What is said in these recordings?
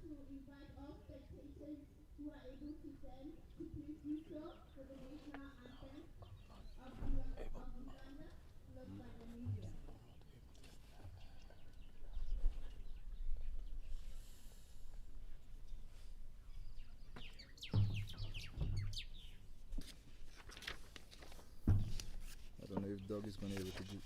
I don't know if dog is going to be able to do.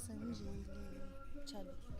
Sanjili Charlie.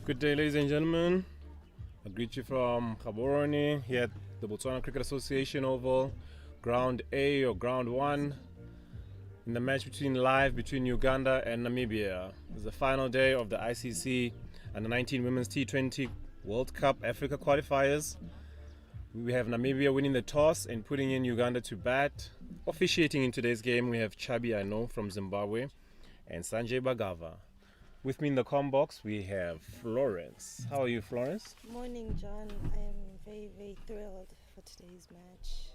Good day, ladies and gentlemen. I greet you from Gaborone here at the Botswana Cricket Association Oval, Ground A or Ground 1, in the match between Uganda and Namibia. It's the final day of the ICC and the 19 Women's T20 World Cup Africa Qualifiers. We have Namibia winning the toss and putting in Uganda to bat. Officiating in today's game, we have Chabi Aino from Zimbabwe and Sanjay Bagava. With me in the comm box, we have Florence. How are you, Florence? Morning, John. I am very, very thrilled for today's match.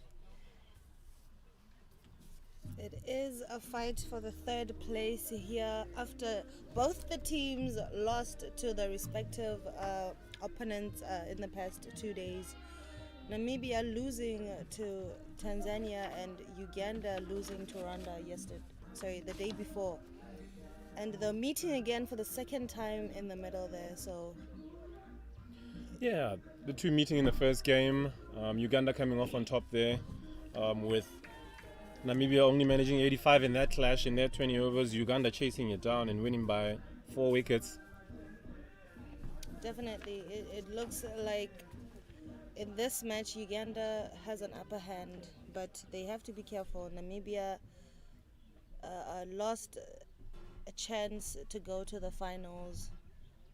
It is a fight for the third place here after both the teams lost to their respective opponents in the past 2 days. Namibia losing to Tanzania and Uganda losing to Rwanda the day before. And they're meeting again for the second time in the middle there, so... Yeah, the two meeting in the first game. Uganda coming off on top there with Namibia only managing 85 in that clash in their 20 overs. Uganda chasing it down and winning by 4 wickets. Definitely. It looks like in this match Uganda has an upper hand, but they have to be careful. Namibia lost a chance to go to the finals,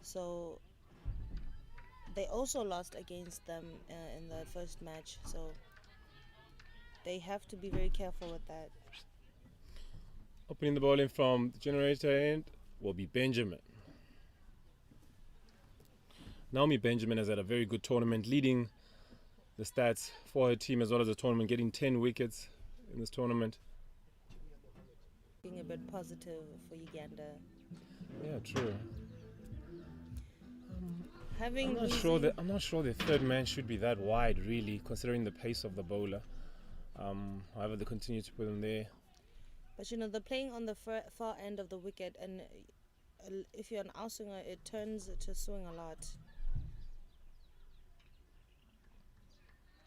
so they also lost against them in the first match, so they have to be very careful with that. Opening the ball in from the generator end will be Benjamin. Naomi Benjamin has had a very good tournament, leading the stats for her team as well as the tournament, getting 10 wickets in this tournament. Being a bit positive for Uganda. Yeah, true. I'm not sure the third man should be that wide, really, considering the pace of the bowler. However, they continue to put him there. But they're playing on the far end of the wicket, and if you're an outswinger, it turns to swing a lot.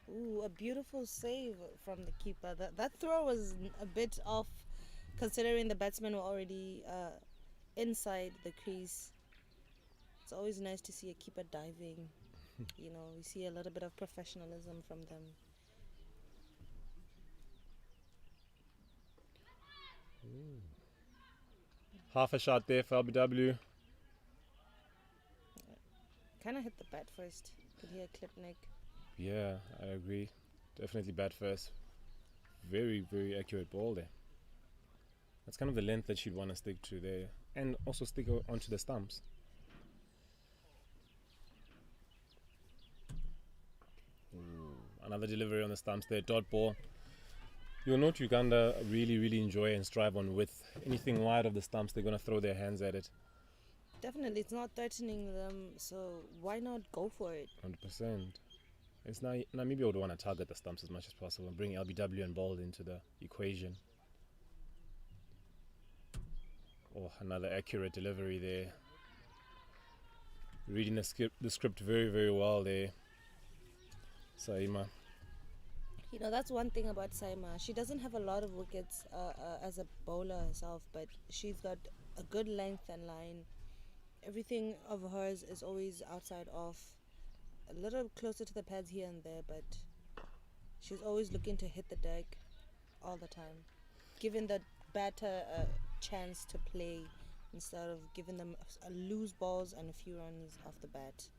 Ooh, a beautiful save from the keeper. That throw was a bit off, considering the batsmen were already inside the crease. It's always nice to see a keeper diving. We see a little bit of professionalism from them. Ooh. Half a shot there for LBW. Kind of hit the bat first. Could hear a clip neck. Yeah, I agree. Definitely bat first. Very, very accurate ball there. That's kind of the length that you'd want to stick to there. And also stick onto the stumps. Ooh, another delivery on the stumps there. Dot ball. You'll note Uganda really, really enjoy and strive on width. Anything wide of the stumps, they're going to throw their hands at it. Definitely, it's not threatening them, so why not go for it? 100%. It's Namibia would want to target the stumps as much as possible and bring LBW and Bold into the equation. Oh, another accurate delivery there. Reading the script very, very well there. Saima. That's one thing about Saima. She doesn't have a lot of wickets as a bowler herself, but she's got a good length and line. Everything of hers is always outside off. A little closer to the pads here and there, but she's always looking to hit the deck all the time, giving the batter a chance to play instead of giving them loose balls and a few runs off the bat.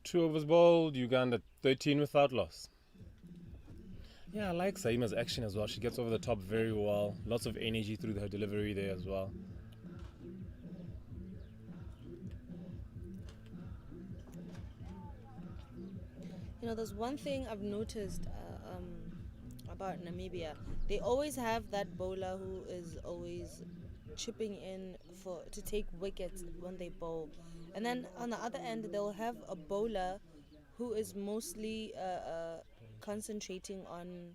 2 overs bowled, Uganda 13 without loss. Yeah, I like Saima's action as well. She gets over the top very well. Lots of energy through her delivery there as well. There's one thing I've noticed about Namibia. They always have that bowler who is always chipping in to take wickets when they bowl. And then on the other end, they'll have a bowler who is mostly concentrating on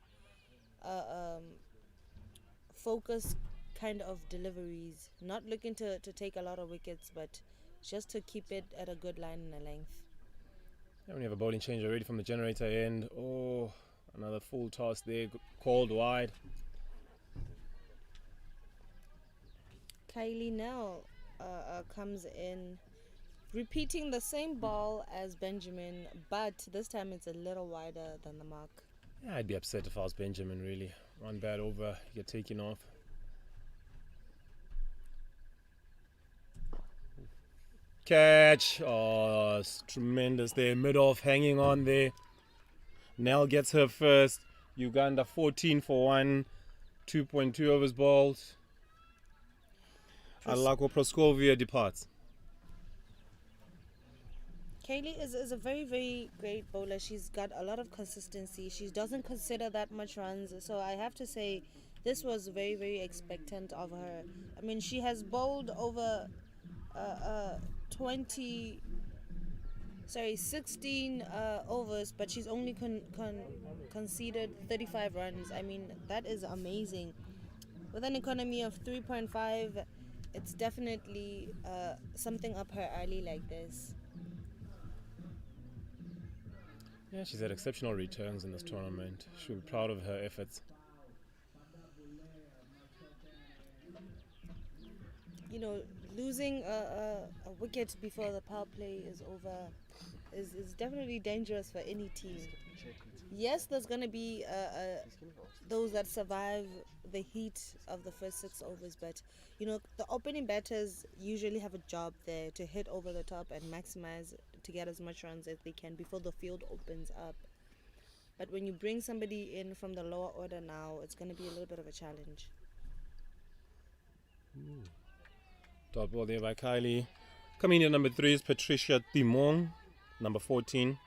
focus kind of deliveries. Not looking to take a lot of wickets, but just to keep it at a good line and a length. And we have a bowling change already from the generator end. Oh, another full toss there, called wide. Kylie Nell comes in Repeating the same ball as Benjamin, but this time it's a little wider than the mark. Yeah, I'd be upset if I was Benjamin, really. One bad over, you get taken off. Catch! Oh, it's tremendous there. Mid-off, hanging on there. Nell gets her first. Uganda 14 for 1. 2.2 overs bowled. Alako Proskovia departs. Kaylee is a very, very great bowler. She's got a lot of consistency. She doesn't consider that much runs. So I have to say, this was very, very expectant of her. I mean, she has bowled over 16 overs, but she's only conceded 35 runs. I mean, that is amazing. With an economy of 3.5, it's definitely something up her alley like this. Yeah, she's had exceptional returns in this tournament. She'll be proud of her efforts. You know, losing a wicket before the power play is over is definitely dangerous for any team. Yes, there's going to be those that survive the heat of the first 6 overs, but you know, the opening batters usually have a job there to hit over the top and maximize to get as much runs as they can before the field opens up. But when you bring somebody in from the lower order now, it's going to be a little bit of a challenge. Dot ball there by Kylie. Coming in number 3 is Patricia Timong, number 14.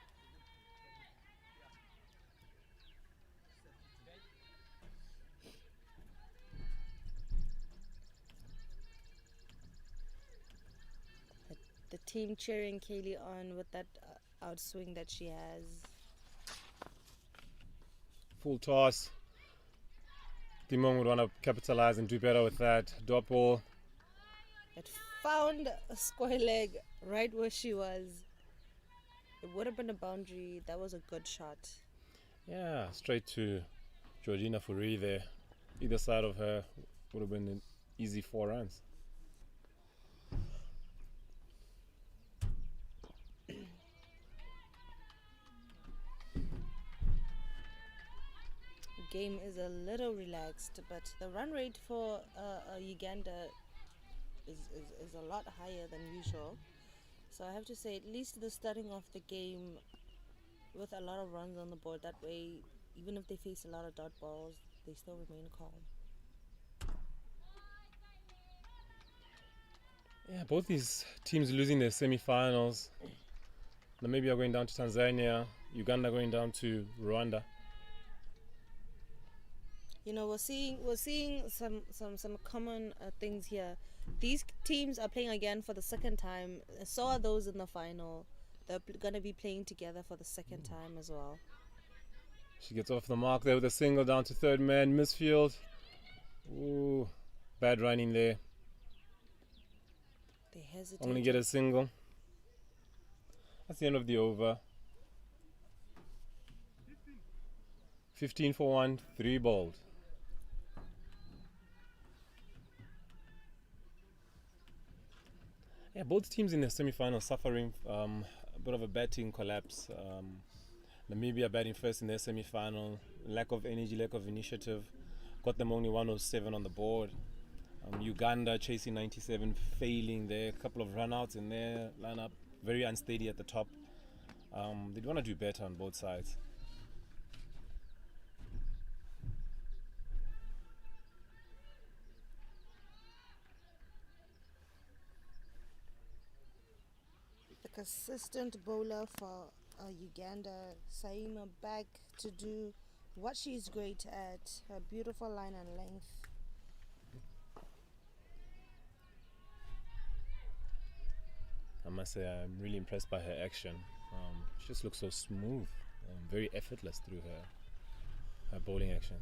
The team cheering Kaylee on with that outswing that she has. Full toss. Timong would want to capitalize and do better with that. Dot ball. It found a square leg right where she was. It would have been a boundary. That was a good shot. Yeah, straight to Georgina Fourie there. Either side of her would have been an easy 4 runs. Game is a little relaxed, but the run rate for Uganda is a lot higher than usual. So I have to say, at least they're starting off the game with a lot of runs on the board. That way, even if they face a lot of dot balls, they still remain calm. Yeah, both these teams losing their semi-finals. Namibia going down to Tanzania, Uganda going down to Rwanda. You know, we're seeing some common things here. These teams are playing again for the second time. So are those in the final. They're going to be playing together for the second time as well. She gets off the mark there with a single down to third man, misfield. Ooh, bad running there. They hesitate. Only get a single. That's the end of the over. 15 for 1, 3 bowled. Yeah, both teams in the semi-final suffering a bit of a batting collapse. Namibia batting first in their semi-final. Lack of energy, lack of initiative. Got them only 107 on the board. Uganda chasing 97, failing there. A couple of run-outs in their lineup. Very unsteady at the top. They'd want to do better on both sides. Consistent bowler for Uganda, Saima, back to do what she's great at, her beautiful line and length. I must say I'm really impressed by her action. She just looks so smooth, very effortless through her bowling action.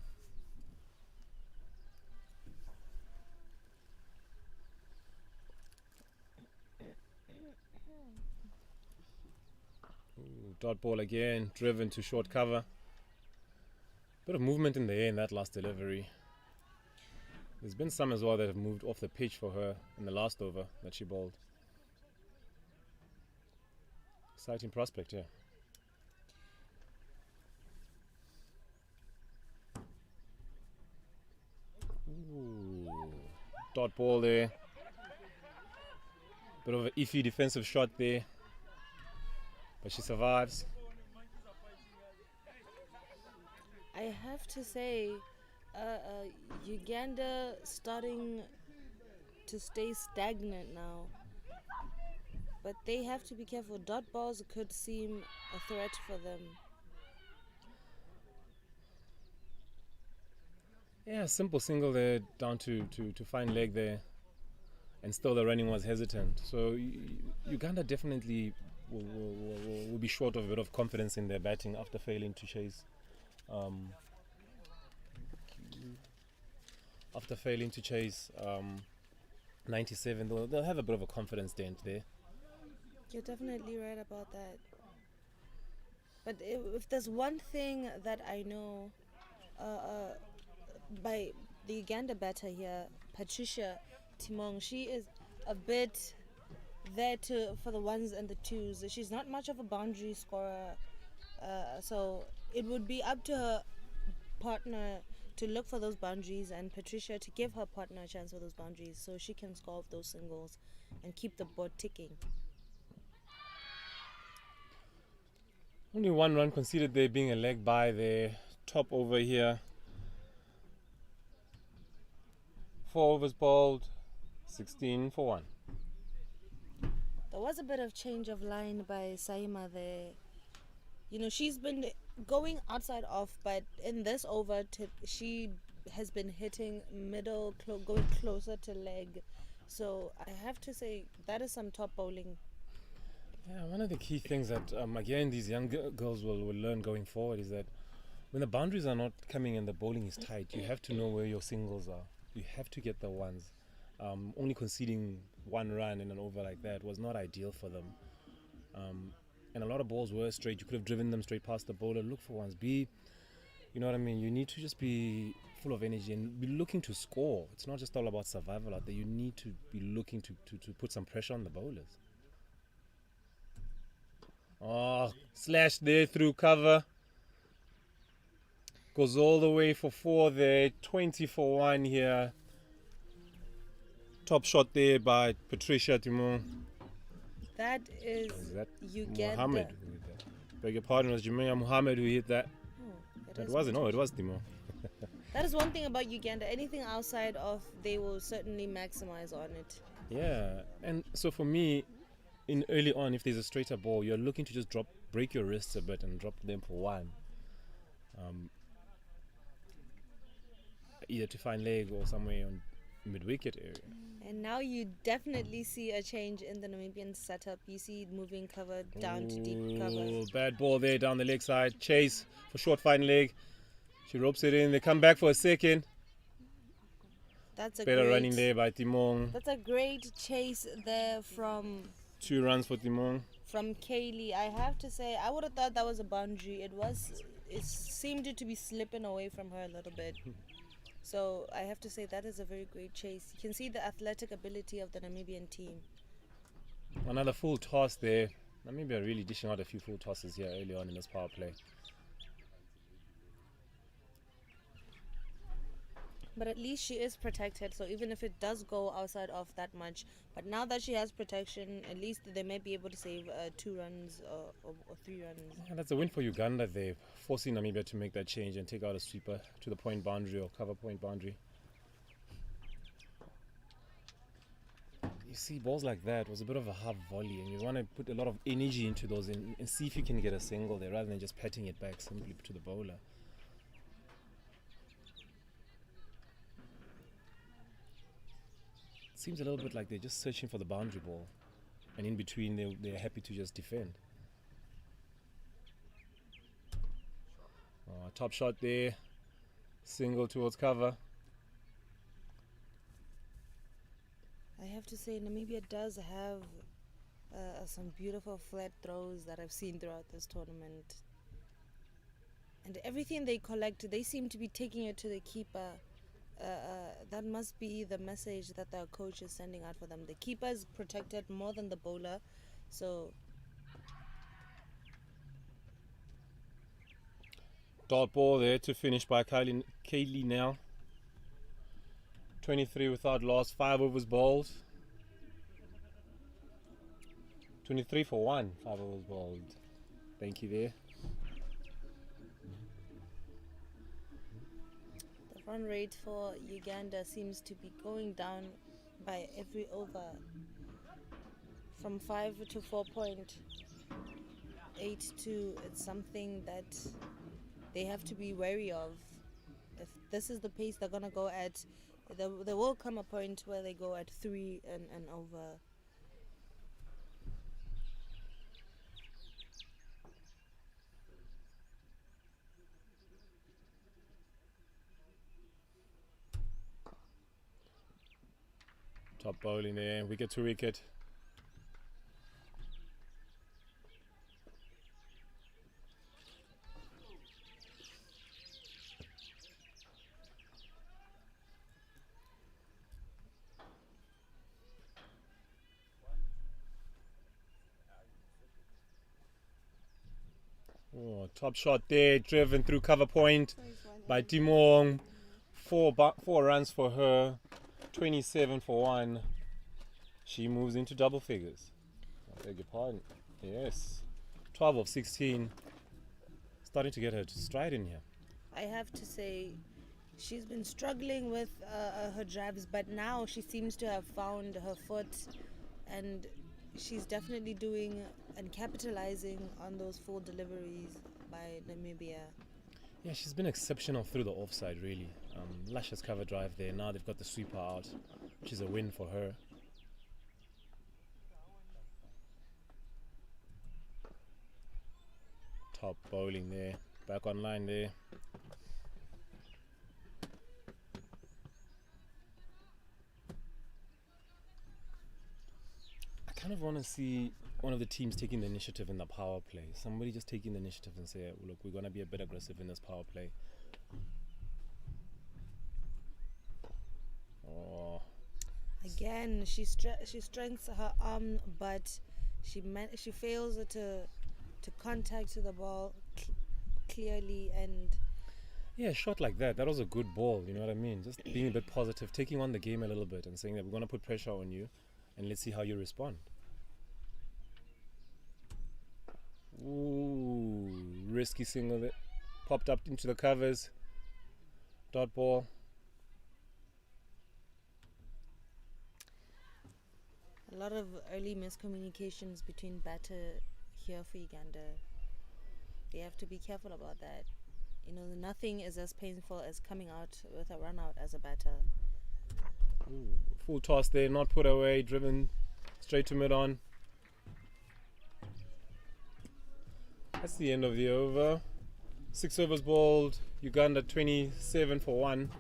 Dot ball again, driven to short cover. Bit of movement in the air in that last delivery. There's been some as well that have moved off the pitch for her in the last over that she bowled. Exciting prospect, yeah. Ooh, dot ball there. Bit of an iffy defensive shot there, but she survives. I have to say, Uganda starting to stay stagnant now. But they have to be careful. Dot balls could seem a threat for them. Yeah, simple single there, down to fine leg there, and still the running was hesitant. So Uganda definitely will be short of a bit of confidence in their batting after failing to chase. After failing to chase 97, they'll have a bit of a confidence dent there. You're definitely right about that. But if there's one thing that I know, by the Uganda batter here, Patricia Timong, she is a bit there for the ones and the twos. She's not much of a boundary scorer, so it would be up to her partner to look for those boundaries and Patricia to give her partner a chance for those boundaries so she can score off those singles and keep the board ticking. Only 1 run conceded there, being a leg by the top over here. 4 overs bowled, 16 for 1. There was a bit of change of line by Saima there. You know, she's been going outside off, but in this over, she has been hitting middle, going closer to leg. So I have to say that is some top bowling. Yeah, one of the key things that, again, these young girls will learn going forward is that when the boundaries are not coming and the bowling is tight, you have to know where your singles are. You have to get the ones. Only conceding 1 run in an over like that was not ideal for them. And a lot of balls were straight. You could have driven them straight past the bowler. Look for ones. You know what I mean? You need to just be full of energy and be looking to score. It's not just all about survival out there. You need to be looking to put some pressure on the bowlers. Oh, slash there through cover. Goes all the way for 4 there. 20 for 1 here. Top shot there by Patricia Timon. That is that Uganda. Mohammed who hit that. Beg your pardon, it was Jamaica Mohammed who hit that. Oh, It wasn't. No, it was Timon. That is one thing about Uganda. Anything outside of, they will certainly maximize on it. Yeah, and so for me, in early on, if there's a straighter ball, you're looking to just break your wrists a bit and drop them for 1. Either to find leg or somewhere on mid-wicket area. And now you definitely see a change in the Namibian setup. You see it moving cover down to deep cover. Bad ball there down the leg side. Chase for short fine leg. She ropes it in. They come back for a second. That's a Better great running there by Timon. That's a great chase there from 2 runs for Timon. Kaylee. I have to say, I would have thought that was a boundary. It seemed to be slipping away from her a little bit. So I have to say that is a very great chase. You can see the athletic ability of the Namibian team. Another full toss there. Namibia really dishing out a few full tosses here early on in this power play. But at least she is protected, so even if it does go outside of that much, but now that she has protection, at least they may be able to save 2 runs or 3 runs. Yeah, that's a win for Uganda. They're forcing Namibia to make that change and take out a sweeper to the point boundary or cover point boundary. You see, balls like that was a bit of a half volley, and you want to put a lot of energy into those and see if you can get a single there rather than just patting it back simply to the bowler. Seems a little bit like they're just searching for the boundary ball, and in between they're happy to just defend. Top shot there, single towards cover. I have to say, Namibia does have some beautiful flat throws that I've seen throughout this tournament. And everything they collect, they seem to be taking it to the keeper. That must be the message that the coach is sending out for them. The keeper is protected more than the bowler. So Dot ball there to finish by Kaylee Nell. 23 without loss, 5 overs bowled. 23 for 1, 5 overs bowled. Thank you there. The run rate for Uganda seems to be going down by every over. From 5 to 4.82, it's something that they have to be wary of. If this is the pace they're gonna go at, there will come a point where they go at 3 and over. Top bowling there, wicket to wicket. Oh, top shot there, driven through cover point by Timong. Four runs for her, 27 for 1. She moves into double figures. I beg your pardon. Yes, 12 of 16. Starting to get her stride in here. I have to say, she's been struggling with her drives, but now she seems to have found her foot, and she's definitely doing and capitalizing on those full deliveries by Namibia. Yeah, she's been exceptional through the offside, really. Luscious cover drive there. Now they've got the sweeper out, which is a win for her. Top bowling there. Back online there. I kind of want to see one of the teams taking the initiative in the power play. Somebody just taking the initiative and say, look, we're going to be a bit aggressive in this power play. Oh. Again, she strengthens her arm, but she fails to contact the ball clearly. And yeah, a shot like that was a good ball, you know what I mean? Just being a bit positive, taking on the game a little bit and saying that we're going to put pressure on you and let's see how you respond. Ooh, risky single that popped up into the covers. Dot ball. a lot of early miscommunications between batter here for Uganda. They have to be careful about that. You know, nothing is as painful as coming out with a run out as a batter. Ooh, full toss there, not put away, driven straight to mid on. That's the end of the over. 6 overs bowled, Uganda 27 for 1.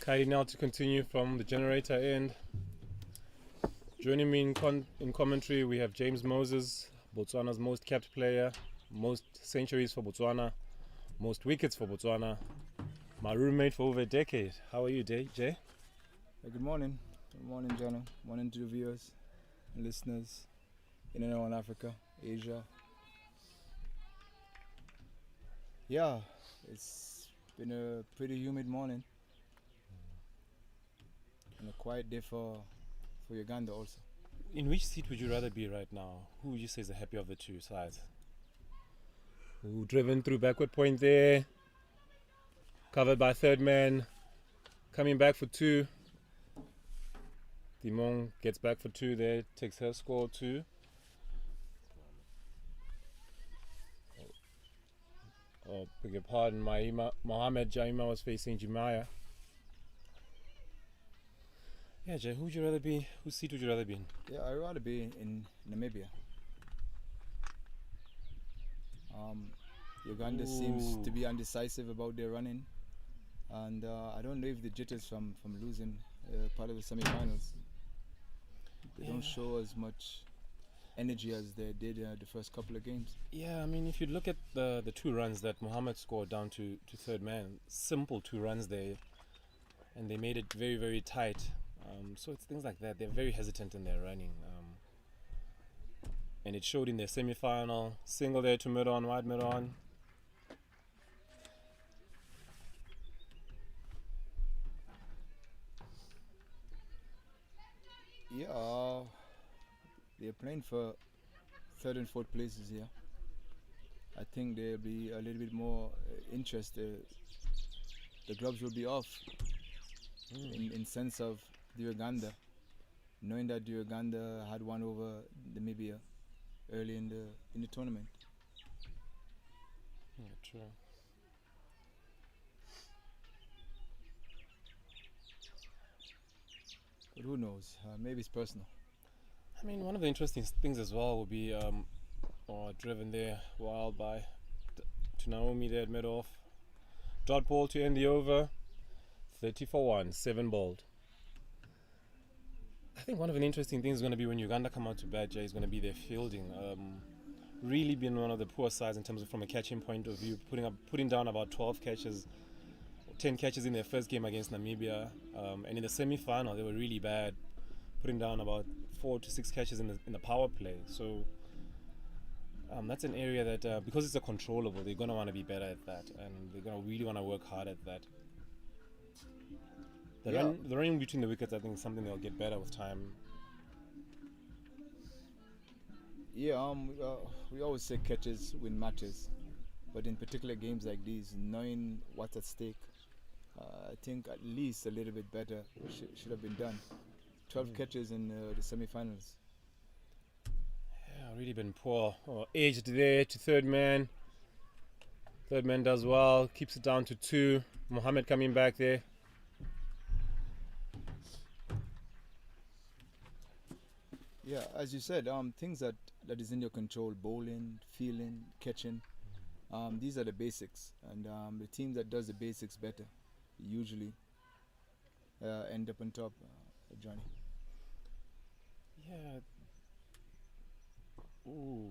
Kylie now to continue from the generator end. Joining me in commentary, we have James Moses, Botswana's most capped player, most centuries for Botswana, most wickets for Botswana, my roommate for over a decade. How are you, Jay? Hey, good morning. Good morning, Jono. Morning to the viewers and listeners in and around Africa, Asia. Yeah, it's been a pretty humid morning. And a quiet day for Uganda also. In which seat would you rather be right now? Who would you say is the happier of the two sides? Ooh, driven through backward point there. Covered by third man. Coming back for 2. Dimong gets back for 2 there. Takes her score 2. Oh, beg your pardon. Mohamed Jaima was facing Jimaya. Yeah, Jay, who would you rather be? Whose seat would you rather be in? Yeah, I'd rather be in Namibia. Uganda seems to be undecisive about their running. and I don't know if the jitters from losing part of the semi-finals. They don't show as much energy as they did the first couple of games. Yeah, I mean, if you look at the 2 runs that Mohammed scored down to third man, simple 2 runs there, and they made it very, very tight. So it's things like that. They're very hesitant in their running. And it showed in their semi-final. Single there to mid-on, wide mid-on. Yeah, they're playing for third and fourth places here. I think there'll be a little bit more interest. The gloves will be off in sense of the Uganda, knowing that the Uganda had won over Namibia early in the tournament. Yeah, true. But who knows? Maybe it's personal. I mean, one of the interesting things as well will be driven there wild by to Naomi there at mid-off. Dot ball to end the over. 30 for 1, 7 bowled. I think one of the interesting things is going to be when Uganda come out to bat, Jay, is going to be their fielding. Really been one of the poor sides in terms of from a catching point of view, putting down about 12 catches, 10 catches in their first game against Namibia, and in the semi-final they were really bad, putting down about 4 to 6 catches in the power play. So that's an area that because it's a controllable, they're going to want to be better at that, and they're going to really want to work hard at that. The running between the wickets, I think, is something they'll get better with time. Yeah, we always say catches win matches, but in particular games like these, knowing what's at stake, I think at least a little bit better should have been done. 12 catches in the semi-finals. Yeah, really been poor. Aged there to third man. Third man does well, keeps it down to 2. Mohammed coming back there. Yeah, as you said, things that is in your control: bowling, fielding, catching. These are the basics, and the team that does the basics better usually end up on top. Johnny. Yeah. Ooh,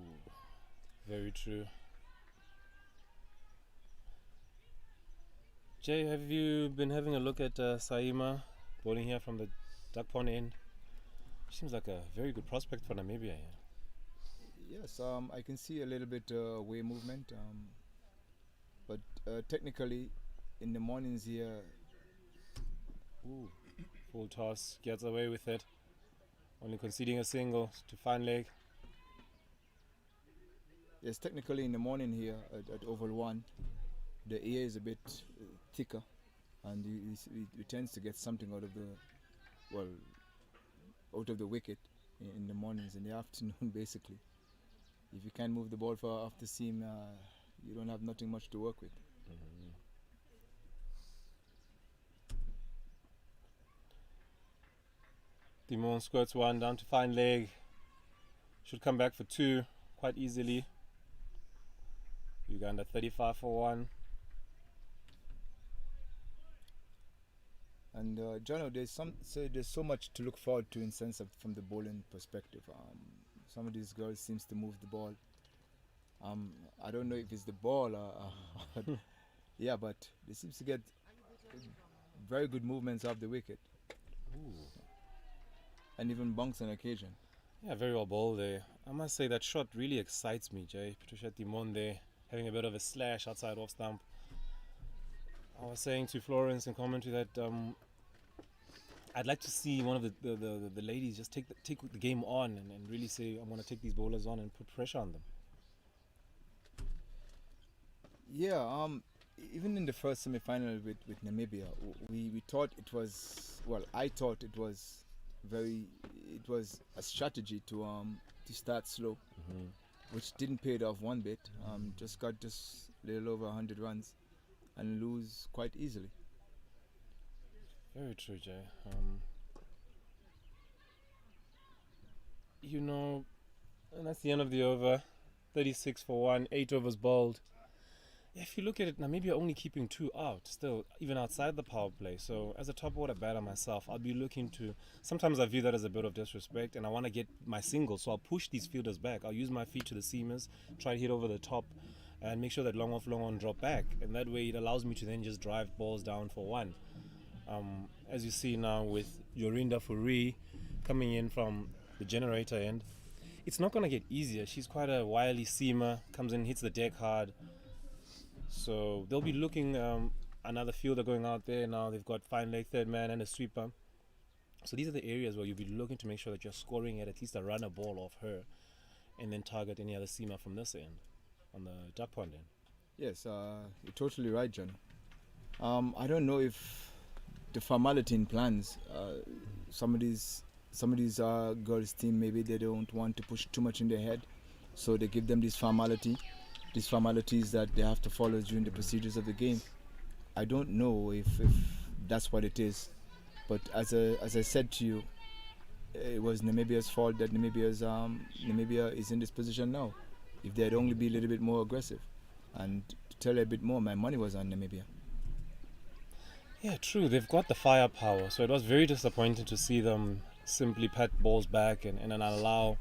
very true. Jay, have you been having a look at Saima bowling here from the duck pond end? Seems like a very good prospect for Namibia here. Yes, I can see a little bit way movement, but technically in the mornings here. Ooh, full toss, gets away with it. Only conceding a single to fine leg. Yes, technically in the morning here at Oval 1, the air is a bit thicker, and he tends to get something out of the wicket in the mornings. In the afternoon, basically, if you can't move the ball for off the seam, you don't have nothing much to work with. Mm-hmm. Dimon squirts 1 down to fine leg. Should come back for 2 quite easily. Uganda 35 for 1. And Jono, there's so much to look forward to in sense of from the bowling perspective. Some of these girls seems to move the ball. I don't know if it's the ball or yeah, but they seems to get very good movements off the wicket. Ooh. And even bunks on occasion. Yeah, very well bowled there. I must say that shot really excites me, Jay. Patricia Dimon there, having a bit of a slash outside off stump. I was saying to Florence in commentary that I'd like to see one of the ladies just take the game on and really say, I'm going to take these bowlers on and put pressure on them. Yeah, even in the first semi-final with Namibia, we thought it was, I thought it was a strategy to start slow, which didn't pay it off one bit. Just got just a little over 100 runs and lose quite easily. Very true, Jay. And that's the end of the over. 36 for 1, 8 overs bowled. If you look at it, Namibia only keeping 2 out, still, even outside the power play. So, as a top order batter myself, I'll be looking to. Sometimes I view that as a bit of disrespect, and I want to get my single, so I'll push these fielders back. I'll use my feet to the seamers, try to hit over the top, and make sure that long off, long on drop back. And that way, it allows me to then just drive balls down for 1. As you see now with Yorinda Furi coming in from the generator end, it's not going to get easier. She's quite a wily seamer, comes in, hits the deck hard. So they'll be looking another fielder going out there now. They've got fine leg third man and a sweeper. So these are the areas where you'll be looking to make sure that you're scoring at least a runner ball off her, and then target any other seamer from this end, on the duck pond end. Yes, you're totally right, John. I don't know if the formality in plans, some of these girls' team, maybe they don't want to push too much in their head, so they give them these formalities that they have to follow during the procedures of the game. I don't know if that's what it is, but as I said to you, it was Namibia's fault that Namibia is in this position now. If they'd only be a little bit more aggressive, and to tell you a bit more, my money was on Namibia. Yeah, true. They've got the firepower, so it was very disappointing to see them simply pat balls back and then allow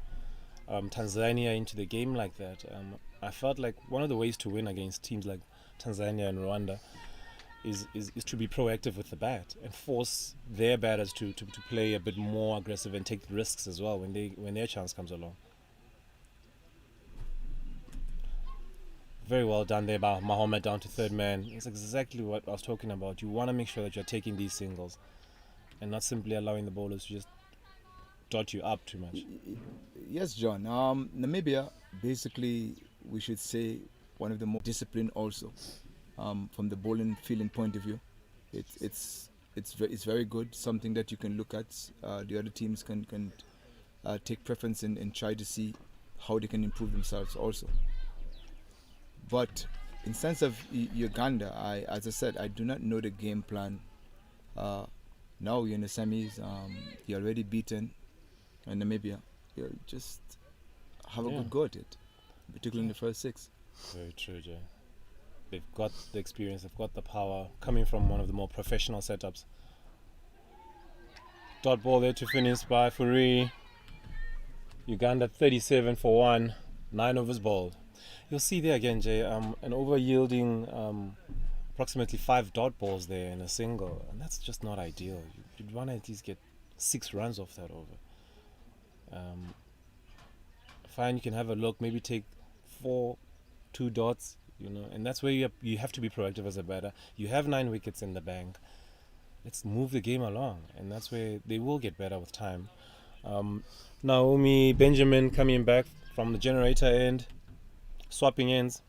Tanzania into the game like that. I felt like one of the ways to win against teams like Tanzania and Rwanda is to be proactive with the bat and force their batters to play a bit more aggressive and take risks as well when their chance comes along. Very well done there by Mohammed down to third man. It's exactly what I was talking about. You want to make sure that you're taking these singles and not simply allowing the bowlers to just dot you up too much. Yes, John. Namibia, basically, we should say one of the more disciplined also, from the bowling fielding point of view. It's very good. Something that you can look at. The other teams can take preference and try to see how they can improve themselves also. But in sense of Uganda, as I said, I do not know the game plan. Now you're in the semis. You're already beaten in Namibia. You just have a good go at it, particularly in the first 6. Very true, Jay. They've got the experience, they've got the power, coming from one of the more professional setups. Dot ball there to finish by Furi. Uganda 37 for 1, 9 overs bowled. You'll see there again, Jay, an over-yielding approximately 5 dot balls there in a single, and that's just not ideal. You'd want to at least get 6 runs off that over. Fine, you can have a look, maybe take 4 2 dots, and that's where you have to be proactive as a batter. You have 9 wickets in the bank. Let's move the game along, and that's where they will get better with time. Naomi Benjamin coming back from the generator end, swapping ends.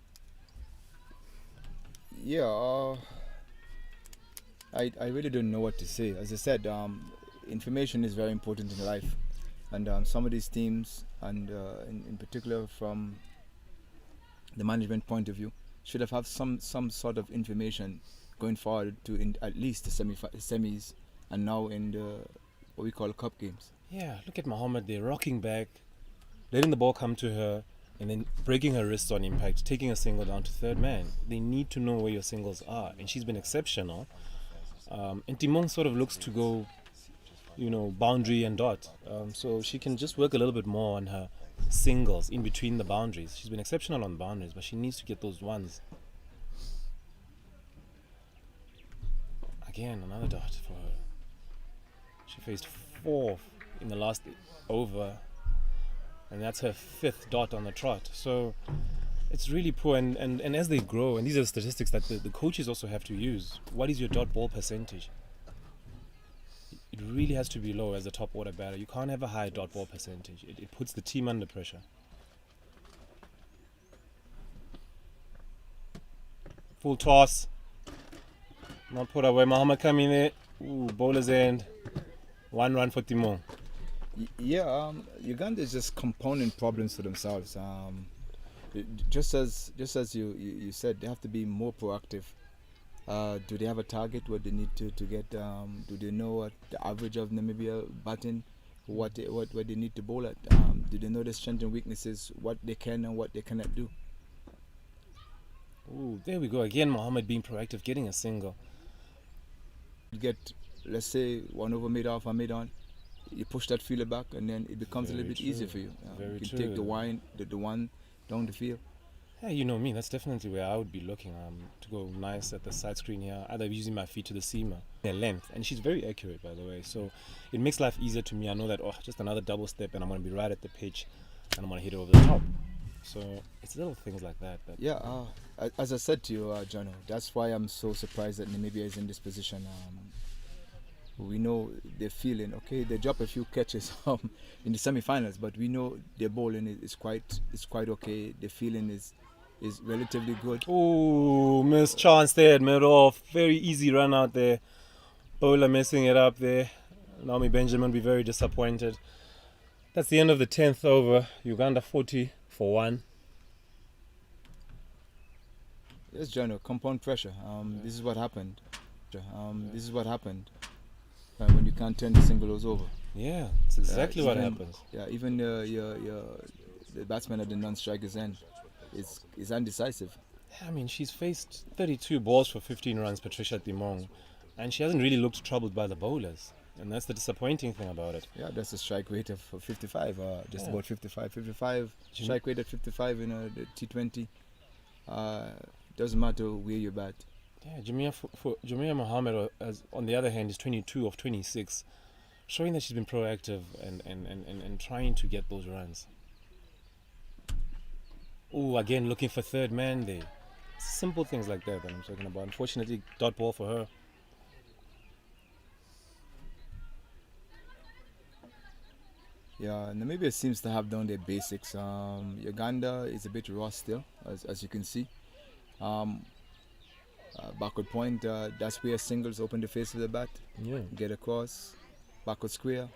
Yeah, I really don't know what to say. As I said, information is very important in life, and some of these teams, and in particular from the management point of view, should have some sort of information going forward to at least the semis, and now in the what we call cup games. Yeah, look at Mohammed there, rocking back, letting the ball come to her, and then breaking her wrists on impact, taking a single down to third man. They need to know where your singles are, and she's been exceptional. And Timon sort of looks to go, boundary and dot. So she can just work a little bit more on her singles in between the boundaries. She's been exceptional on boundaries, but she needs to get those ones. Again, another dot for her. She faced 4 in the last over, and that's her 5th dot on the trot. So it's really poor, and as they grow, and these are the statistics that the coaches also have to use. What is your dot ball percentage? It really has to be low as a top order batter. You can't have a high dot ball percentage. It puts the team under pressure. Full toss. Not put away. Mohammed coming there. Ooh, bowler's end. 1 run for Timon. Yeah, Uganda is just compounding problems for themselves. Just as you said, they have to be more proactive. Do they have a target? What they need to get? Do they know what the average of Namibia batting? What they need to bowl at? Do they know their strengths and weaknesses? What they can and what they cannot do? Ooh, there we go again. Mohammed being proactive, getting a single. You get, let's say, 1 over mid off or mid on. You push that fielder back, and then it becomes a little bit easier for you. You can take the one down the field. Yeah, you know me. That's definitely where I would be looking to go nice at the side screen here. Either using my feet to the seamer, their length, and she's very accurate, by the way. So it makes life easier to me. I know that just another double step, and I'm gonna be right at the pitch, and I'm gonna hit it over the top. So it's little things like that. Yeah, as I said to you, Jono, that's why I'm so surprised that Namibia is in this position. We know they're feeling okay. They drop a few catches in the semi-finals, but we know their bowling is quite okay. The feeling is relatively good. Oh, missed chance there at mid-off. Very easy run out there. Bowler messing it up there. Naomi Benjamin will be very disappointed. That's the end of the 10th over. Uganda 40 for 1. Yes, Jono, compound pressure. This is what happened. This is what happened when you can't turn the singles over. Yeah, it's exactly what happens. Yeah, even the batsman at the non-striker's end is undecisive. I mean, she's faced 32 balls for 15 runs, Patricia Timong, and she hasn't really looked troubled by the bowlers. And that's the disappointing thing about it. Yeah, that's a strike rate of 55, about 55. Strike rate at 55 in the T20. Doesn't matter where you bat. Yeah, Jamia Mohammed, on the other hand, is 22 of 26, showing that she's been proactive and trying to get those runs. Oh, again, looking for third man there. Simple things like that I'm talking about. Unfortunately, dot ball for her. Yeah, Namibia seems to have done their basics. Uganda is a bit raw still, as you can see. Backward point, that's where singles open the face of the bat. Yeah. Get across, backward square.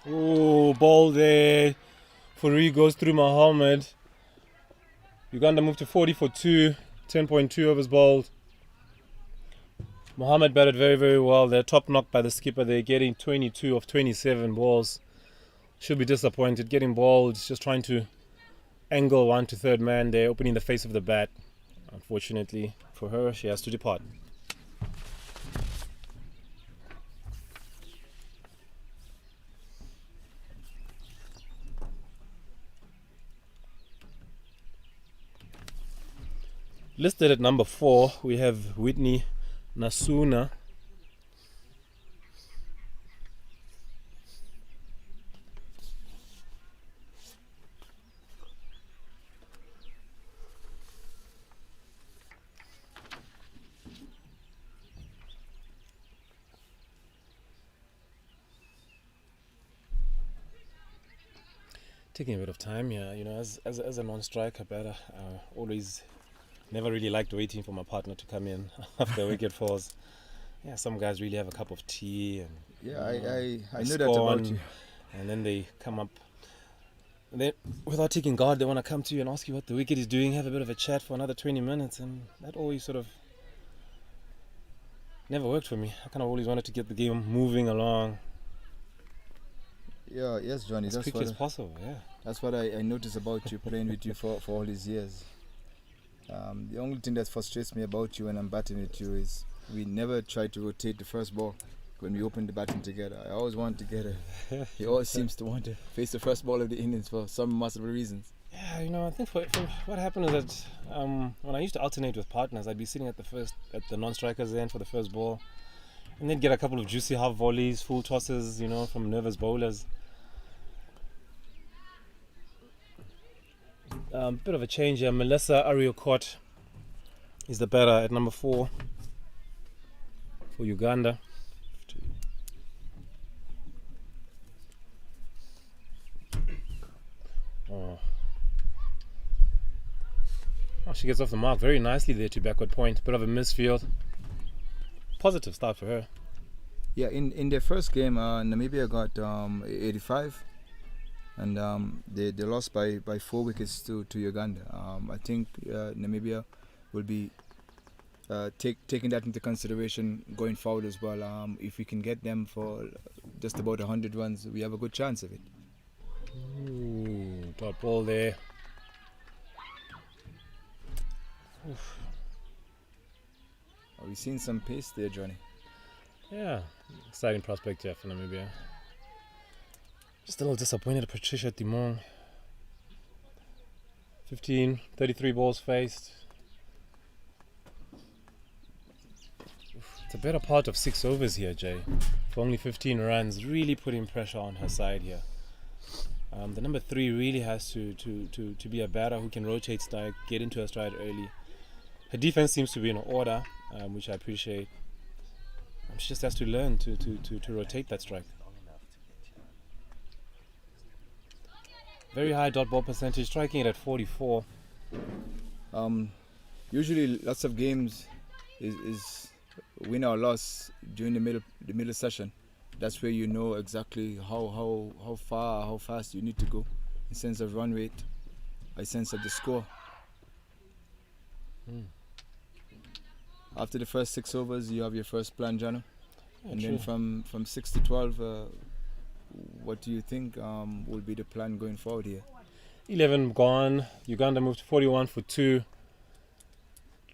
Oh, ball there. Furi goes through Mohammed. Uganda moved to 40 for 2, 10.2 overs bowled. Mohammed batted very, very well. They're top knocked by the skipper. They're getting 22 of 27 balls. Should be disappointed. Getting balled, just trying to angle one to third man there, opening the face of the bat. Unfortunately for her, she has to depart. Listed at number 4, we have Whitney Nasuna. Taking a bit of time, yeah. You know, as a non-striker batter, always never really liked waiting for my partner to come in after a wicket falls. Yeah, some guys really have a cup of tea and I know that about you. And then they come up, and then without taking guard, they want to come to you and ask you what the wicket is doing, have a bit of a chat for another 20 minutes, and that always sort of never worked for me. I kind of always wanted to get the game moving along. Yeah, yes, Johnny. As quickly as possible, yeah. That's what I noticed about you, playing with you for all these years. The only thing that frustrates me about you when I'm batting with you is we never try to rotate the first ball when we open the batting together. I always want to get it. He always seems to want to face the first ball of the innings for some multiple reasons. Yeah, you know, I think for what happened is that when I used to alternate with partners, I'd be sitting at the non-strikers end for the first ball, and they'd get a couple of juicy half volleys, full tosses, you know, from nervous bowlers. Bit of a change here. Melissa Ariokot is the batter at number 4 for Uganda. Oh, she gets off the mark very nicely there to backward point. Bit of a misfield. Positive start for her. Yeah, in their first game, Namibia got 85. And they lost by 4 wickets to Uganda. I think Namibia will be taking that into consideration going forward as well. If we can get them for just about 100 runs, we have a good chance of it. Ooh, top ball there. Are we seeing some pace there, Johnny? Yeah, exciting prospect here for Namibia. Just a little disappointed at Patricia Timong. 33 balls faced. It's a better part of 6 overs here, Jay. For only 15 runs, really putting pressure on her side here. The number 3 really has to be a batter who can rotate strike, get into her stride early. Her defense seems to be in order, which I appreciate. She just has to learn to rotate that strike. Very high dot ball percentage, striking it at 44. Usually, lots of games is win or loss during the middle session. That's where you know exactly how far, how fast you need to go in sense of run rate, in sense of the score. After the first 6 overs, you have your first plan, Jano. And true. Then from 6 to 12, what do you think will be the plan going forward here? 11 gone. Uganda moved to 41 for 2,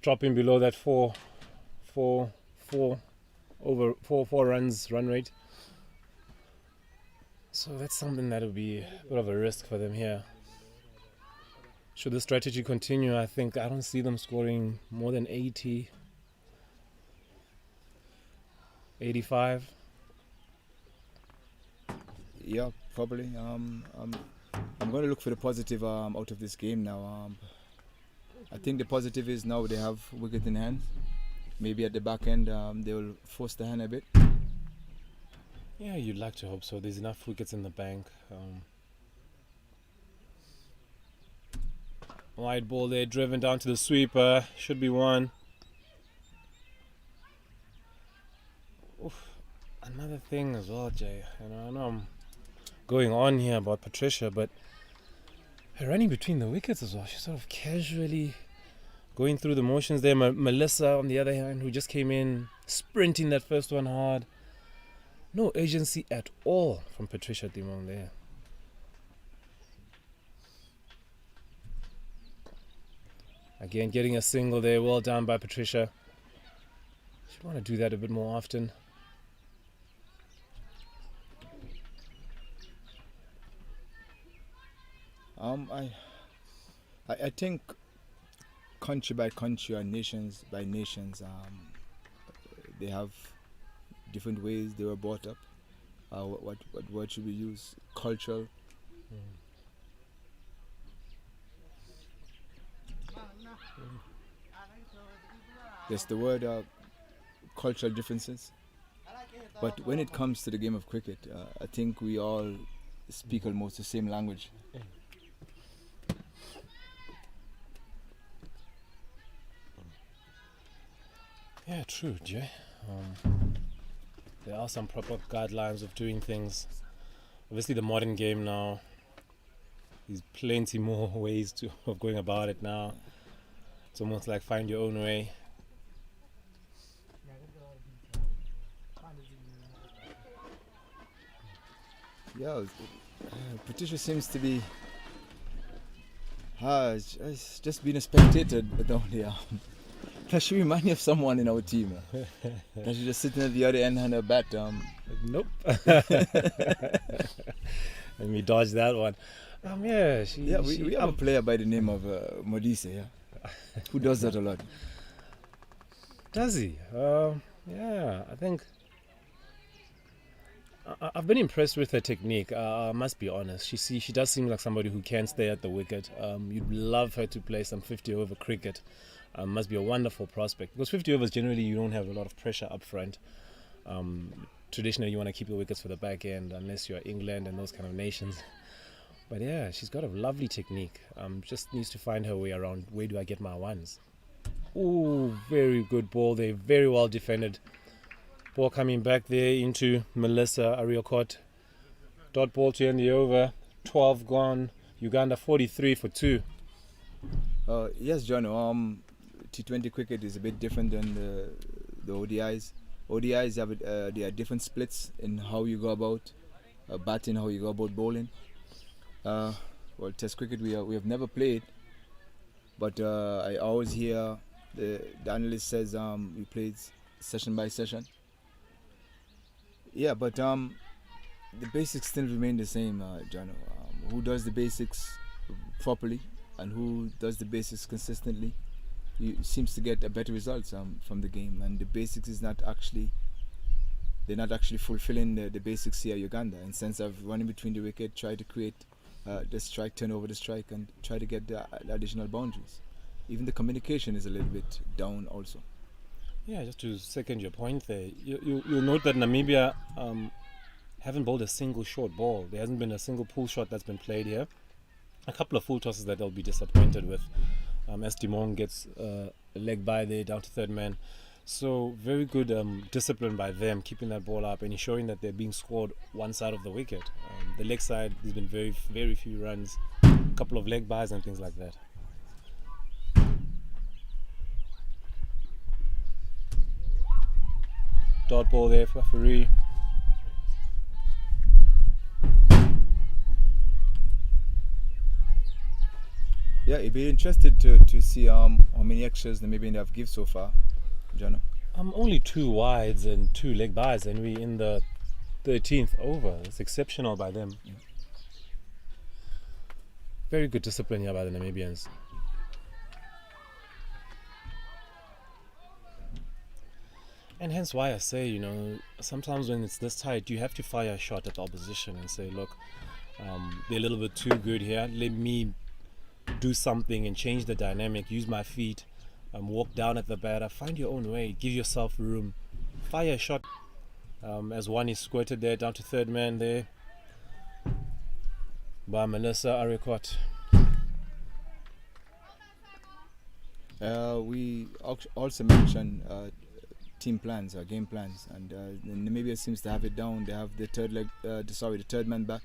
dropping below that 4 runs run rate. So that's something that will be a bit of a risk for them here. Should the strategy continue, I don't see them scoring more than 80, 85. Yeah, probably. I'm going to look for the positive out of this game now. I think the positive is now they have wicket in hand. Maybe at the back end they will force the hand a bit. Yeah, you'd like to hope so. There's enough wickets in the bank. Wide ball there, driven down to the sweeper. Should be one. Oof. Another thing as well, Jay. I know I'm going on here about Patricia, but her running between the wickets as well. She's sort of casually going through the motions there. Melissa, on the other hand, who just came in, sprinting that first one hard. No agency at all from Patricia Timong there. Again, getting a single there. Well done by Patricia. She'd want to do that a bit more often. I think country by country or nations by nations, they have different ways they were brought up. What word should we use? Cultural. Yes, the word cultural differences. But when it comes to the game of cricket, I think we all speak almost the same language. Yeah, true, Jay. There are some proper guidelines of doing things. Obviously, the modern game now, there's plenty more ways of going about it now. It's almost like find your own way. Yeah, Patricia seems to be it's just being a spectator down here. Does she remind me of someone in our team? Does she just sitting at the other end and her bat? Nope. Let me dodge that one. We have a player by the name of Modise, yeah, who does that a lot. Does he? Yeah, I think I've been impressed with her technique. I must be honest. She does seem like somebody who can stay at the wicket. You'd love her to play some 50 over cricket. Must be a wonderful prospect, because 50 overs generally you don't have a lot of pressure up front. Traditionally you want to keep the wickets for the back end, unless you're England and those kind of nations. But yeah, she's got a lovely technique. Just needs to find her way around. Where do I get my ones? Ooh, very good ball there, very well defended. Ball coming back there into Melissa Ariokot. Dot ball to end the over. 12 gone. Uganda 43 for 2. Yes, John. T20 cricket is a bit different than the ODIs. ODIs have there are different splits in how you go about batting, how you go about bowling. Test cricket we have never played, but I always hear the analyst says we played session by session. Yeah, but the basics still remain the same, Jano. Who does the basics properly and who does the basics consistently seems to get a better results from the game. And the basics is not actually they're not actually fulfilling the basics here at Uganda in sense of running between the wicket, try to create the strike, turn over the strike, and try to get the additional boundaries. Even the communication is a little bit down also. Yeah, just to second your point there, you'll note that Namibia haven't bowled a single short ball. There hasn't been a single pull shot that's been played here. A couple of full tosses that they'll be disappointed with as Dimong gets a leg by there down to third man. So very good discipline by them, keeping that ball up and ensuring that they're being scored one side of the wicket. The leg side, there's been very few runs, a couple of leg buys and things like that. Dot ball there for Fari. Yeah, it'd be interested to see how many extras Namibian have give so far, Jono. Only 2 wides and 2 leg buys, and we're in the 13th over. It's exceptional by them. Yeah. Very good discipline here by the Namibians. And hence why I say, sometimes when it's this tight, you have to fire a shot at the opposition and say, look, they're a little bit too good here. Let me do something and change the dynamic, use my feet, walk down at the batter, find your own way, give yourself room, fire a shot. As one is squirted there down to third man there by Melissa Arikot. We also mentioned team plans, game plans, and Namibia seems to have it down. They have the third man back,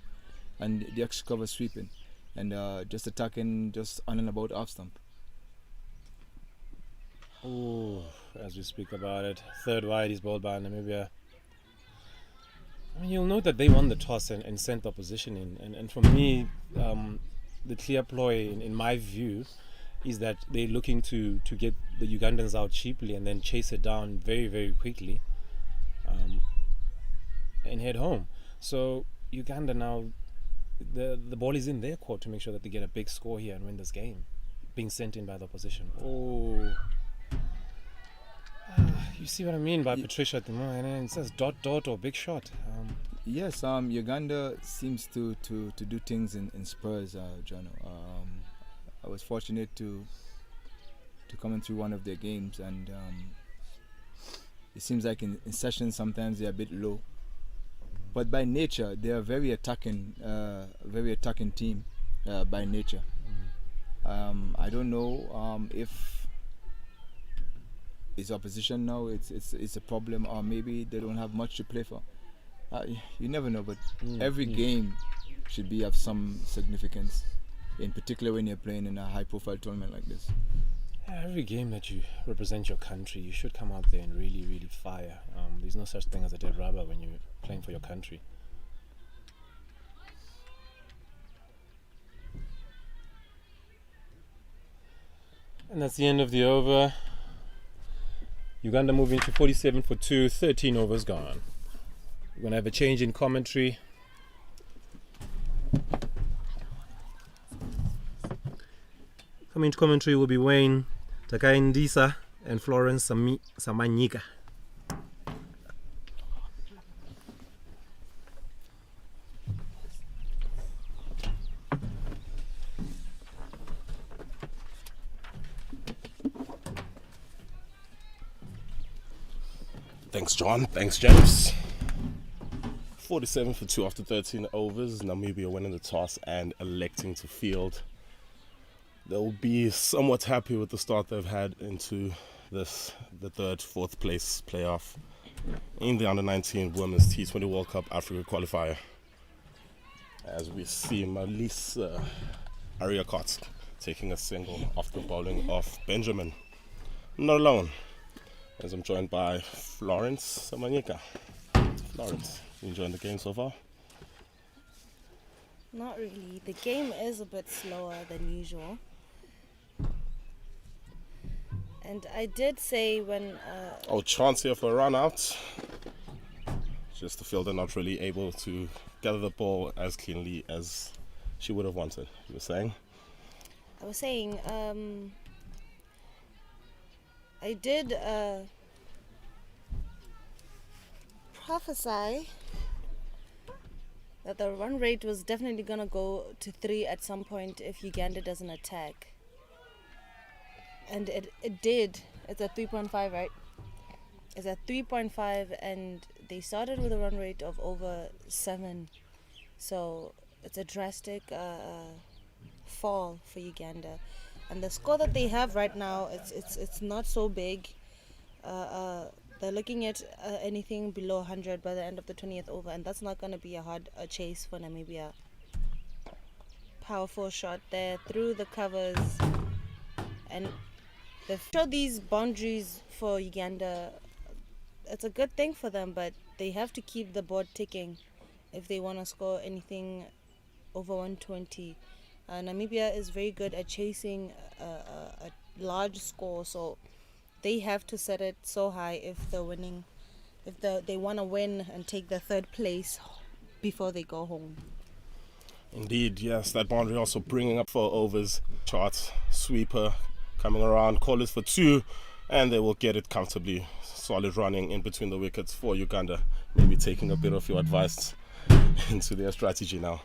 and the extra cover sweeping, and just attacking just on and about off stump. Oh, as we speak about it, third wide is bowled by Namibia. I mean, you'll note that they won the toss and sent the opposition in, and for me, the clear ploy, in my view, is that they're looking to get the Ugandans out cheaply and then chase it down very, very quickly and head home. So Uganda now, the ball is in their court to make sure that they get a big score here and win this game, being sent in by the opposition. Oh, you see what I mean by Patricia at the moment, and it says dot or big shot. Yes, Uganda seems to do things in spurs, Jono. I was fortunate to come into one of their games, and it seems like in sessions sometimes they're a bit low, but by nature they are very attacking team by nature. I don't know if it's opposition now, it's a problem, or maybe they don't have much to play for. You never know, but every game should be of some significance, in particular when you're playing in a high-profile tournament like this. Yeah, every game that you represent your country, you should come out there and really, really fire. There's no such thing as a dead rubber when you're playing for your country. And that's the end of the over. Uganda moving to 47 for 2, 13 overs gone. We're going to have a change in commentary. Coming to commentary will be Wayne Takaindisa and Florence Samanyika. Thanks, John. Thanks, James. 47 for 2 after 13 overs. Namibia winning the toss and electing to field. They'll be somewhat happy with the start they've had into the 3rd, 4th place playoff in the Under-19 Women's T20 World Cup Africa Qualifier. As we see Malisa Ariakot taking a single after bowling off Benjamin. Not alone, as I'm joined by Florence Samanyika. Florence, you enjoying the game so far? Not really. The game is a bit slower than usual. And I did say when... Oh, chance here for a run out. Just the fielder not really able to gather the ball as cleanly as she would have wanted, you were saying? I was saying, I did prophesy that the run rate was definitely going to go to 3 at some point if Uganda doesn't attack. And it did. It's at 3.5, right? It's at 3.5, and they started with a run rate of over 7. So it's a drastic fall for Uganda. And the score that they have right now, it's not so big. They're looking at anything below 100 by the end of the 20th over, and that's not going to be a hard chase for Namibia. Powerful shot there through the covers, and they've showed these boundaries for Uganda. It's a good thing for them, but they have to keep the board ticking if they want to score anything over 120. Namibia is very good at chasing a large score, so they have to set it so high if they're winning, if they want to win and take the 3rd place before they go home. Indeed, yes, that boundary also bringing up 4 overs. Charts, sweeper coming around, callers for 2, and they will get it comfortably. Solid running in between the wickets for Uganda, maybe taking a bit of your advice into their strategy now.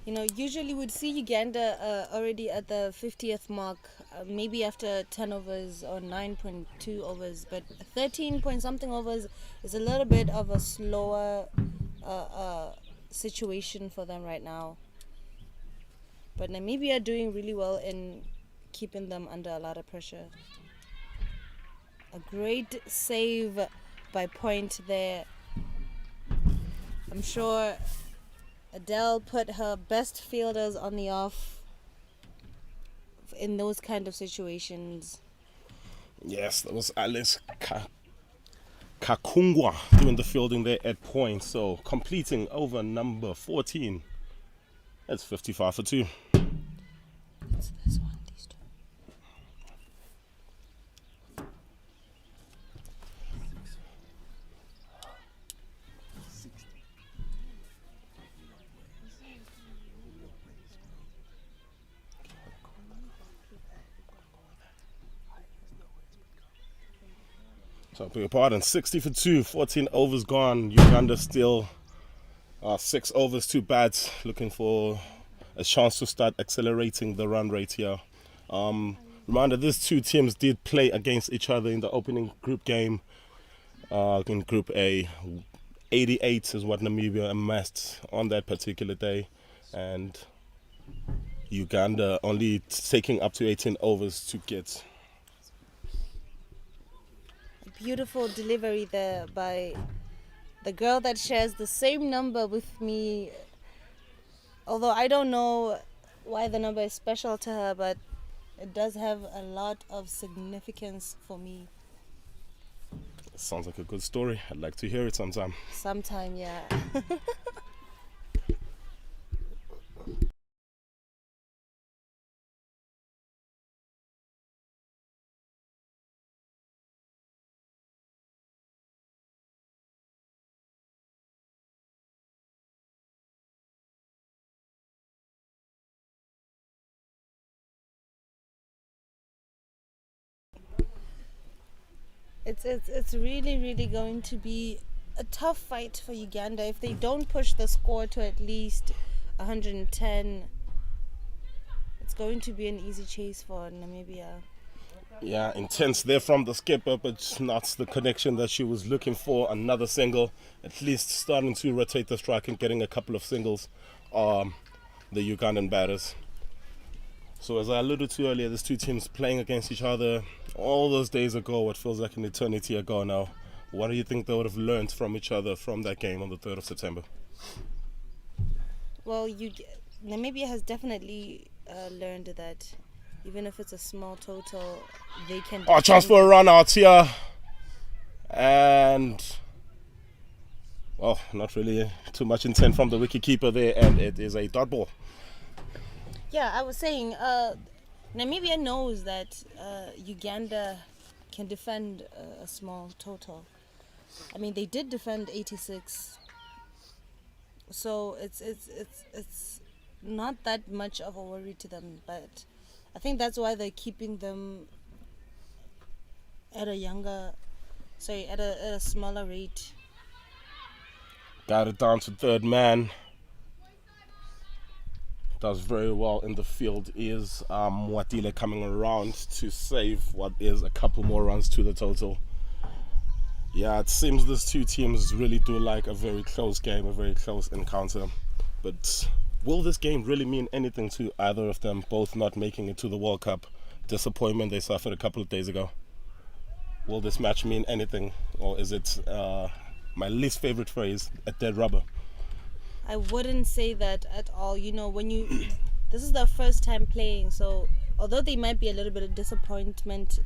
You know, usually we'd see Uganda already at the 50th mark, maybe after 10 overs or 9.2 overs, but 13 point something overs is a little bit of a slower situation for them right now. But Namibia are doing really well in keeping them under a lot of pressure. A great save by Point there. I'm sure Adele put her best fielders on the off in those kind of situations. Yes, that was Alice Kakungwa doing the fielding there at Point. So completing over number 14. That's 55 for 2. It's this one, these two. So, beg your pardon, 60 for 2, 14 overs gone. Uganda still 6 overs, 2 bats, looking for a chance to start accelerating the run rate here. Reminder, these 2 teams did play against each other in the opening group game. In Group A, 88 is what Namibia amassed on that particular day. And Uganda only taking up to 18 overs to get. Beautiful delivery there by the girl that shares the same number with me, although I don't know why the number is special to her, but it does have a lot of significance for me. Sounds like a good story. I'd like to hear it sometime. Sometime, yeah. It's really going to be a tough fight for Uganda if they don't push the score to at least 110. It's going to be an easy chase for Namibia. Yeah, intense there from the skipper, but not the connection that she was looking for. Another single, at least starting to rotate the strike and getting a couple of singles. The Ugandan batters. So as I alluded to earlier, these 2 teams playing against each other all those days ago, what feels like an eternity ago now. What do you think they would have learned from each other from that game on the 3rd of September? Well, Namibia has definitely learned that even if it's a small total, they can... Oh, chance for a run out here. And... well, not really too much intent from the wicketkeeper there, and it is a dot ball. Yeah, I was saying, Namibia knows that Uganda can defend a small total. I mean, they did defend 86, so it's not that much of a worry to them. But I think that's why they're keeping them at at a smaller rate. Got it down to third man. Does very well in the field is Mwatile coming around to save what is a couple more runs to the total. Yeah, it seems these two teams really do like a very close game, a very close encounter. But will this game really mean anything to either of them, both not making it to the World Cup? Disappointment they suffered a couple of days ago. Will this match mean anything? Or is it my least favorite phrase, a dead rubber? I wouldn't say that at all. You know, when you this is their first time playing, so although there might be a little bit of disappointment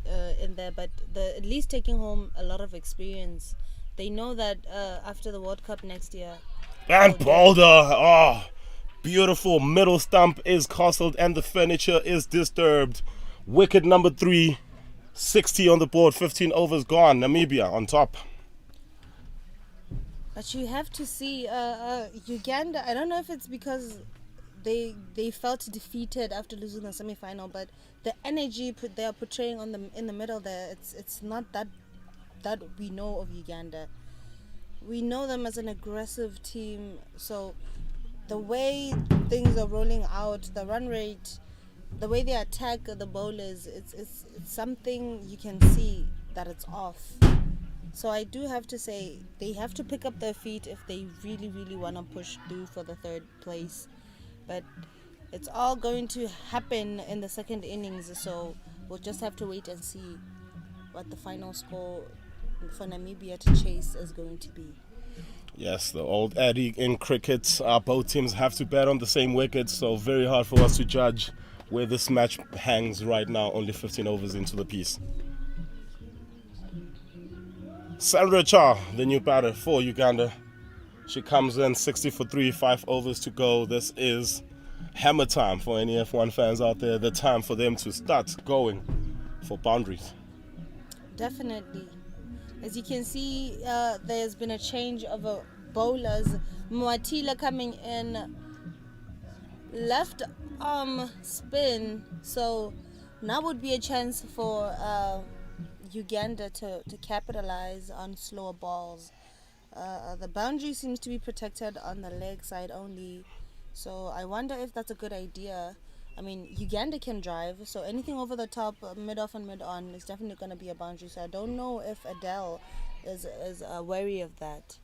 in there, but they're at least taking home a lot of experience. They know that after the World Cup next year. And Boulder, oh, beautiful middle stump is castled and the furniture is disturbed. Wicket number 3, 60 on the board, 15 overs gone. Namibia on top. But you have to see Uganda. I don't know if it's because they felt defeated after losing the semi-final, but the energy they are portraying in the middle there, it's not that we know of Uganda. We know them as an aggressive team, so the way things are rolling out, the run rate, the way they attack the bowlers, it's something you can see that it's off. So I do have to say they have to pick up their feet if they really, really want to push through for the third place. But it's all going to happen in the second innings, so we'll just have to wait and see what the final score for Namibia to chase is going to be. Yes, the old adage in cricket, both teams have to bat on the same wicket, so very hard for us to judge where this match hangs right now, only 15 overs into the piece. Sandra Cha, the new batter for Uganda. She comes in 60 for 3, 5 overs to go. This is hammer time for any F1 fans out there. The time for them to start going for boundaries. Definitely. As you can see, there's been a change of bowlers. Mwatila coming in, left arm spin. So now would be a chance for Uganda to capitalize on slower balls. The boundary seems to be protected on the leg side only, so I wonder if that's a good idea. I mean, Uganda can drive, so anything over the top, mid-off and mid-on is definitely going to be a boundary, so I don't know if Adele is wary of that.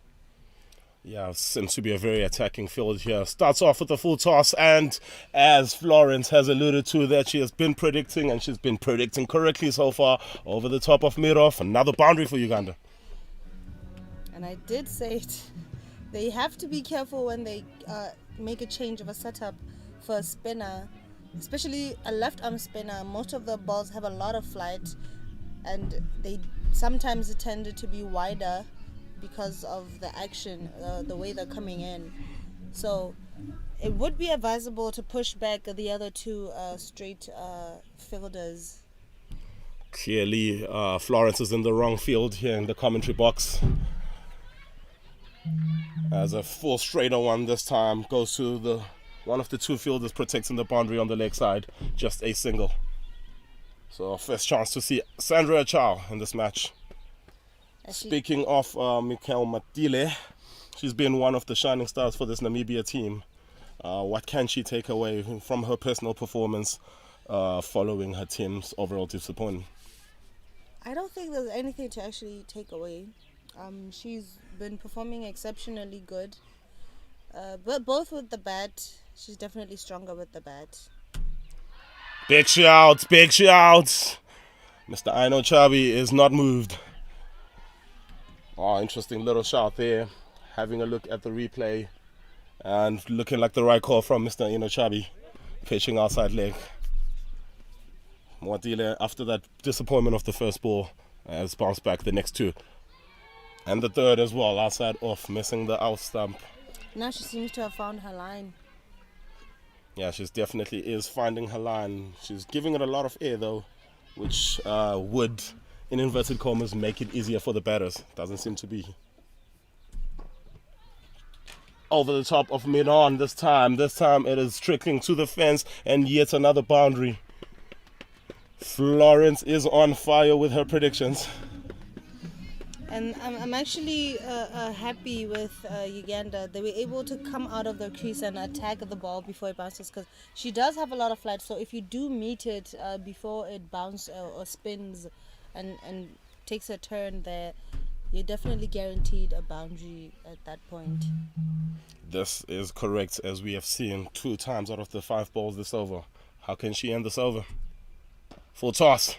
Yeah, seems to be a very attacking field here. Starts off with a full toss, and as Florence has alluded to that she has been predicting, and she's been predicting correctly so far, over the top of mid-off, another boundary for Uganda. And I did say it. They have to be careful when they make a change of a setup for a spinner, especially a left arm spinner. Most of the balls have a lot of flight, and they sometimes tend to be wider because of the action, the way they're coming in. So it would be advisable to push back the other two straight fielders. Clearly, Florence is in the wrong field here in the commentary box. As a full straighter one this time goes to one of the two fielders protecting the boundary on the leg side. Just a single. So first chance to see Sandra Chow in this match. Speaking of Mikel Matile, she's been one of the shining stars for this Namibia team. What can she take away from her personal performance following her team's overall disappointment? I don't think there's anything to actually take away. She's been performing exceptionally good, but both with the bat, she's definitely stronger with the bat. Big shout, big shout. Mr. Aino Chabi is not moved. Oh, interesting little shot there. Having a look at the replay and looking like the right call from Mr. Aino Chabi. Pitching outside leg. Mwatile, after that disappointment of the first ball, has bounced back the next two. And the third as well, outside off, missing the out stump. Now she seems to have found her line. Yeah, she's definitely is finding her line. She's giving it a lot of air though, which would, in inverted commas, make it easier for the batters. Doesn't seem to be. Over the top of mid-on this time. This time it is trickling to the fence and yet another boundary. Florence is on fire with her predictions. And I'm actually happy with Uganda. They were able to come out of the crease and attack the ball before it bounces, because she does have a lot of flight. So if you do meet it before it bounces or spins and takes a turn there, you're definitely guaranteed a boundary at that point. This is correct, as we have seen 2 times out of the 5 balls this over. How can she end this over? Full toss.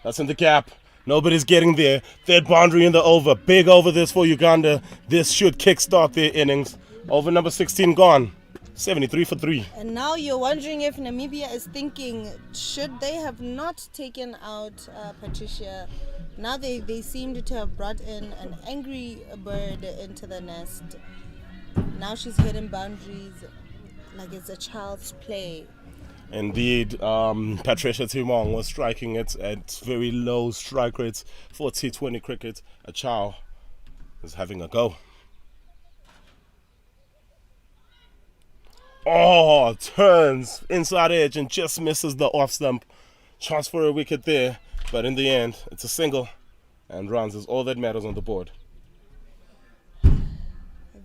That's in the gap. Nobody's getting there. Third boundary in the over. Big over this for Uganda. This should kickstart their innings. Over number 16 gone. 73 for 3. And now you're wondering if Namibia is thinking, should they have not taken out Patricia? Now they seemed to have brought in an angry bird into the nest. Now she's hitting boundaries like it's a child's play. Indeed, Patricia Timong was striking it at very low strike rates for T20 cricket. A Chow is having a go. Oh, turns inside edge and just misses the off stump. Chance for a wicket there, but in the end, it's a single, and runs is all that matters on the board.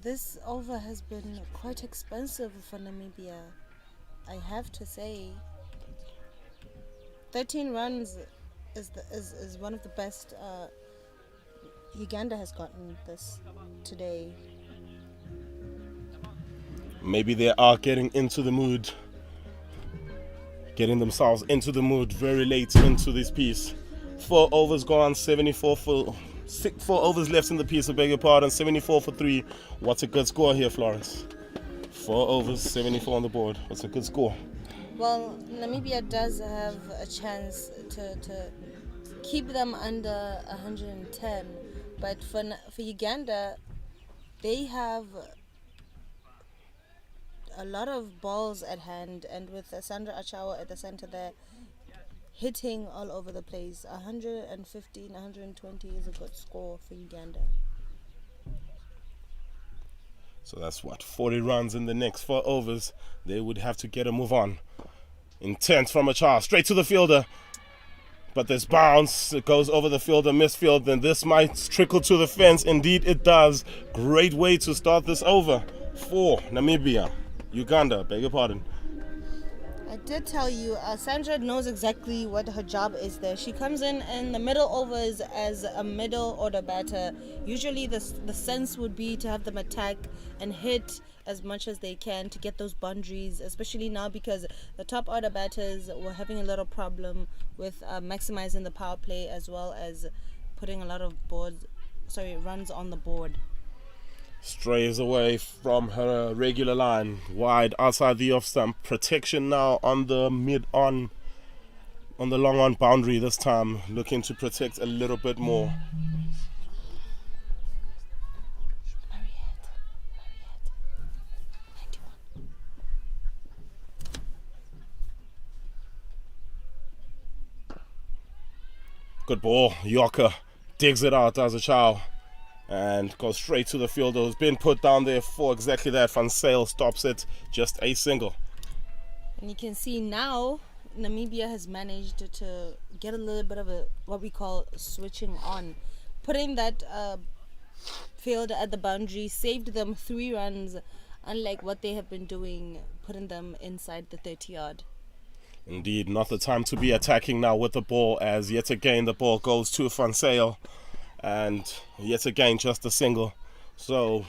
This over has been quite expensive for Namibia, I have to say. 13 runs is one of the best Uganda has gotten this today. Maybe they are getting into the mood, getting themselves into the mood very late into this piece. 4 overs gone, 74 for 4 overs left in the piece, I beg your pardon. 74 for 3. What's a good score here, Florence? 4 overs, 74 on the board. What's a good score? Well, Namibia does have a chance to keep them under 110, but for Uganda, they have a lot of balls at hand, and with Sandra Achawa at the center there, hitting all over the place. 115, 120 is a good score for Uganda. So that's what, 40 runs in the next 4 overs. They would have to get a move on. Intense from Achawa, straight to the fielder. But this bounce, it goes over the fielder, misfield, and this might trickle to the fence. Indeed it does. Great way to start this over for Namibia. Uganda, beg your pardon. I did tell you, Sandra knows exactly what her job is there. She comes in the middle overs as a middle order batter. Usually the sense would be to have them attack and hit as much as they can to get those boundaries, especially now because the top order batters were having a little problem with maximizing the power play as well as putting a lot of runs on the board. Strays away from her regular line, wide outside the off stump. Protection now on the on the long on boundary this time, looking to protect a little bit more. Good ball. Yorker digs it out as a Chow and goes straight to the fielder who's been put down there for exactly that. Van Sale stops it, just a single. And you can see now Namibia has managed to get a little bit of what we call switching on. Putting that fielder at the boundary saved them 3 runs, unlike what they have been doing, putting them inside the 30-yard. Indeed, not the time to be attacking now with the ball, as yet again the ball goes to Van Sale. And yet again, just a single. So,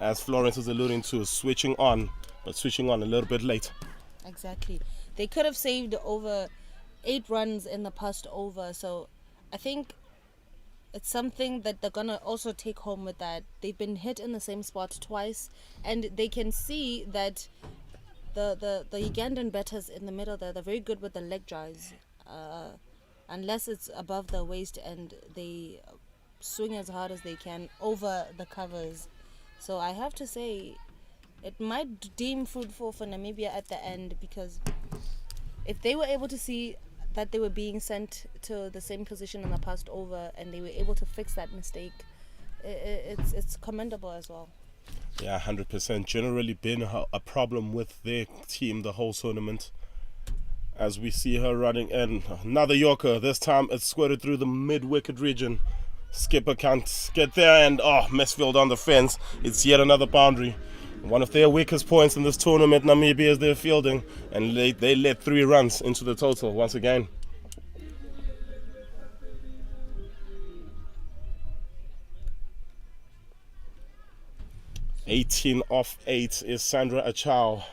as Florence is alluding to, switching on, but switching on a little bit late. Exactly. They could have saved over 8 runs in the past over. So, I think it's something that they're going to also take home with that. They've been hit in the same spot twice. And they can see that the Ugandan batters in the middle there, they're very good with the leg drives. Unless it's above the waist and they swing as hard as they can over the covers. So I have to say it might deem fruitful for Namibia at the end, because if they were able to see that they were being sent to the same position on the past over and they were able to fix that mistake, it's commendable as well. Yeah, 100%. Generally been a problem with their team the whole tournament. As we see her running in, another Yorker. This time it's squirted through the mid-wicket region. Skipper can't get there, and Mesfield on the fence. It's yet another boundary. One of their weakest points in this tournament, Namibia, is their fielding, and they let 3 runs into the total once again. "18 off 8 is Sandra Achau.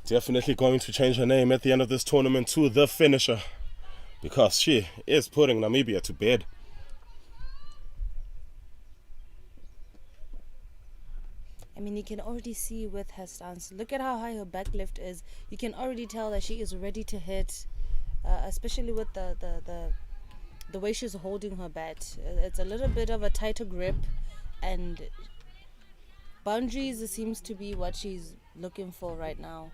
Definitely going to change her name at the end of this tournament to the finisher, because she is putting Namibia to bed. I mean, you can already see with her stance. Look at how high her back lift is. You can already tell that she is ready to hit, especially with the way she's holding her bat. It's a little bit of a tighter grip, and boundaries seems to be what she's looking for right now.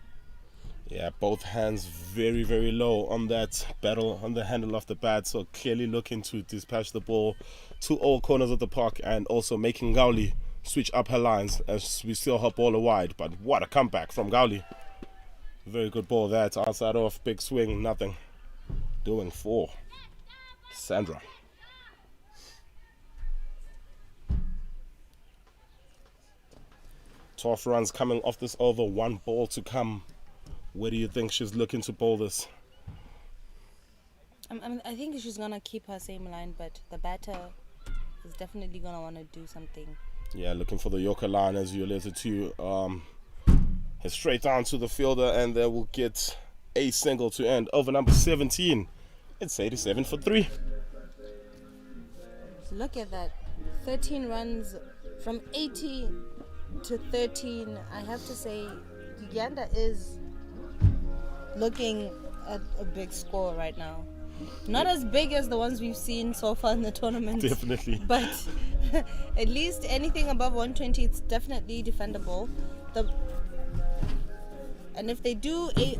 Yeah, both hands very, very low on that battle on the handle of the bat, so clearly looking to dispatch the ball to all corners of the park, and also making Gauli switch up her lines as we saw her ball wide. But what a comeback from Gauli. Very good ball there. Outside off, big swing, nothing doing for Sandra. Tough runs coming off this over, 1 ball to come. Where do you think she's looking to bowl this? I think she's going to keep her same line, but the batter is definitely going to want to do something. Yeah, looking for the Yorker line, as you alluded to. Head straight down to the fielder, and they will get a single to end over number 17. It's 87 for 3. Look at that. 13 runs from 80 to 13. I have to say, Uganda is looking at a big score right now. Not as big as the ones we've seen so far in the tournament. Definitely. But at least anything above 120, it's definitely defendable. And if they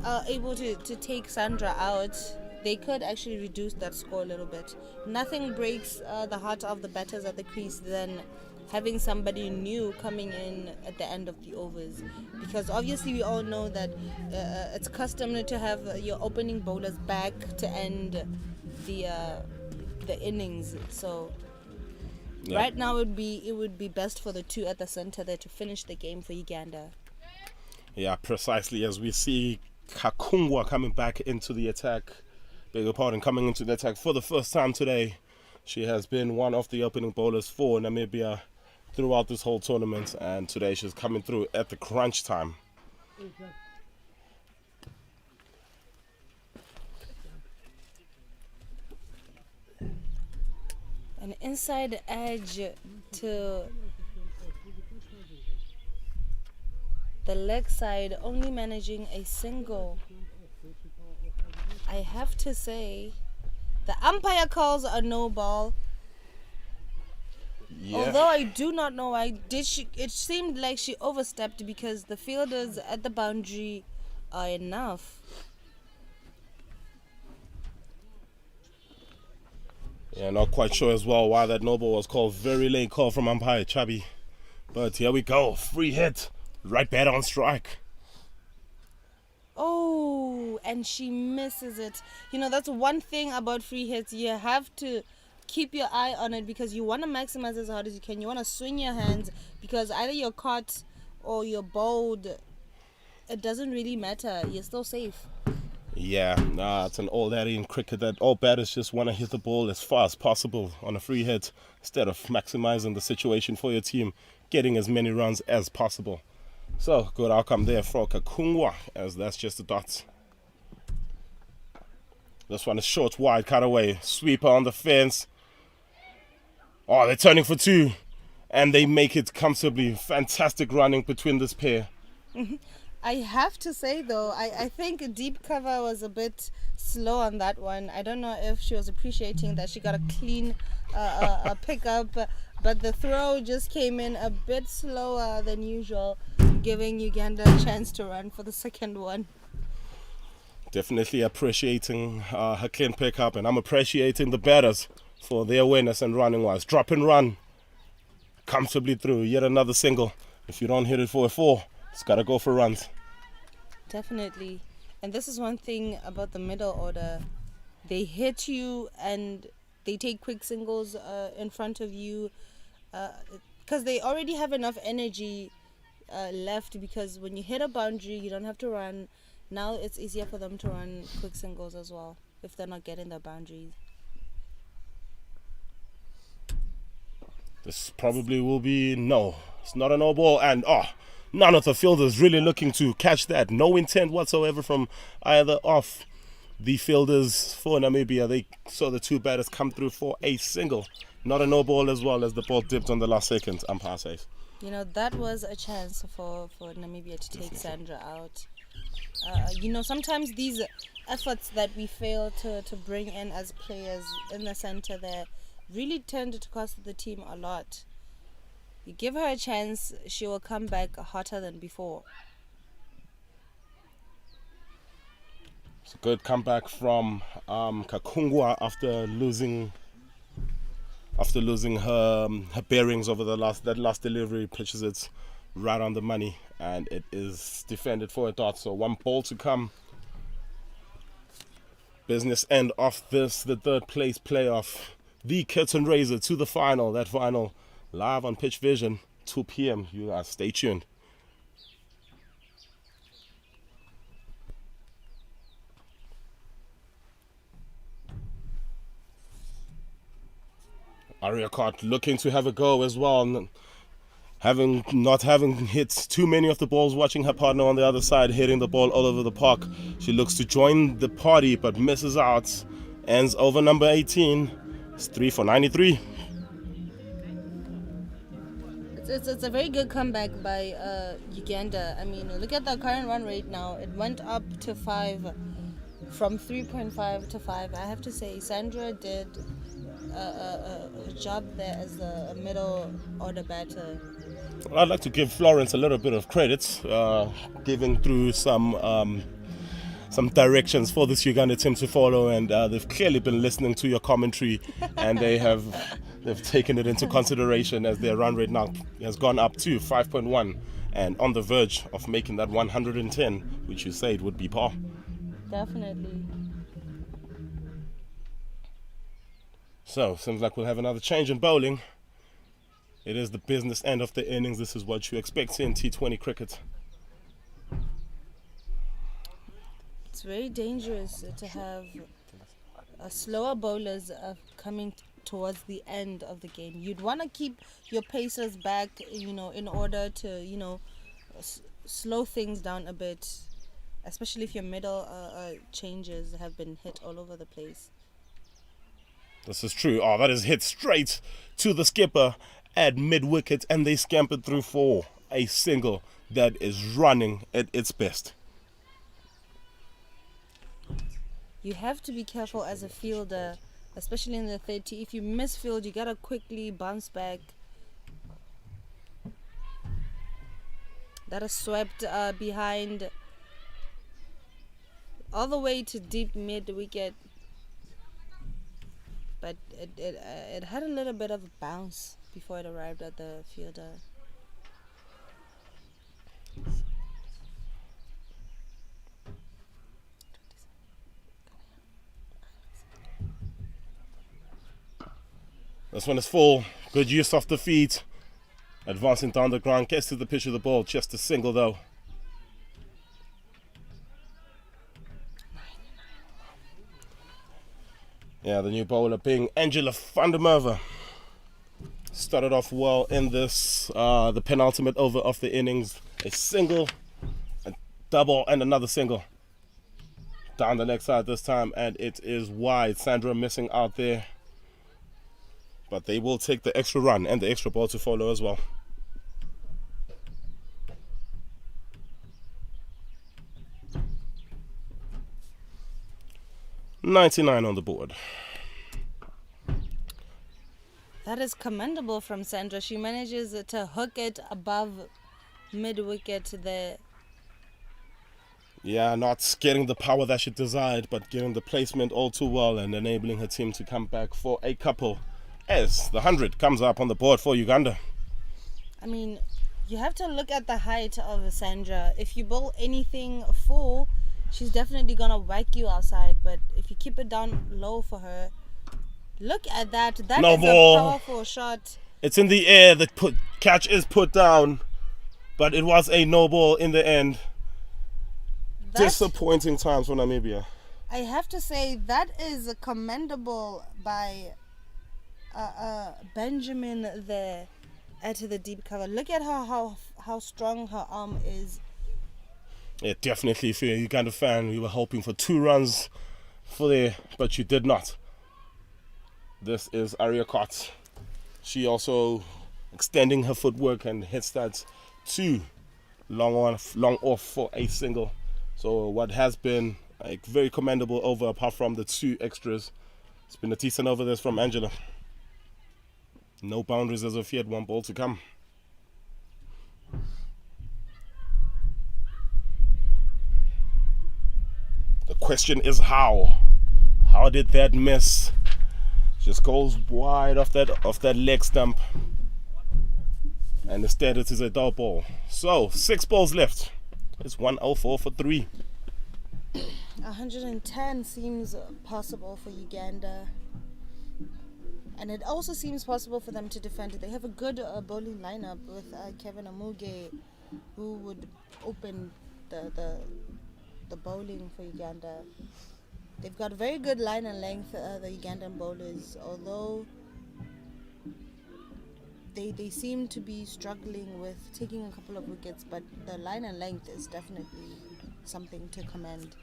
are able to take Sandra out, they could actually reduce that score a little bit. Nothing breaks the heart of the batters at the crease than having somebody new coming in at the end of the overs, because obviously we all know that it's customary to have your opening bowlers back to end the innings. So right now it would be best for the 2 at the center there to finish the game for Uganda. Yeah, precisely, as we see Kakungwa coming back into the attack. Coming into the attack for the first time today. She has been one of the opening bowlers for Namibia throughout this whole tournament, and today she's coming through at the crunch time. An inside edge to the leg side, only managing a single. I have to say, the umpire calls a no ball. Yeah. Although I do not know why, it seemed like she overstepped, because the fielders at the boundary are enough. Yeah, not quite sure as well why that no ball was called. Very late call from umpire Chubby. But here we go. Free hit. Right batter on strike. Oh, and she misses it. You know, that's one thing about free hits. You have to keep your eye on it, because you want to maximize as hard as you can. You want to swing your hands, because either you're caught or you're bowled. It doesn't really matter. You're still safe. Yeah, it's an old adage in cricket that all batters just want to hit the ball as far as possible on a free hit, instead of maximizing the situation for your team, getting as many runs as possible. So, good outcome there for Kakungwa, as that's just the dots. This one is short, wide, cut away. Sweeper on the fence. Oh, they're turning for 2. And they make it comfortably. Fantastic running between this pair. I have to say, though, I think deep cover was a bit slow on that one. I don't know if she was appreciating that she got a clean pickup but the throw just came in a bit slower than usual, giving Uganda a chance to run for the second one. Definitely appreciating her clean pickup, and I'm appreciating the batters for their awareness and running wise. Drop and run comfortably through. Yet another single. If you don't hit it for a 4, it's got to go for runs. Definitely. And this is one thing about the middle order. They hit you and they take quick singles in front of you because they already have enough energy left, because when you hit a boundary, you don't have to run. Now it's easier for them to run quick singles as well if they're not getting their boundaries. This probably will be no. It's not a no ball, and none of the fielders really looking to catch that. No intent whatsoever from either of the fielders for Namibia. They saw the two batters come through for a single. Not a no ball, as well as the ball dipped on the last second. Umpire safe. You know, that was a chance for Namibia to take Sandra out. Sometimes these efforts that we fail to bring in as players in the center there really tend to cost the team a lot. You give her a chance, she will come back hotter than before. It's a good comeback from Kakungwa after losing her bearings over that last delivery. Pitches it right on the money, and it is defended for a dot. So 1 ball to come. Business end of this, the third place playoff. The curtain raiser to the final. That final live on Pitch Vision, 2 p.m. You guys stay tuned. Ariakot looking to have a go as well. Not having hit too many of the balls, watching her partner on the other side hitting the ball all over the park. She looks to join the party but misses out. Ends over number 18. It's 3 for 93. It's a very good comeback by Uganda. I mean, look at the current run rate now. It went up to 5, from 3.5 to 5. I have to say, Sandra did a job there as a middle order batter. I'd like to give Florence a little bit of credit, giving through some directions for this Uganda team to follow, and they've clearly been listening to your commentary, and they've taken it into consideration, as their run rate now has gone up to 5.1 and on the verge of making that 110, which you said would be par. Definitely. So, seems like we'll have another change in bowling. It is the business end of the innings. This is what you expect in T20 cricket. It's very dangerous to have slower bowlers coming towards the end of the game. You'd want to keep your pacers back, in order to, slow things down a bit, especially if your middle changes have been hit all over the place. This is true. That is hit straight to the skipper at mid-wicket, and they scampered through for a single that is running at its best. You have to be careful as a fielder, especially in the 30. If you misfield, you gotta quickly bounce back. That is swept behind all the way to deep mid-wicket. But it had a little bit of a bounce before it arrived at the fielder. This one is full. Good use of the feet. Advancing down the ground. Gets to the pitch of the ball. Just a single though. Yeah, the new bowler being Angela van der Merwe. Started off well in this, the penultimate over of the innings. A single, a double, and another single. Down the next side this time, and it is wide. Sandra missing out there. But they will take the extra run and the extra ball to follow as well. .99 on the board. That is commendable from Sandra. She manages to hook it above mid-wicket there. Yeah, not getting the power that she desired, but getting the placement all too well and enabling her team to come back for a couple as the 100 comes up on the board for Uganda. I mean, you have to look at the height of Sandra. If you bowl anything full, she's definitely going to whack you outside. But if you keep it down low for her, look at that. That No is ball. a powerful shot. It's in the air. The catch is put down, but it was a no ball in the end. That, Disappointing times for Namibia. I have to say, that is commendable by Benjamin there at the deep cover. Look at how strong her arm is. Yeah, definitely. If you're a Uganda fan, we were hoping for 2 runs for there, but you did not. This is Arya Kott. She also extending her footwork and hits that 2 long off for a single. So what has been a very commendable over, apart from the 2 extras, it's been a decent over this from Angela. No boundaries as of yet, 1 ball to come. The question is how? How did that miss? Just goes wide off that leg stump. And instead it is a dot ball. So 6 balls left. It's 104 for 3. 110 seems possible for Uganda. And it also seems possible for them to defend it. They have a good bowling lineup with Kevin Amuge, who would open the bowling for Uganda. They've got very good line and length, the Ugandan bowlers, although they seem to be struggling with taking a couple of wickets, but the line and length is definitely something to commend.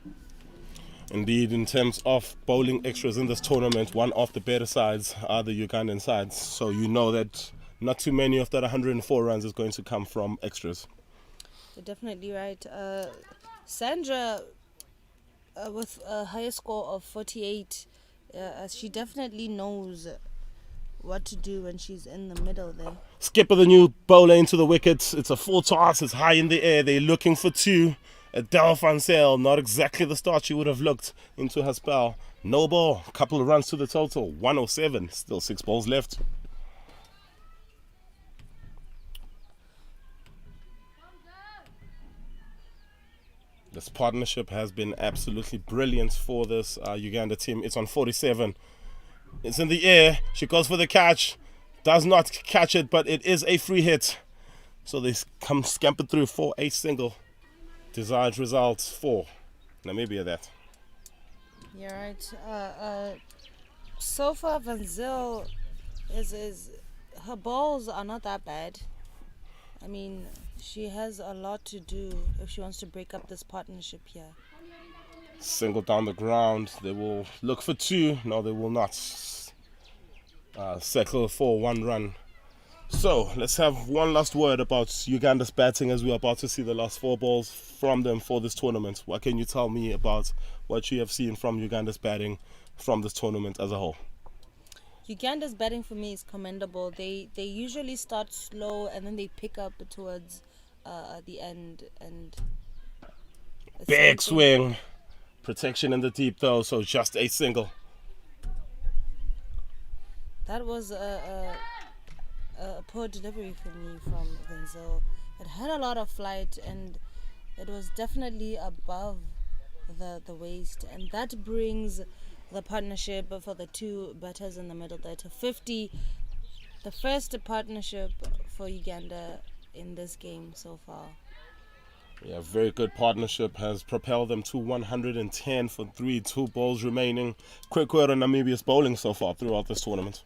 Indeed, in terms of bowling extras in this tournament, one of the better sides are the Ugandan sides. So you know that not too many of that 104 runs is going to come from extras. You're definitely right. Sandra, with a higher score of 48, she definitely knows what to do when she's in the middle there. Skipper, the new bowler, into the wickets. It's a full toss. It's high in the air. They're looking for 2. Adele Van Zyl, not exactly the start she would have looked into her spell. No ball. A couple of runs to the total. 107. Still 6 balls left. This partnership has been absolutely brilliant for this Uganda team. It's on 47. It's in the air. She goes for the catch. Does not catch it, but it is a free hit. So they come scampered through for a single. Desired results for Namibia that. You're right. So far, Van Zyl is her balls are not that bad. I mean, she has a lot to do if she wants to break up this partnership here. Single down the ground. They will look for 2. No, they will not. Settle for 1 run. So let's have one last word about Uganda's batting as we're about to see the last 4 balls from them for this tournament. What can you tell me about what you have seen from Uganda's batting from this tournament as a whole? Uganda's batting for me is commendable. They usually start slow and then they pick up towards the end. And big swing. Protection in the deep though, so just a single. That was a poor delivery for me from Van Zyl. It had a lot of flight and it was definitely above the waist, and that brings the partnership for the 2 batters in the middle there to 50. The first partnership for Uganda in this game so far. Yeah, very good partnership has propelled them to 110 for 3, 2 balls remaining. Quick word on Namibia's bowling so far throughout this tournament.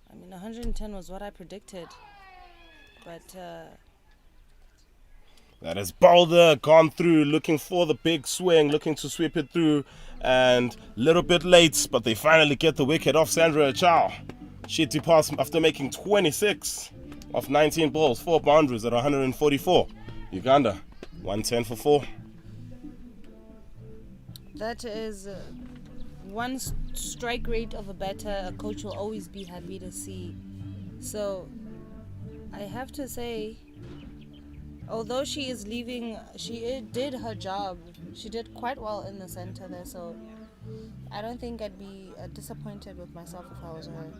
I mean, 110 was what I predicted, but that is Boulder gone through, looking for the big swing, looking to sweep it through, and a little bit late, but they finally get the wicket off Sandra Chow. She departs after making 26 of 19 balls, 4 boundaries at 144. Uganda, 110 for 4. That is one strike rate of a batter, a coach will always be happy to see. So I have to say, although she is leaving, she did her job. She did quite well in the center there, so I don't think I'd be disappointed with myself if I was her.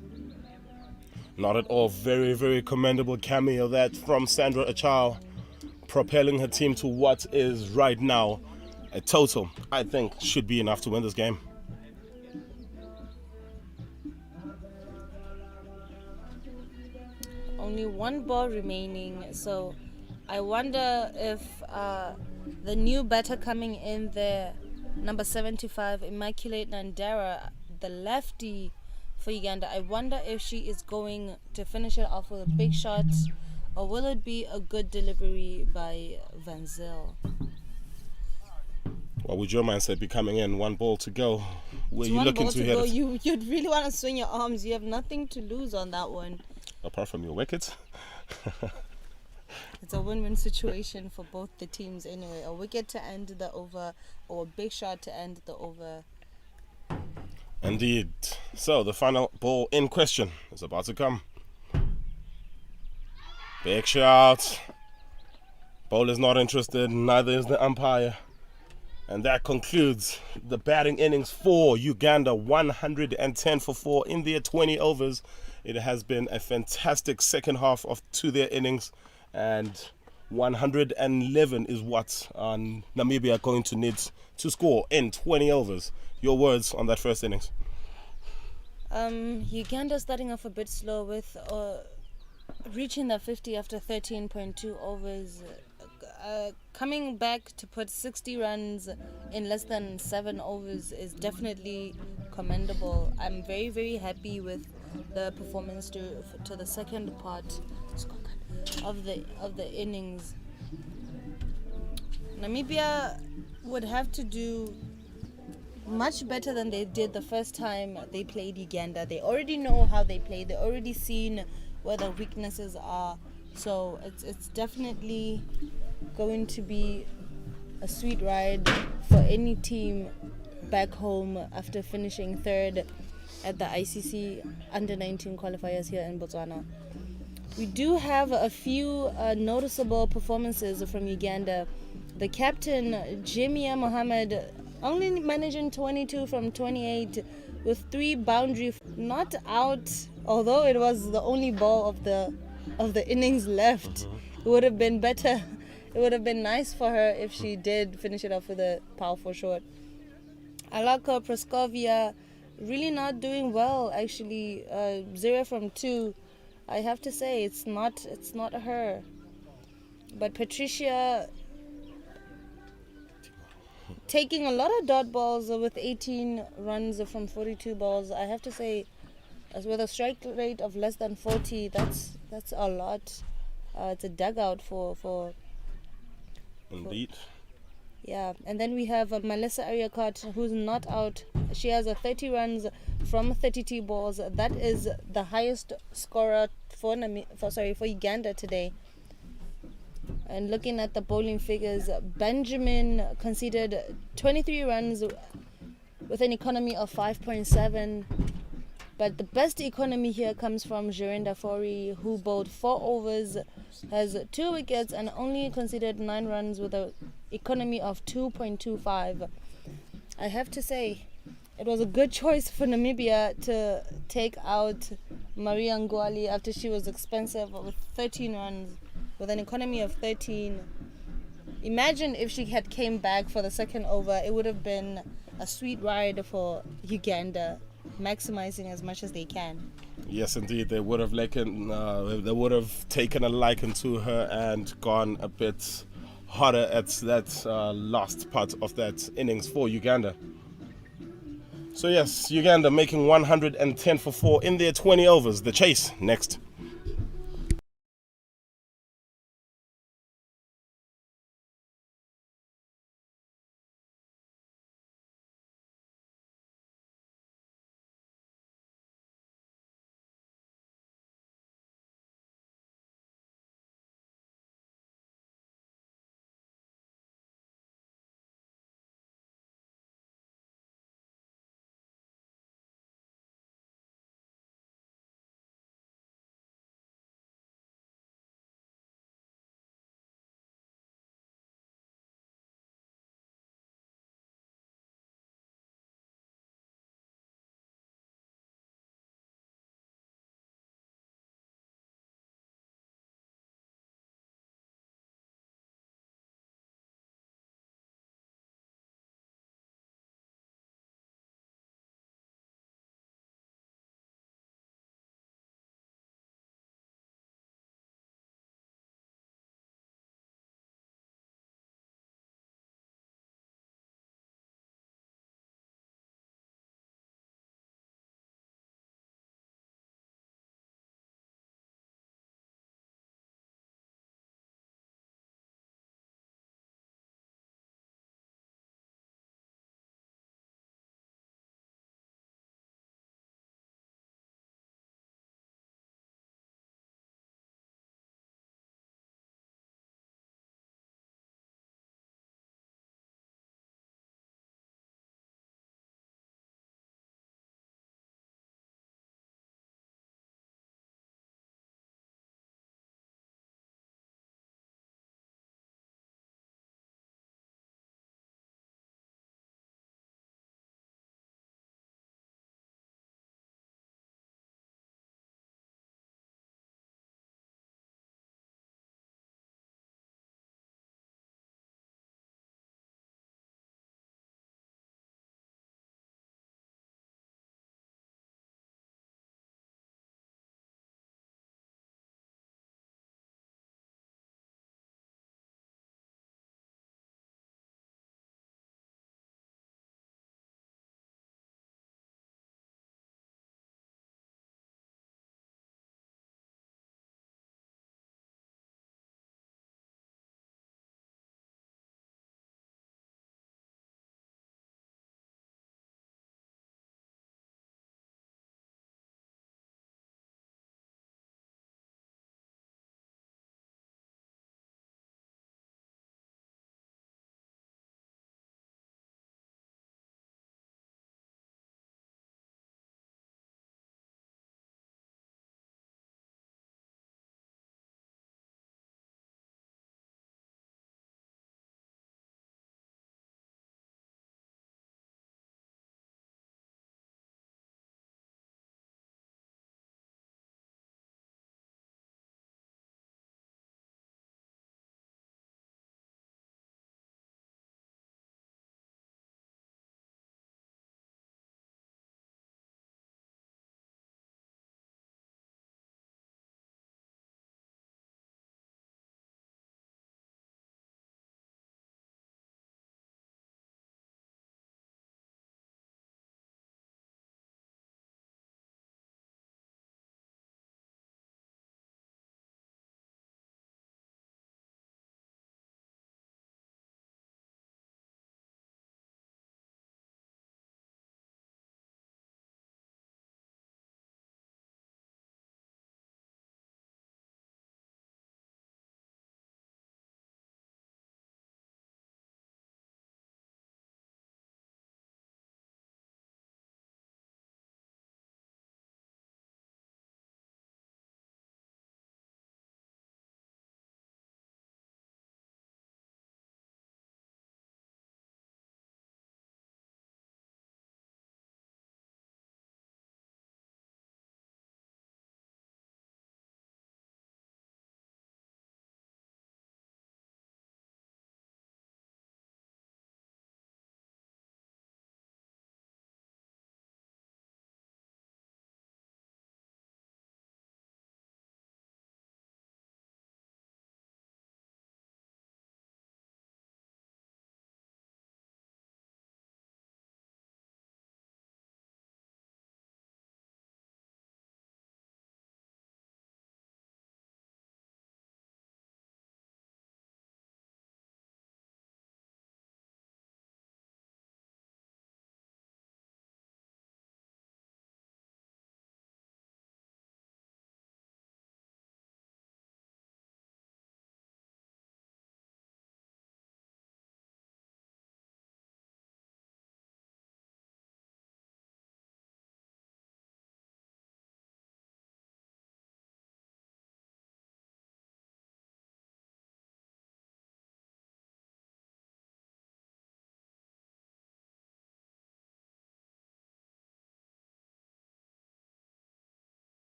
Not at all. Very, very commendable cameo that from Sandra Achao, propelling her team to what is right now a total, I think, should be enough to win this game. Only one ball remaining, so I wonder if the new batter coming in there, number 75, Immaculate Nandera, the lefty for Uganda, I wonder if she is going to finish it off with a big shot, or will it be a good delivery by Van Zyl? What would your mindset be coming in? One ball to go. Were It's you one looking ball to to hit go. it? You'd really want to swing your arms. You have nothing to lose on that one. Apart from your wicket. It's a win-win situation for both the teams anyway. A wicket to end the over, or a big shot to end the over. Indeed. So the final ball in question is about to come. Big shot. Bowler's not interested, neither is the umpire. And that concludes the batting innings for Uganda. 110 for 4 in their 20 overs. It has been a fantastic second half to their innings. And 111 is what Namibia are going to need to score in 20 overs. Your words on that first innings? Uganda starting off a bit slow with reaching the 50 after 13.2 overs. Coming back to put 60 runs in less than 7 overs is definitely commendable. I'm very, very happy with the performance to the second part of the innings. Namibia would have to do much better than they did the first time they played Uganda. They already know how they play. They already seen where the weaknesses are. So it's definitely going to be a sweet ride for any team back home after finishing third at the ICC Under-19 qualifiers here in Botswana. We do have a few noticeable performances from Uganda. The captain, Jamia Mohammed, only managing 22 from 28 with 3 boundaries, not out, although it was the only ball of the innings left. It would have been better. It would have been nice for her if she did finish it off with a powerful shot. Alaka Praskovia really not doing well, actually. 0 from 2. I have to say it's not her. But Patricia taking a lot of dot balls with 18 runs from 42 balls. I have to say, as with a strike rate of less than 40, that's a lot. It's a dugout for Indeed. yeah. And then we have Melissa Ariakot, who's not out. She has 30 runs from 32 balls. That is the highest scorer for Uganda today. And looking at the bowling figures, Benjamin conceded 23 runs with an economy of 5.7. But the best economy here comes from Jerinda Fori, who bowled 4 overs, has 2 wickets, and only conceded 9 runs with an economy of 2.25. I have to say, it was a good choice for Namibia to take out Maria Ngwali after she was expensive with 13 runs, with an economy of 13. Imagine if she had came back for the second over, it would have been a sweet ride for Uganda, maximizing as much as they can. Yes, indeed. They would have taken a liking to her and gone a bit harder at that last part of that innings for Uganda. So yes, Uganda making 110 for 4 in their 20 overs. The chase next.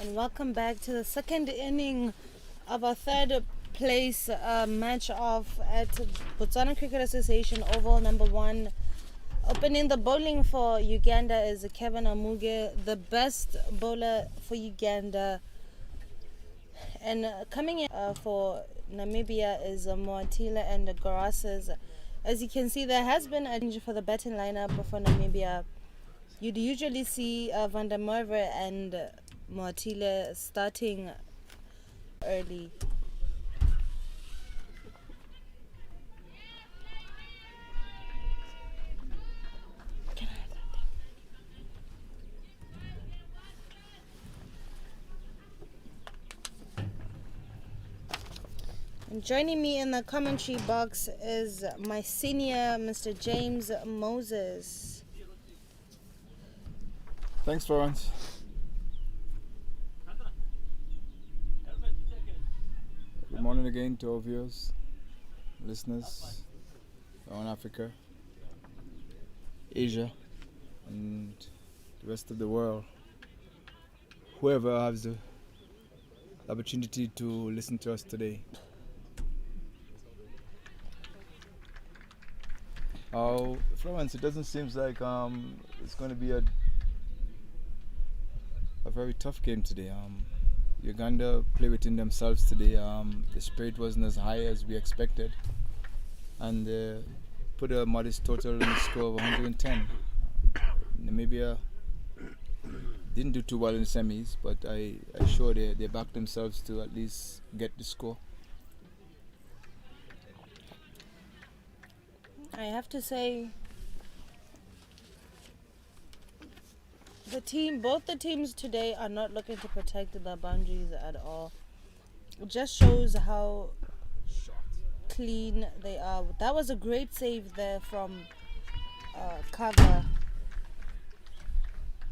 And welcome back to the second inning of our third place match off at Botswana Cricket Association Oval number 1. Opening the bowling for Uganda is Kevin Amuge, the best bowler for Uganda. And coming in for Namibia is Moatila and Garasas. As you can see, there has been a change for the batting lineup for Namibia. You'd usually see Van der Merwe and Moatila starting early. And joining me in the commentary box is my senior, Mr. James Moses. Thanks, Florence. Good morning again to our viewers, listeners around Africa, Asia, and the rest of the world. Whoever has the opportunity to listen to us today. Florence, it doesn't seem like it's going to be a very tough game today. Uganda play within themselves today. The spirit wasn't as high as we expected, and put a modest total in the score of 110. Namibia didn't do too well in the semis, but I'm sure they backed themselves to at least get the score. I have to say, both the teams today are not looking to protect the boundaries at all. It just shows how clean they are. That was a great save there from Kava.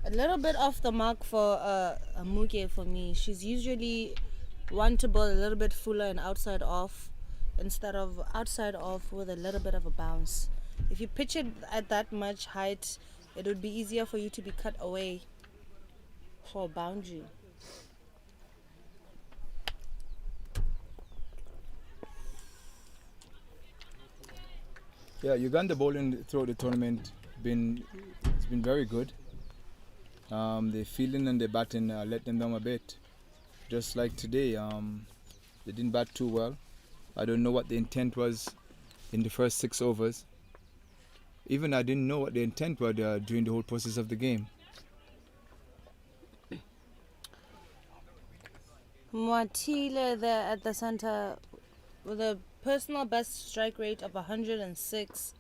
A little bit off the mark for Amuge for me. She's usually one to bowl a little bit fuller and outside off, instead of outside off with a little bit of a bounce. If you pitch it at that much height, it would be easier for you to be cut away for a boundary. Yeah, Uganda bowling throughout the tournament has been very good. Their fielding and their batting let them down a bit. Just like today, they didn't bat too well. I don't know what the intent was in the first 6 overs. Even I didn't know what the intent was during the whole process of the game. Moatile there at the center with a personal best strike rate of 106.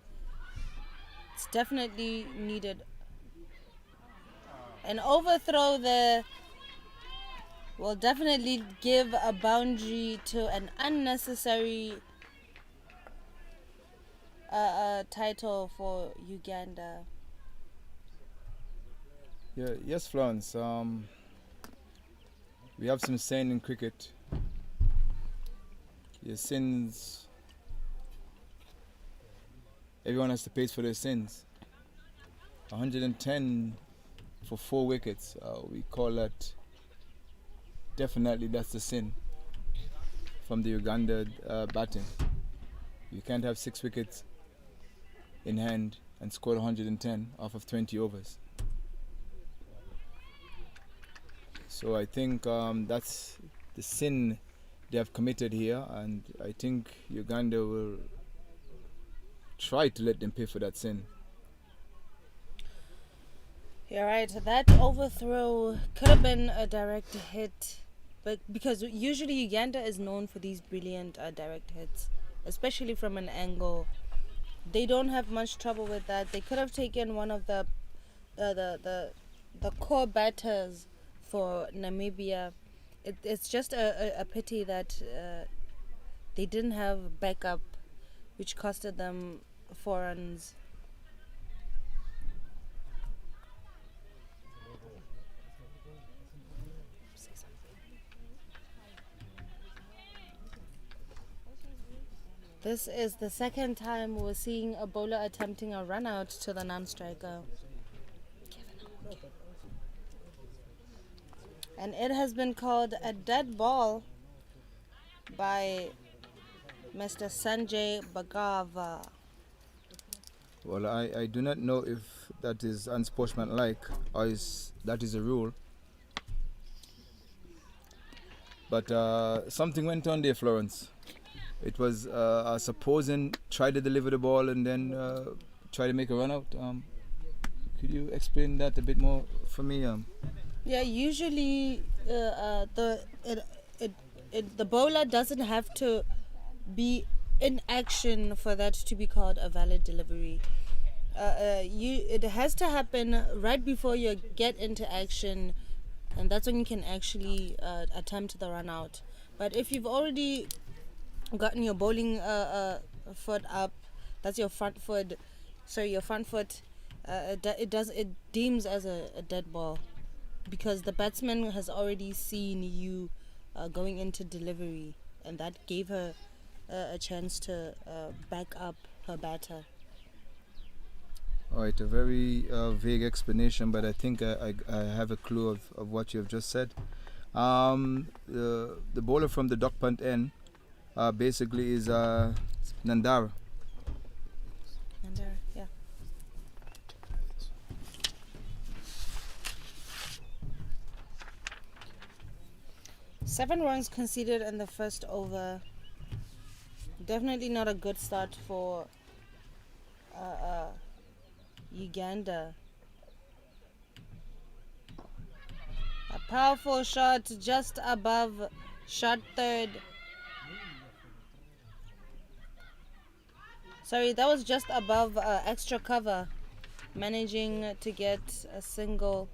It's definitely needed. An overthrow there will definitely give a boundary to an unnecessary title for Uganda. Yeah, yes, Florence. We have some saying in cricket. Your sins. Everyone has to pay for their sins. 110 for 4 wickets. We call that. Definitely, that's the sin from the Uganda batting. You can't have 6 wickets in hand and score 110 off of 20 overs. So I think that's the sin they have committed here, and I think Uganda will try to let them pay for that sin. You're right, that overthrow could have been a direct hit, but because usually Uganda is known for these brilliant direct hits, especially from an angle. They don't have much trouble with that. They could have taken one of the core batters for Namibia. It's just a pity that they didn't have backup, which costed them 4 runs. This is the second time we're seeing a bowler attempting a run out to the non-striker. And it has been called a dead ball by Mr. Sanjay Bhagava. Well, I do not know if that is unsportsmanlike or that is a rule. But something went on there, Florence. It was a supposing try to deliver the ball and then try to make a run out. Could you explain that a bit more for me? Yeah, usually the bowler doesn't have to be in action for that to be called a valid delivery. It has to happen right before you get into action, and that's when you can actually attempt the run out. But if you've already gotten your bowling foot up, that's your front foot. Sorry, your front foot. It deems as a dead ball, because the batsman has already seen you going into delivery, and that gave her a chance to back up her batter. All right, a very vague explanation, but I think I have a clue of what you have just said. The bowler from the duck punt end basically is Nandara. Nandara, yeah. Seven runs conceded in the first over. Definitely not a good start for Uganda. A powerful shot just above shot third. Sorry, that was just above extra cover, managing to get a single.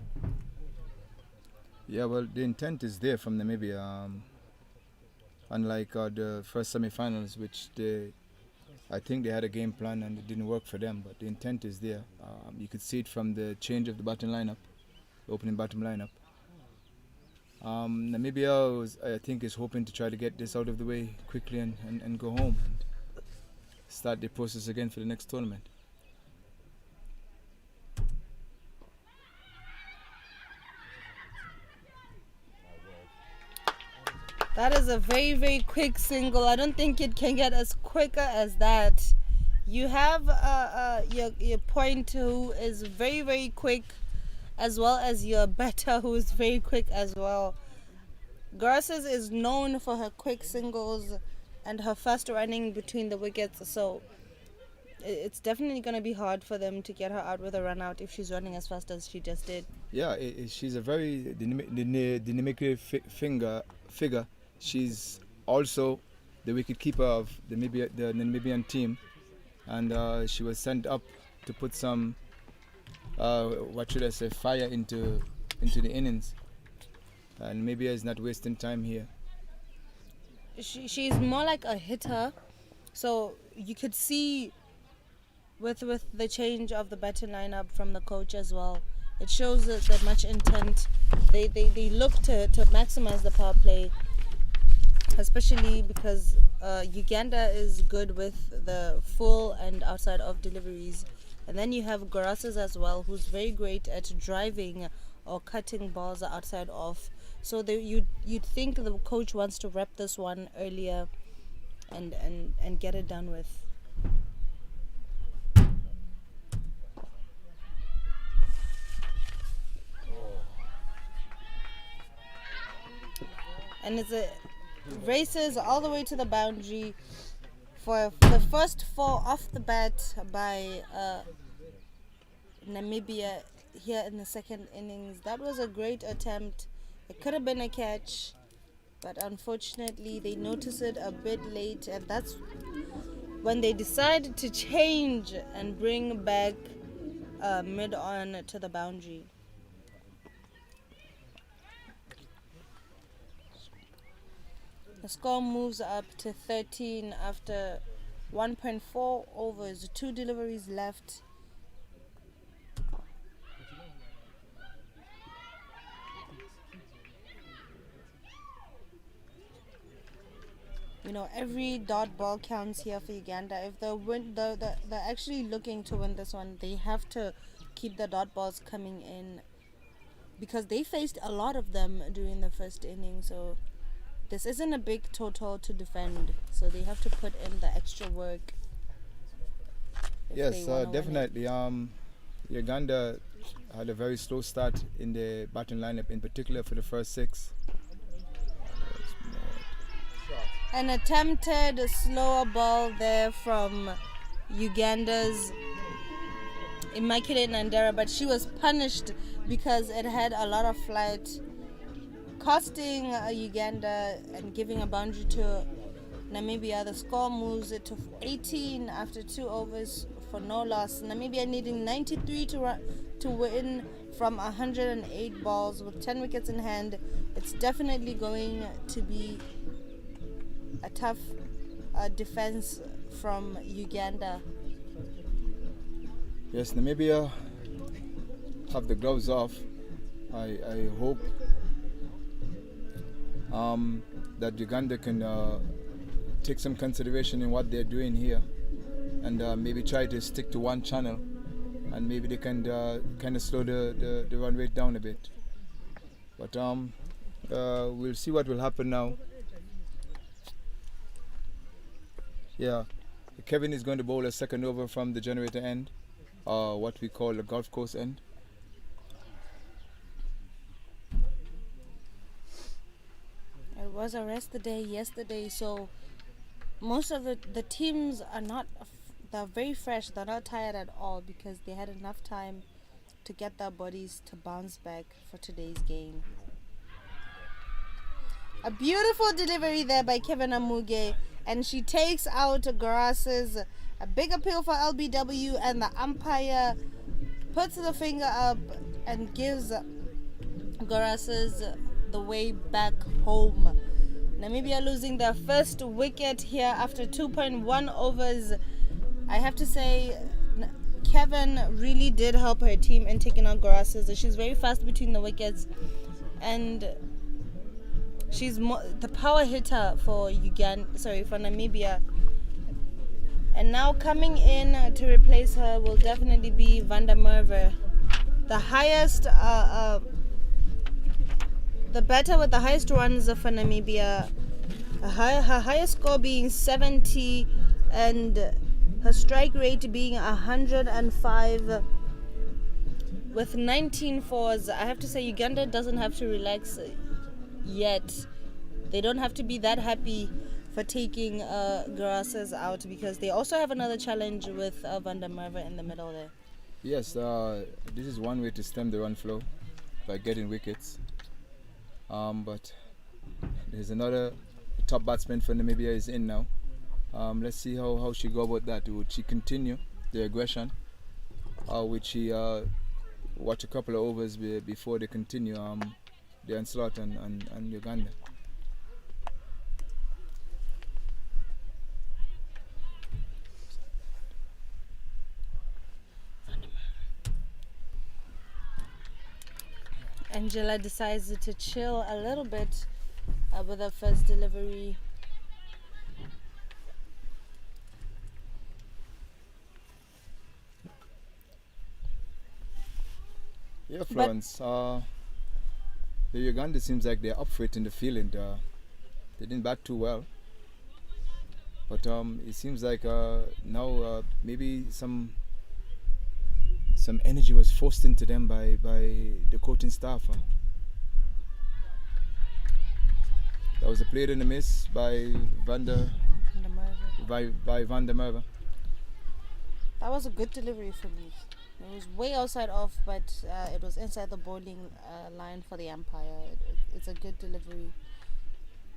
Yeah, well, the intent is there from Namibia. Unlike the first semi-finals, which I think they had a game plan and it didn't work for them, but the intent is there. You could see it from the change of the batting lineup, the opening batting lineup. Namibia, I think, is hoping to try to get this out of the way quickly and go home and start the process again for the next tournament. That is a very, very quick single. I don't think it can get as quicker as that. You have your point who is very, very quick, as well as your batter who is very quick as well. Garces is known for her quick singles and her fast running between the wickets, so it's definitely going to be hard for them to get her out with a run out if she's running as fast as she just did. Yeah, she's a very dynamic figure. She's also the wicket keeper of the Namibian team, and she was sent up to put some, fire into the innings. And Namibia is not wasting time here. She's more like a hitter, so you could see with the change of the batting lineup from the coach as well. It shows that much intent. They look to maximize the power play, especially because Uganda is good with the full and outside of deliveries. And then you have Garasas as well, who's very great at driving or cutting balls outside off. So you'd think the coach wants to wrap this one earlier and get it done with. And it's races all the way to the boundary for the first four off the bat by Namibia here in the second innings. That was a great attempt. It could have been a catch, but unfortunately they noticed it a bit late, and that's when they decided to change and bring back mid-on to the boundary. The score moves up to 13 after 1.4 overs, 2 deliveries left. You know, every dot ball counts here for Uganda. If they're actually looking to win this one, they have to keep the dot balls coming in. because they faced a lot of them during the first inning. So this isn't a big total to defend. So they have to put in the extra work. Yes, definitely. Uganda had a very slow start in the batting lineup, in particular for the first 6. An attempted slower ball there from Uganda's Immaculate Nandera, but she was punished because it had a lot of flight, costing Uganda and giving a boundary to Namibia. The score moves it to 18 after 2 overs for no loss. Namibia needing 93 to win from 108 balls with 10 wickets in hand. It's definitely going to be a tough defense from Uganda. Yes, Namibia have the gloves off. I hope that Uganda can take some consideration in what they're doing here, and maybe try to stick to one channel, and maybe they can kind of slow the run rate down a bit. But we'll see what will happen now. Yeah, Kevin is going to bowl a second over from the generator end, what we call the Gulf Coast end. It was a rest day yesterday, so most of the teams are they're very fresh. They're not tired at all because they had enough time to get their bodies to bounce back for today's game. A beautiful delivery there by Kevin Amuge, and she takes out Grasses. A big appeal for LBW, and the umpire puts the finger up and gives Grasses the way back home. Namibia losing their first wicket here after 2.1 overs. I have to say, Kevin really did help her team in taking out Grasses. She's very fast between the wickets, and she's the power hitter for Namibia. And now coming in to replace her will definitely be Van der Merwe. The highest, the batter with the highest runs for Namibia. Her highest score being 70, and her strike rate being 105 with 19 fours. I have to say, Uganda doesn't have to relax yet. They don't have to be that happy for taking Grasses out, because they also have another challenge with Van der Merwe in the middle there. Yes, this is one way to stem the run flow by getting wickets. But there's another top batsman for Namibia is in now. Let's see how she go about that. Would she continue the aggression, or would she watch a couple of overs before they continue the onslaught on Uganda? Angela decides to chill a little bit with her first delivery. Yeah, Florence. The Uganda seems like they're up for it in the field, and they didn't bat too well. But it seems like now maybe some energy was forced into them by the coaching staff. That was a play in the miss by Van der Merwe. That was a good delivery for me. It was way outside off, but it was inside the bowling line for the umpire. It's a good delivery.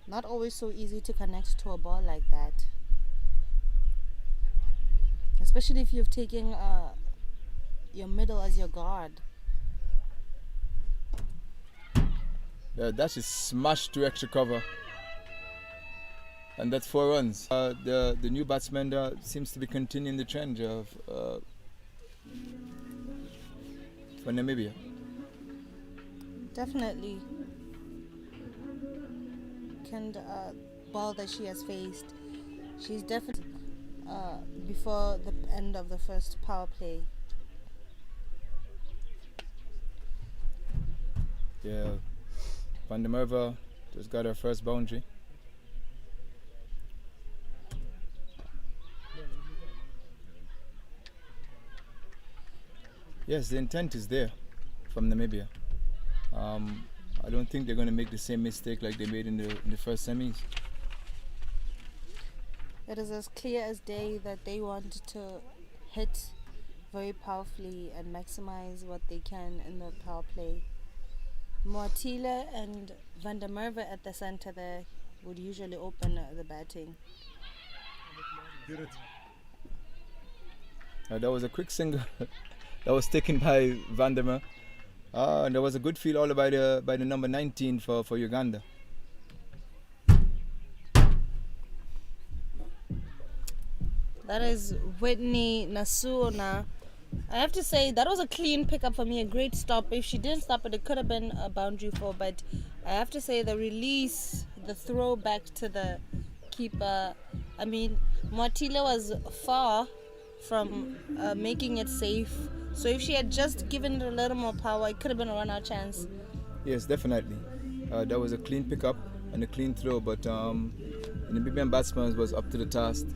Not always so easy to connect to a ball like that, especially if you've taken your middle as your guard. That is smashed to extra cover, and that's 4 runs. The new batsman seems to be continuing the trend of for Namibia. Definitely. Second ball that she has faced, she's definitely before the end of the first power play. Yeah, Van der Merwe just got her first boundary. Yes, the intent is there from Namibia. I don't think they're going to make the same mistake like they made in the first semis. It is as clear as day that they want to hit very powerfully and maximize what they can in the power play. Moatile and Van der Merwe at the center there would usually open the batting. That was a quick single that was taken by Van der Merwe. And there was a good field all by the number 19 for Uganda. That is Whitney Nasuona. I have to say that was a clean pickup for me, a great stop. If she didn't stop it, it could have been a boundary for. But I have to say the release, the throw back to the keeper. I mean, Moatile was far from making it safe. So if she had just given it a little more power, it could have been a run-out chance. Yes, definitely. That was a clean pickup and a clean throw, but the Namibian batsman was up to the task.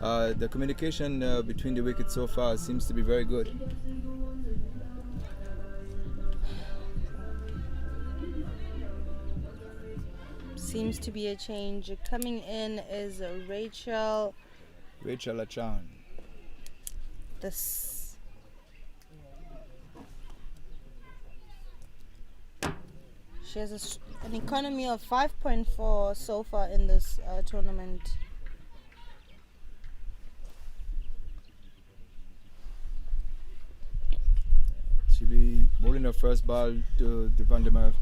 The communication between the wickets so far seems to be very good. Seems to be a change. Coming in is Rachel Achan. She has an economy of 5.4 so far in this tournament. She'll be bowling her first ball to Van der Merwe.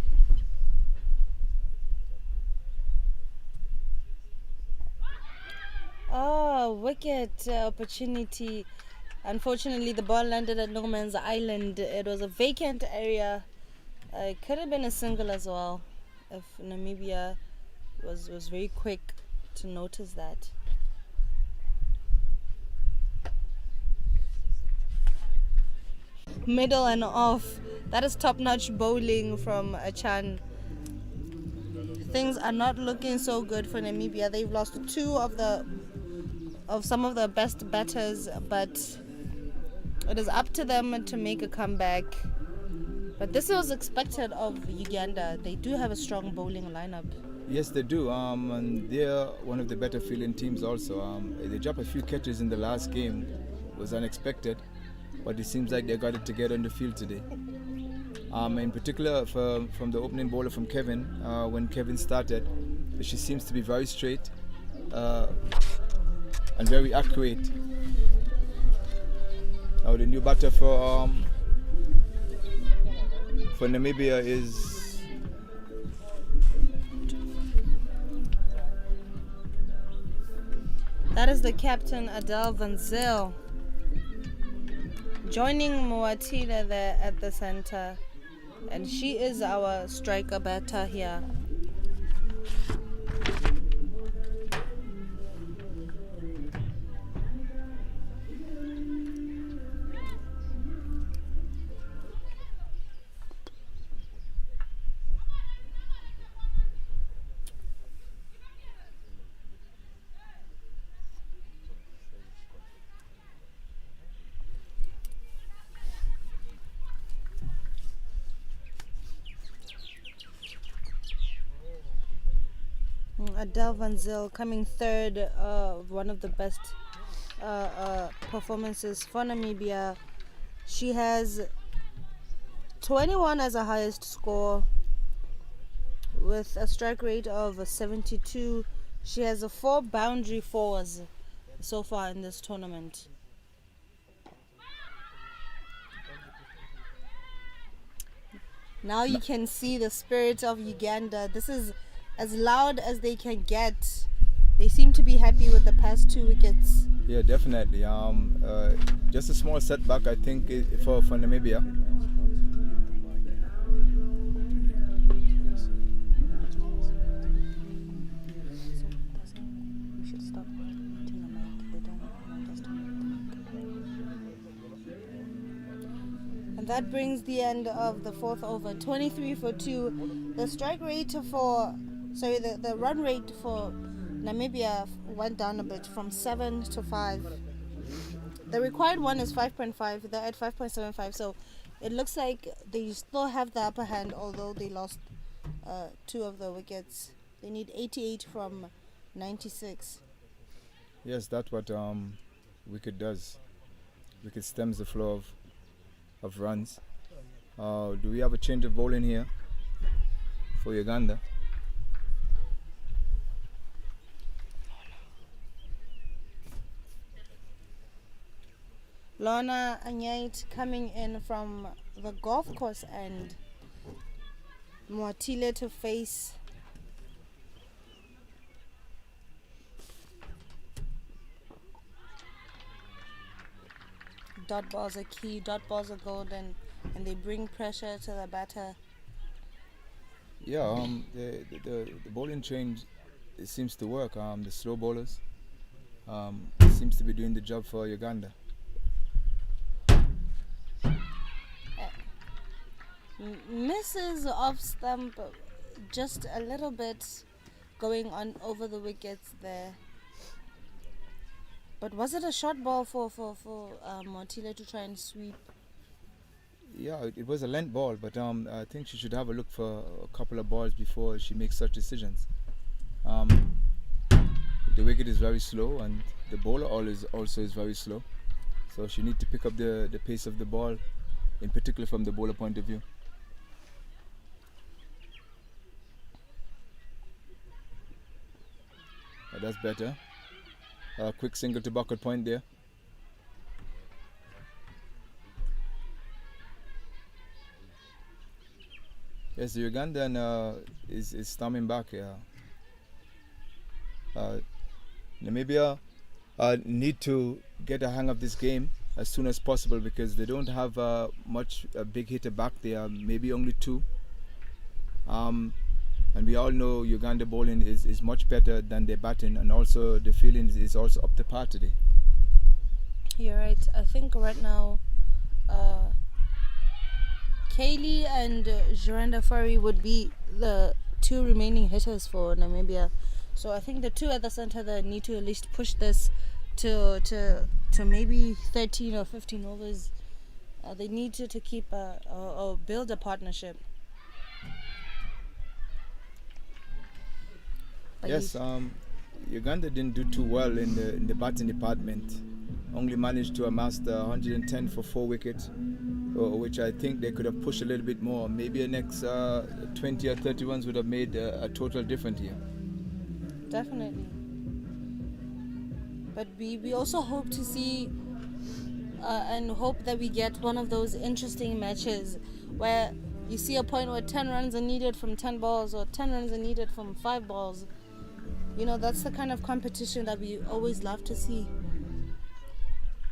Oh, wicket opportunity. Unfortunately, the ball landed at no man's island. It was a vacant area. It could have been a single as well if Namibia was very quick to notice that. Middle and off. That is top-notch bowling from Achan. Things are not looking so good for Namibia. They've lost two of some of the best batters, but it is up to them to make a comeback. But this was expected of Uganda. They do have a strong bowling lineup. Yes, they do. And they're one of the better fielding teams also. They dropped a few catches in the last game. It was unexpected, but it seems like they got it together in the field today. In particular, from the opening bowler from Kevin, when Kevin started, she seems to be very straight and very accurate. Now the new batter for Namibia is that is the captain Adele Van Zyl, joining Moatile there at the center, and she is our striker batter here. Adele Van Zyl coming third, one of the best performances for Namibia. She has 21 as a highest score with a strike rate of 72. She has 4 boundary fours so far in this tournament. Now you can see the spirit of Uganda. This is as loud as they can get. They seem to be happy with the past 2 wickets. Yeah, definitely. Just a small setback, I think, for Namibia. That brings the end of the fourth over. 23 for 2. The strike rate for, the run rate for Namibia went down a bit from 7 to 5. The required one is 5.5. They're at 5.75. So it looks like they still have the upper hand, although they lost 2 of the wickets. They need 88 from 96. Yes, that's what wicket does. Wicket stems the flow of runs. Do we have a change of bowling here for Uganda? Lorna Anyait coming in from the golf course end. Moatile to face dot balls are key, dot balls are golden, and they bring pressure to the batter. Yeah, the bowling change, it seems to work. The slow bowlers seems to be doing the job for Uganda. Misses off stump, just a little bit going on over the wickets there. But was it a short ball for Moatile to try and sweep? Yeah, it was a length ball, but I think she should have a look for a couple of balls before she makes such decisions. The wicket is very slow, and the bowler also is very slow. So she needs to pick up the pace of the ball, in particular from the bowler point of view. That's better. Quick single to backward point there. Yes, the Ugandan is storming back here. Namibia need to get a hang of this game as soon as possible, because they don't have much a big hitter back there, maybe only 2. And we all know Uganda bowling is much better than their batting, and also the fielding is also up to par today. You're right. I think right now Kaylee and Joranda Furry would be the 2 remaining hitters for Namibia. So I think the 2 at the center that need to at least push this to maybe 13 or 15 overs. They need to keep or build a partnership. But yes, Uganda didn't do too well in the batting department. Only managed to amass the 110 for 4 wickets, which I think they could have pushed a little bit more. Maybe the next 20 or 30 runs would have made a total difference here. Definitely. But we also hope to see and hope that we get one of those interesting matches where you see a point where 10 runs are needed from 10 balls or 10 runs are needed from 5 balls. You know, that's the kind of competition that we always love to see.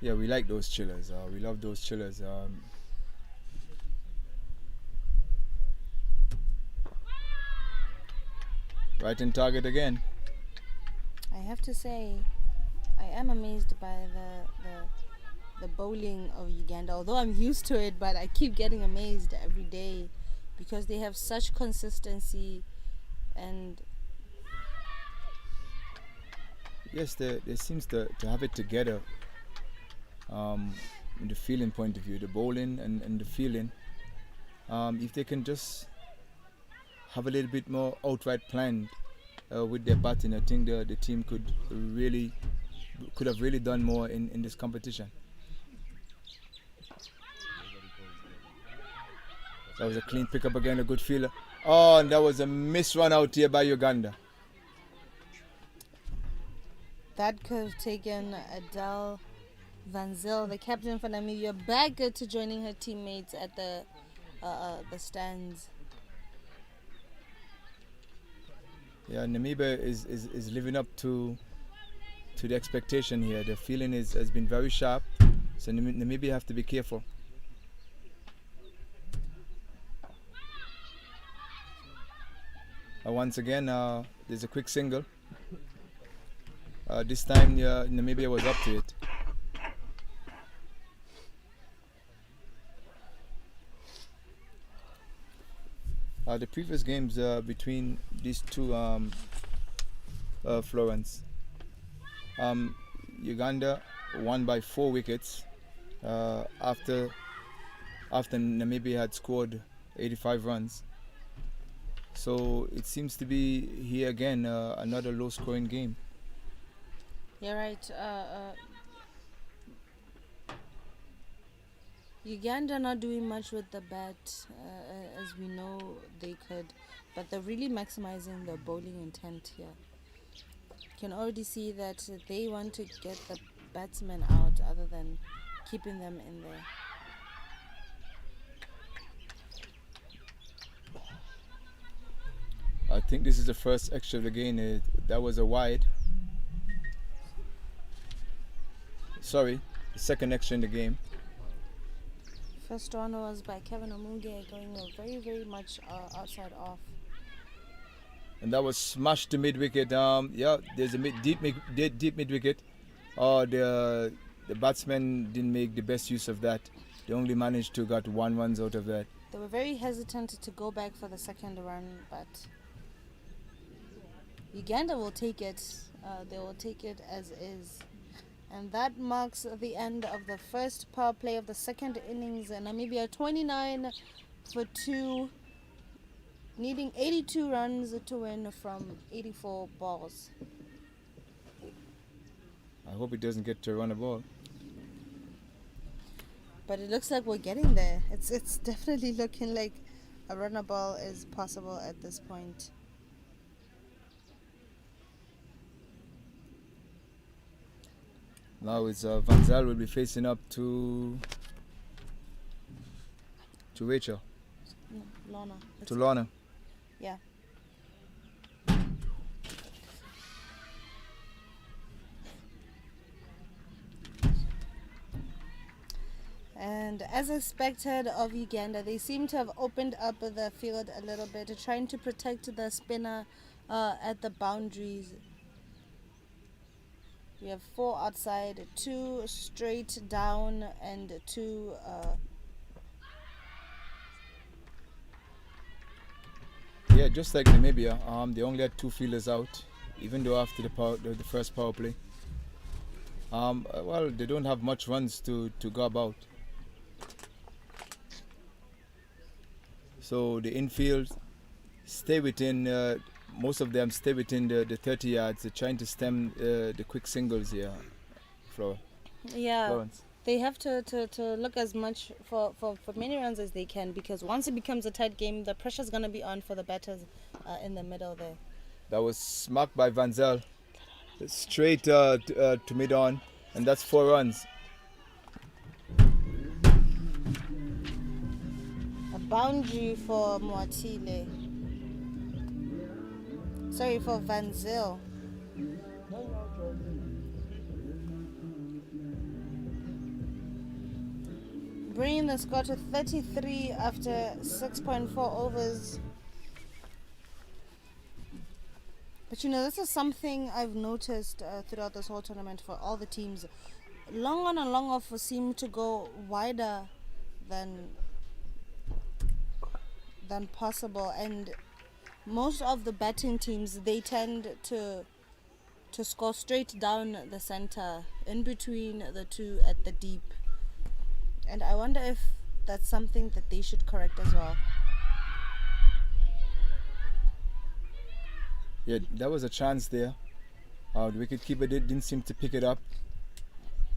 Yeah, we like those chillers. We love those chillers. Right in target again. I have to say, I am amazed by the bowling of Uganda. Although I'm used to it, but I keep getting amazed every day because they have such consistency and. Yes, they seems to have it together. In the fielding point of view, the bowling and the fielding. If they can just have a little bit more outright planned with their batting, I think the team could have really done more in this competition. That was a clean pickup again, a good fielder. Oh, and that was a missed run out here by Uganda. That could have taken Adele Van Zyl, the captain for Namibia, back to joining her teammates at the stands. Yeah, Namibia is living up to the expectation here. The feeling has been very sharp, so Namibia have to be careful. Once again, there's a quick single. This time Namibia was up to it. The previous games between these two Florence, Uganda won by 4 wickets after Namibia had scored 85 runs. So it seems to be here again another low-scoring game. You're right. Uganda not doing much with the bat, as we know they could, but they're really maximizing their bowling intent here. You can already see that they want to get the batsmen out other than keeping them in there. I think this is the first extra of the game. That was a wide. Sorry, the second extra in the game. First one was by Kevin Omuge, going very, very much outside off. And that was smashed to mid-wicket. There's a deep mid-wicket. The batsmen didn't make the best use of that. They only managed to get 1 run out of that. They were very hesitant to go back for the second run, but Uganda will take it. They will take it as is. And that marks the end of the first power play of the second innings. Namibia 29 for 2, needing 82 runs to win from 84 balls. I hope it doesn't get to run a ball. But it looks like we're getting there. It's definitely looking like a runner ball is possible at this point. Now it's Van Zyl will be facing up to Rachel. No, Lorna. To Lorna. Yeah. And as expected of Uganda, they seem to have opened up the field a little bit, trying to protect the spinner at the boundaries. We have 4 outside, 2 straight down, and 2 Yeah, just like Namibia, they only had 2 fielders out, even though after the first power play. Well, they don't have much runs to go about. So the infield stay within, most of them stay within the 30 yards. They're trying to stem the quick singles here, Florence. They have to look as much for many runs as they can, because once it becomes a tight game, the pressure's going to be on for the batters in the middle there. That was smacked by Van Zyl, straight to mid-on, and that's 4 runs. A boundary for Moatile. Sorry, for Van Zyl. Bringing the score to 33 after 6.4 overs. But you know, this is something I've noticed throughout this whole tournament for all the teams. Long on and long off seem to go wider than possible, and most of the batting teams, they tend to score straight down the center, in between the 2 at the deep. And I wonder if that's something that they should correct as well. Yeah, that was a chance there. The wicketkeeper didn't seem to pick it up.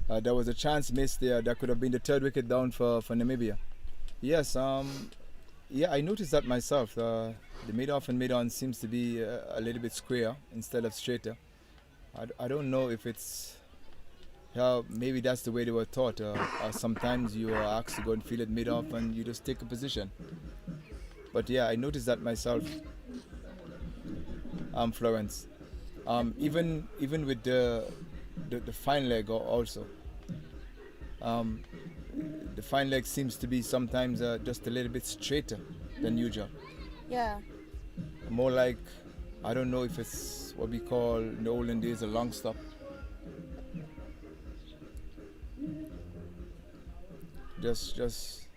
There was a chance missed there. That could have been the 3rd wicket down for Namibia. Yes, yeah, I noticed that myself. The mid-off and mid-on seems to be a little bit square instead of straighter. I don't know if it's... maybe that's the way they were taught. Sometimes you are asked to go and field it mid-off and you just take a position. But yeah, I noticed that myself, Florence. Even with the fine leg also. The fine leg seems to be sometimes just a little bit straighter than usual. Yeah. More like, I don't know if it's what we call in the olden days a long stop. Just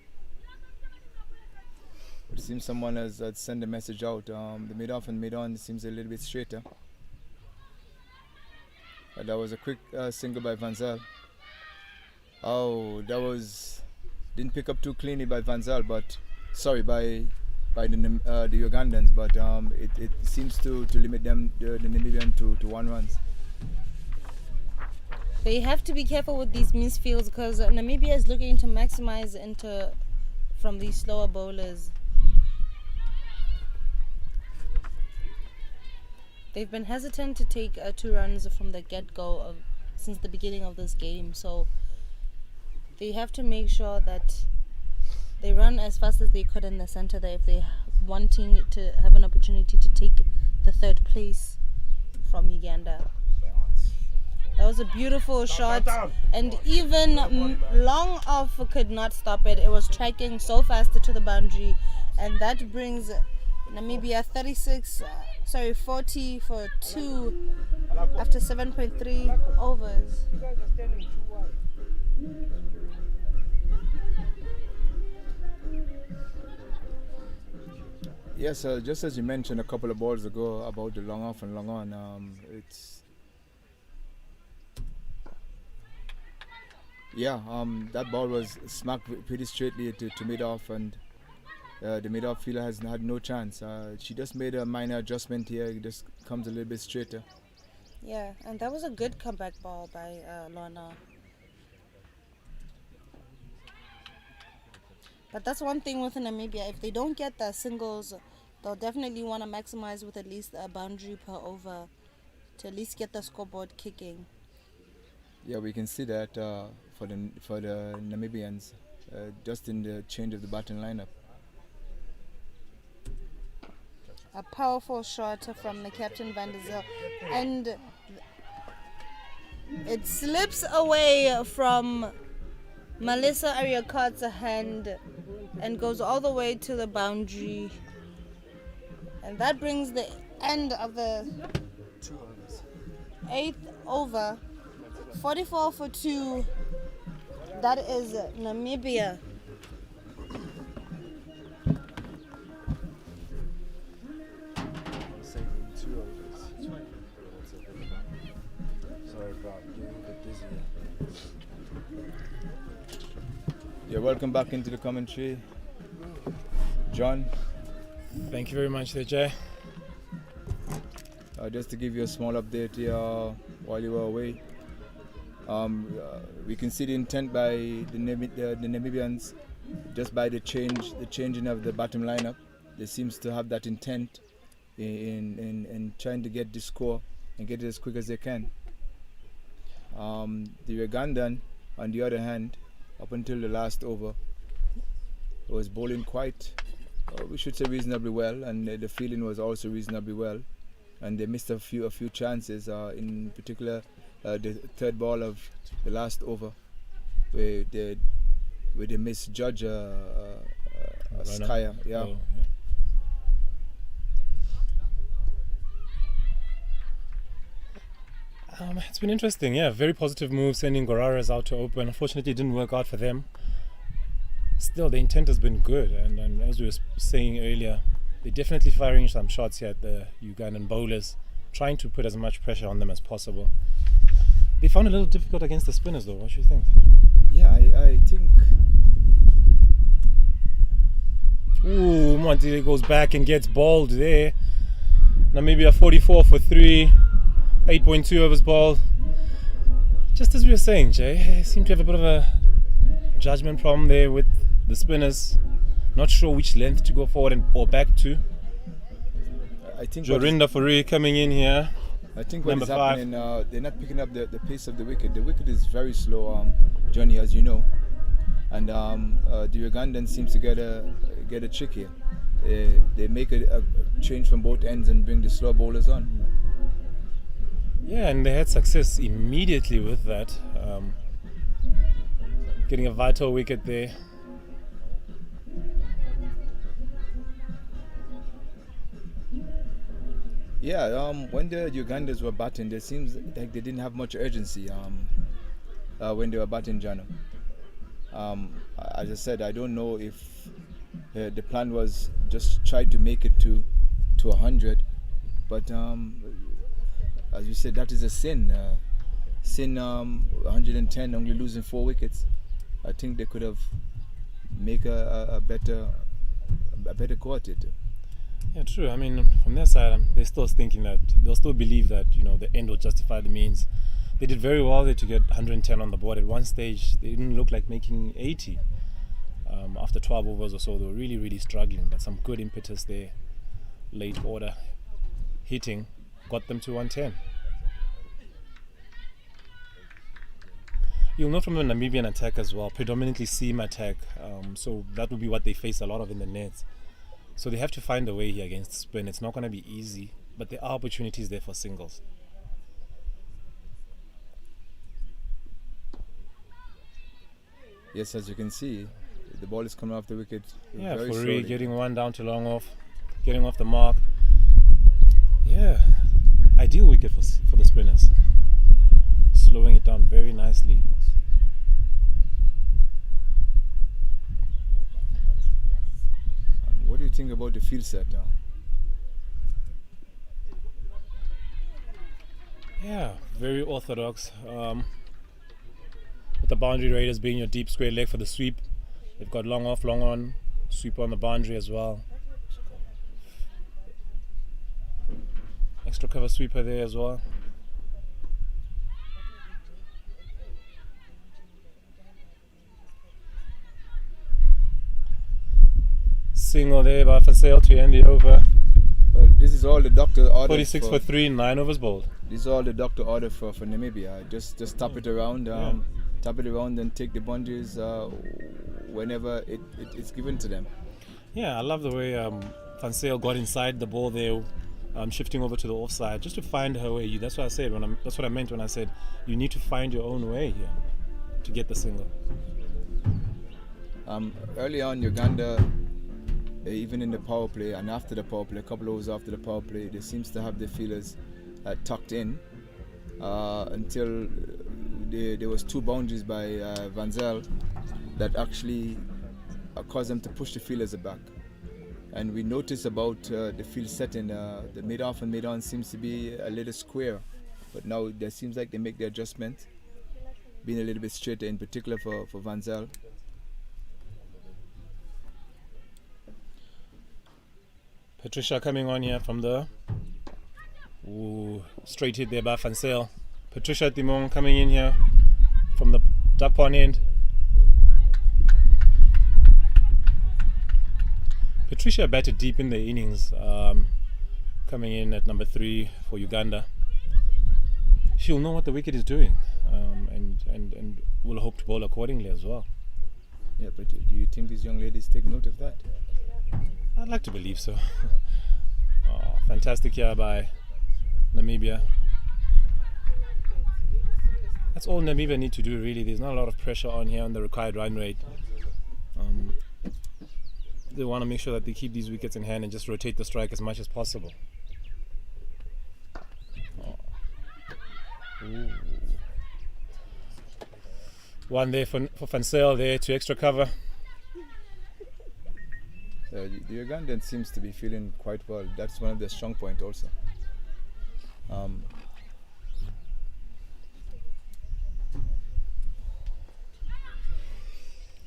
It seems someone has sent a message out. The mid-off and mid-on seems a little bit straighter. That was a quick single by Van Zyl. Oh, that was... Didn't pick up too cleanly by Van Zyl, but... Sorry, by the Ugandans, but it seems to limit them, the Namibian, to 1 runs. They have to be careful with these misfields because Namibia is looking to maximize from these slower bowlers. They've been hesitant to take 2 runs from the get-go since the beginning of this game, so they have to make sure that they run as fast as they could in the center there if they're wanting to have an opportunity to take the 3rd place from Uganda. That was a beautiful shot, and even long off could not stop it. It was tracking so fast to the boundary, and that brings Namibia 40 for 2 after 7.3 overs. Yes, just as you mentioned a couple of balls ago about the long off and long on, that ball was smacked pretty straightly to mid-off, and the mid-off fielder has had no chance. She just made a minor adjustment here. It just comes a little bit straighter. Yeah, and that was a good comeback ball by Lorna. But that's one thing with Namibia. If they don't get the singles, they'll definitely want to maximize with at least a boundary per over to at least get the scoreboard kicking. Yeah, we can see that for the Namibians, just in the change of the batting lineup. A powerful shot from the captain Van der Zyl, and it slips away from Melissa Ariakot's hand and goes all the way to the boundary, and that brings the end of the 8th over. 44 for 2. That is Namibia. Sorry about getting a bit dizzy. Yeah, welcome back into the commentary, John. Thank you very much, Jay. Just to give you a small update here while you were away. We can see the intent by the Namibians just by the changing of the bottom lineup. They seems to have that intent in trying to get the score and get it as quick as they can. The Ugandan, on the other hand, up until the last over, was bowling quite, we should say, reasonably well, and the fielding was also reasonably well, and they missed a few chances, in particular the 3rd ball of the last over, where they misjudge Skyer. Yeah. Oh, yeah. It's been interesting, yeah. Very positive move, sending Goraras out to open. Unfortunately, it didn't work out for them. Still, the intent has been good, and as we were saying earlier, they're definitely firing some shots here at the Ugandan bowlers, trying to put as much pressure on them as possible. They found it a little difficult against the spinners, though. What do you think? Yeah, I think. Ooh, Monty goes back and gets balled there. Namibia 44 for 3, 8.2 overs ball. Just as we were saying, Jay, seem to have a bit of a judgment problem there with the spinners. Not sure which length to go forward or back to. I think Jorinda Fourie coming in here. I think what Number is 5. happening, they're not picking up the pace of the wicket. The wicket is very slow, Johnny, as you know, and the Ugandan seems to get a trick here. They make a change from both ends and bring the slow bowlers on. Yeah, and they had success immediately with that, getting a vital wicket there. Yeah, when the Ugandans were batting, it seems like they didn't have much urgency when they were batting, Jano. As I said, I don't know if the plan was just try to make it to 100, but as you said, that is a sin. 110, only losing 4 wickets. I think they could have make a better go at it. Yeah, true. I mean, from their side, they're still thinking that they'll still believe that the end will justify the means. They did very well there to get 110 on the board. At one stage, they didn't look like making 80. After 12 overs or so, they were really, really struggling. But some good impetus there, late order hitting, got them to 110. You'll know from the Namibian attack as well, predominantly seam attack. So that will be what they face a lot of in the nets. So they have to find a way here against spin. It's not going to be easy, but there are opportunities there for singles. Yes, as you can see, the ball is coming off the wicket. Yeah, very Fourie slowly. getting one down to long off, getting off the mark. Yeah, ideal wicket for the spinners. Slowing it down very nicely. What do you think about the field set now? Yeah, very orthodox. With the boundary raiders being your deep square leg for the sweep. They've got long off, long on, sweep on the boundary as well. Extra cover sweeper there as well. Single there by Van Zyl to end the over. Well, this is all the doctor ordered. 46 for 3, 9 overs bowled. This is all the doctor ordered for Namibia. Just tap it around, tap it around, and take the boundaries whenever it's given to them. Yeah, I love the way Van Zyl got inside the ball there, shifting over to the offside just to find her way. That's what I said that's what I meant when I said you need to find your own way here to get the single. Early on, Uganda, even in the power play and after the power play, a couple of overs after the power play, they seems to have the feelers tucked in until there was 2 boundaries by Van Zyl that actually caused them to push the feelers back. And we noticed about the field setting, the mid-off and mid-on seems to be a little square, but now it seems like they make the adjustment, being a little bit straighter, in particular for Van Zyl. Patricia coming on here from the straight hit there by Van Zyl. Patricia Timon coming in here from the duck pond end. Patricia batted deep in the innings, coming in at number 3 for Uganda. She'll know what the wicket is doing, and will hope to bowl accordingly as well. Yeah, but do you think these young ladies take note of that? I'd like to believe so. Fantastic here by Namibia. That's all Namibia need to do, really. There's not a lot of pressure on here on the required run rate. They want to make sure that they keep these wickets in hand and just rotate the strike as much as possible. One there for Van Zyl there to extra cover. The Ugandan seems to be feeling quite well. That's one of their strong points also.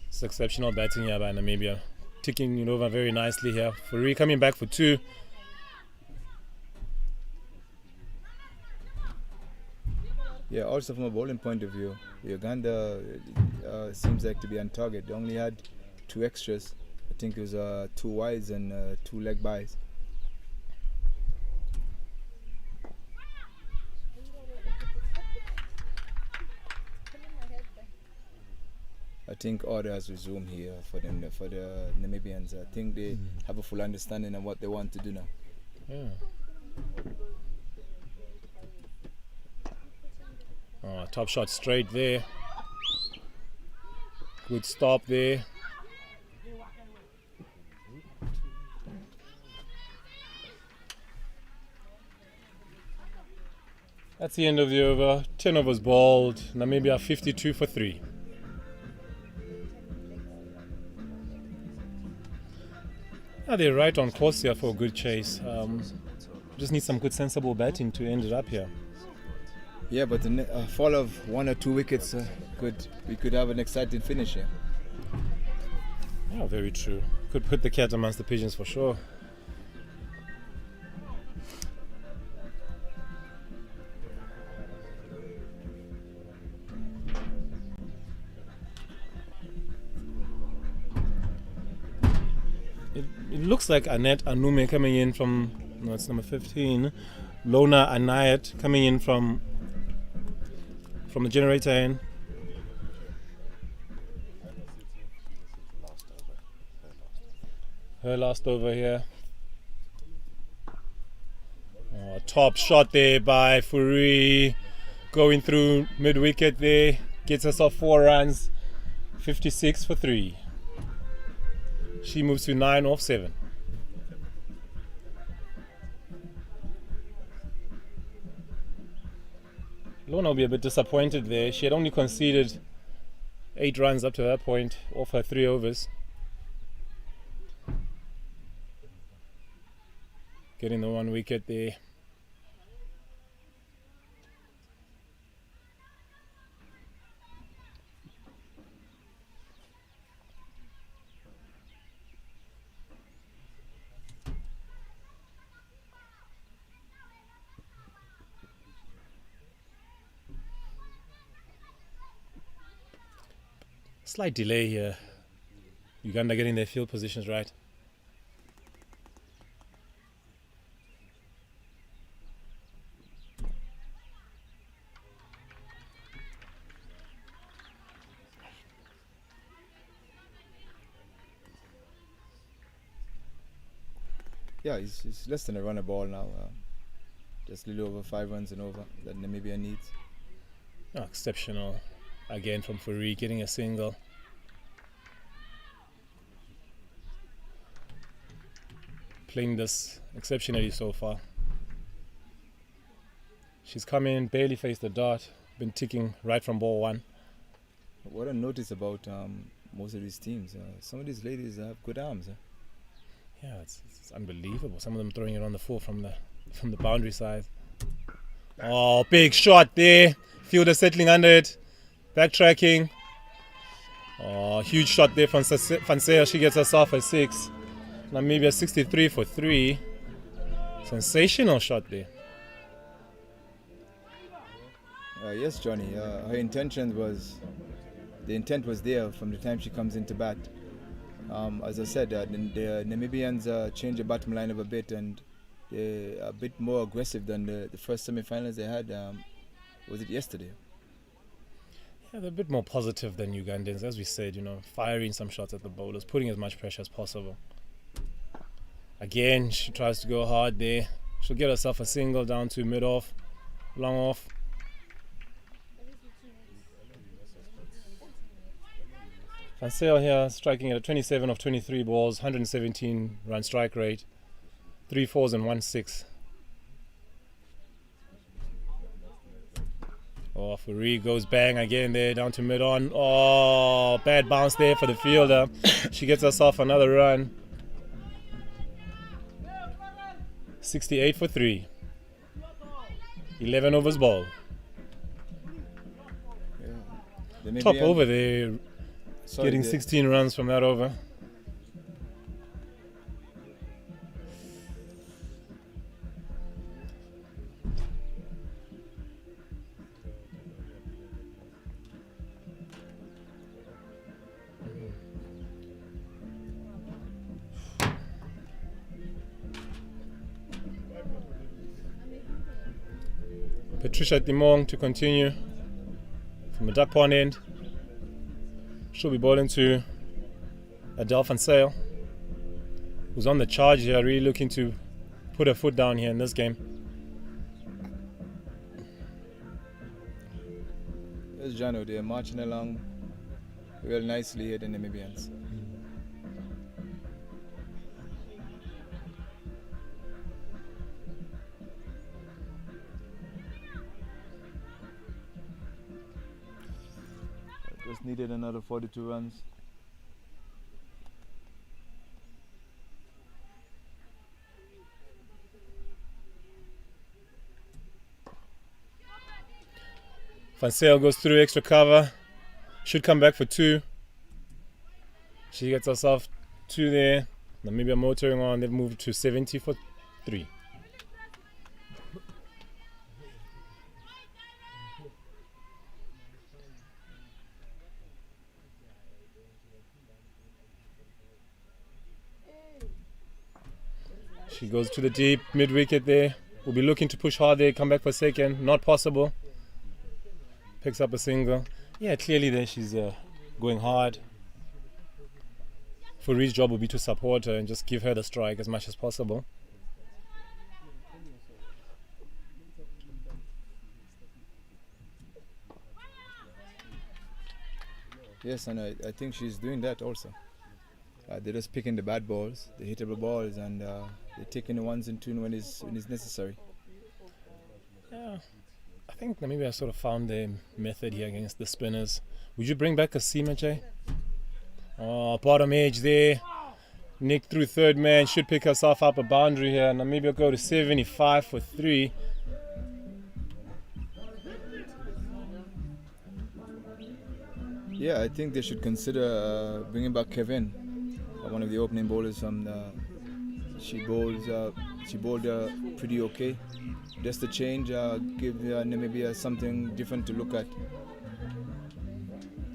It's exceptional batting here by Namibia. Ticking it over very nicely here. Fourie coming back for 2. Yeah, also from a bowling point of view, Uganda seems like to be on target. They only had 2 extras. I think it was 2 wides and 2 leg byes. I think order has resumed here for them, for the Namibians. I think they have a full understanding of what they want to do now. Yeah. Top shot straight there. Good stop there. That's the end of the over. 10 overs bowled. Namibia 52 for 3. They're right on course here for a good chase. Just need some good sensible batting to end it up here. Yeah, but a fall of 1 or 2 wickets, we could have an exciting finish here. Yeah, very true. Could put the cat amongst the pigeons for sure. It looks like Annette Anume coming in from, no, it's number 15. Lona Anayat coming in from the generator end. Her last over here. Oh, top shot there by Furi. Going through mid wicket there. Gets us off 4 runs. 56 for 3. She moves to 9 off 7. Lona will be a bit disappointed there. She had only conceded 8 runs up to that point off her 3 overs. Getting the 1 wicket there. Slight delay here. Uganda getting their field positions right. Yeah, it's less than a run a ball now. Just a little over 5 runs and over that Namibia needs. Oh, exceptional. Again from Furi, getting a single. Playing this exceptionally so far. She's come in, barely faced the dart, been ticking right from ball 1. What I notice about most of these teams, some of these ladies have good arms. Yeah, it's unbelievable. Some of them throwing it on the floor from the boundary side. Oh, big shot there. Fielder settling under it. Backtracking. Oh, huge shot there from Fansea. She gets us off at 6. Namibia 63 for 3. Sensational shot there. Yes, Johnny. Her intent was there from the time she comes into bat. As I said, the Namibians changed the bottom line up a bit, and they're a bit more aggressive than the first semi-finals they had. Was it yesterday? Yeah, they're a bit more positive than Ugandans, as we said, firing some shots at the bowlers, putting as much pressure as possible. Again, she tries to go hard there. She'll get herself a single down to mid-off, long off. Fansea here striking at a 27 of 23 balls, 117 run strike rate, 3 4s and 1 6. Oh, Furi goes bang again there, down to mid-on. Oh, bad bounce there for the fielder. She gets us off another run. 68 for 3. 11 overs ball. Yeah. Top over there, getting 16 runs from that over. Patricia Timong to continue from the duck pond end. She'll be bowling to Adele Fansea, who's on the charge here, really looking to put her foot down here in this game. Yes, Jano, they're marching along real nicely here, the Namibians. Just needed another 42 runs. Van Sale goes through extra cover. Should come back for 2. She gets herself 2 there. Namibia motoring on. They've moved to 70 for 3. She goes to the deep mid-wicket there. Will be looking to push hard there, come back for 2nd. Not possible. Picks up a single. Yeah, clearly there she's going hard. Foury's job will be to support her and just give her the strike as much as possible. Yes, and I think she's doing that also. They're just picking the bad balls, the hittable balls, and they're taking the ones and twos when it's necessary. Yeah, I think Namibia sort of found their method here against the spinners. Would you bring back a seamer, Jay? Oh, bottom edge there. Nick through 3rd man, should pick herself up a boundary here. Namibia go to 75 for 3. Yeah, I think they should consider bringing back Kevin, one of the opening bowlers from the. She bowled pretty okay. Just a change, give Namibia something different to look at.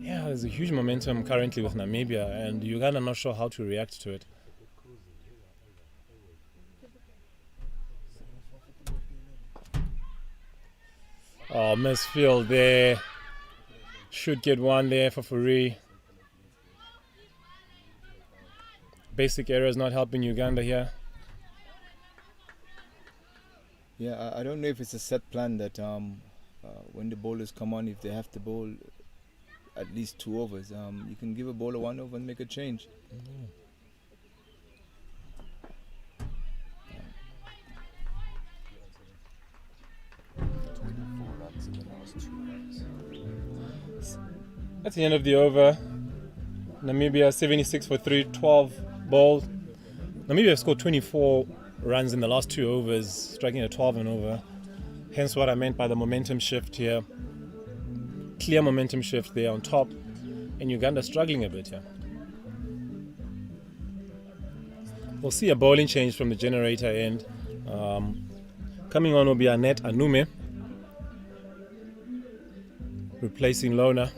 Yeah, there's a huge momentum currently with Namibia, and Uganda not sure how to react to it. Oh, misfield there. Should get 1 there for Foury. Basic error is not helping Uganda here. Yeah, I don't know if it's a set plan that when the bowlers come on, if they have to bowl at least 2 overs, you can give a bowler 1 over and make a change. That's the end of the over. Namibia 76 for 3, 12 bowled. Namibia scored 24 runs in the last 2 overs, striking a 12 and over. Hence what I meant by the momentum shift here. Clear momentum shift there on top, and Uganda struggling a bit here. We'll see a bowling change from the generator end. Coming on will be Annette Anume, replacing Lona.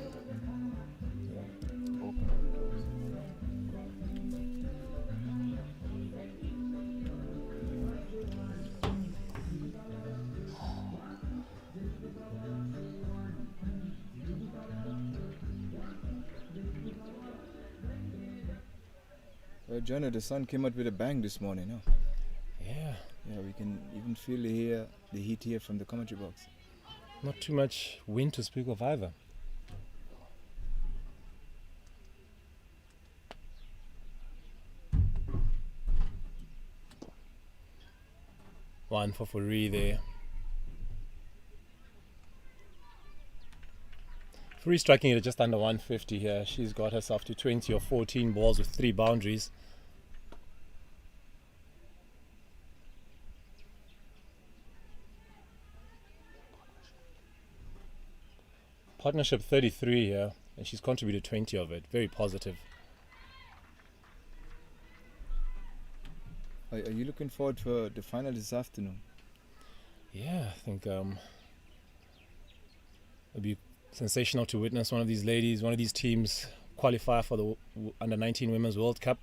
Johnny, the sun came out with a bang this morning, huh? Yeah. Yeah, we can even feel the heat here from the commentary box. Not too much wind to speak of either. One for Foury there. Foury striking it at just under 150 here. She's got herself to 20 or 14 balls with 3 boundaries. Partnership 33 here, and she's contributed 20 of it. Very positive. Are you looking forward for the final this afternoon? Yeah, I think it'll be sensational to witness one of these ladies, one of these teams qualify for the Under-19 Women's World Cup.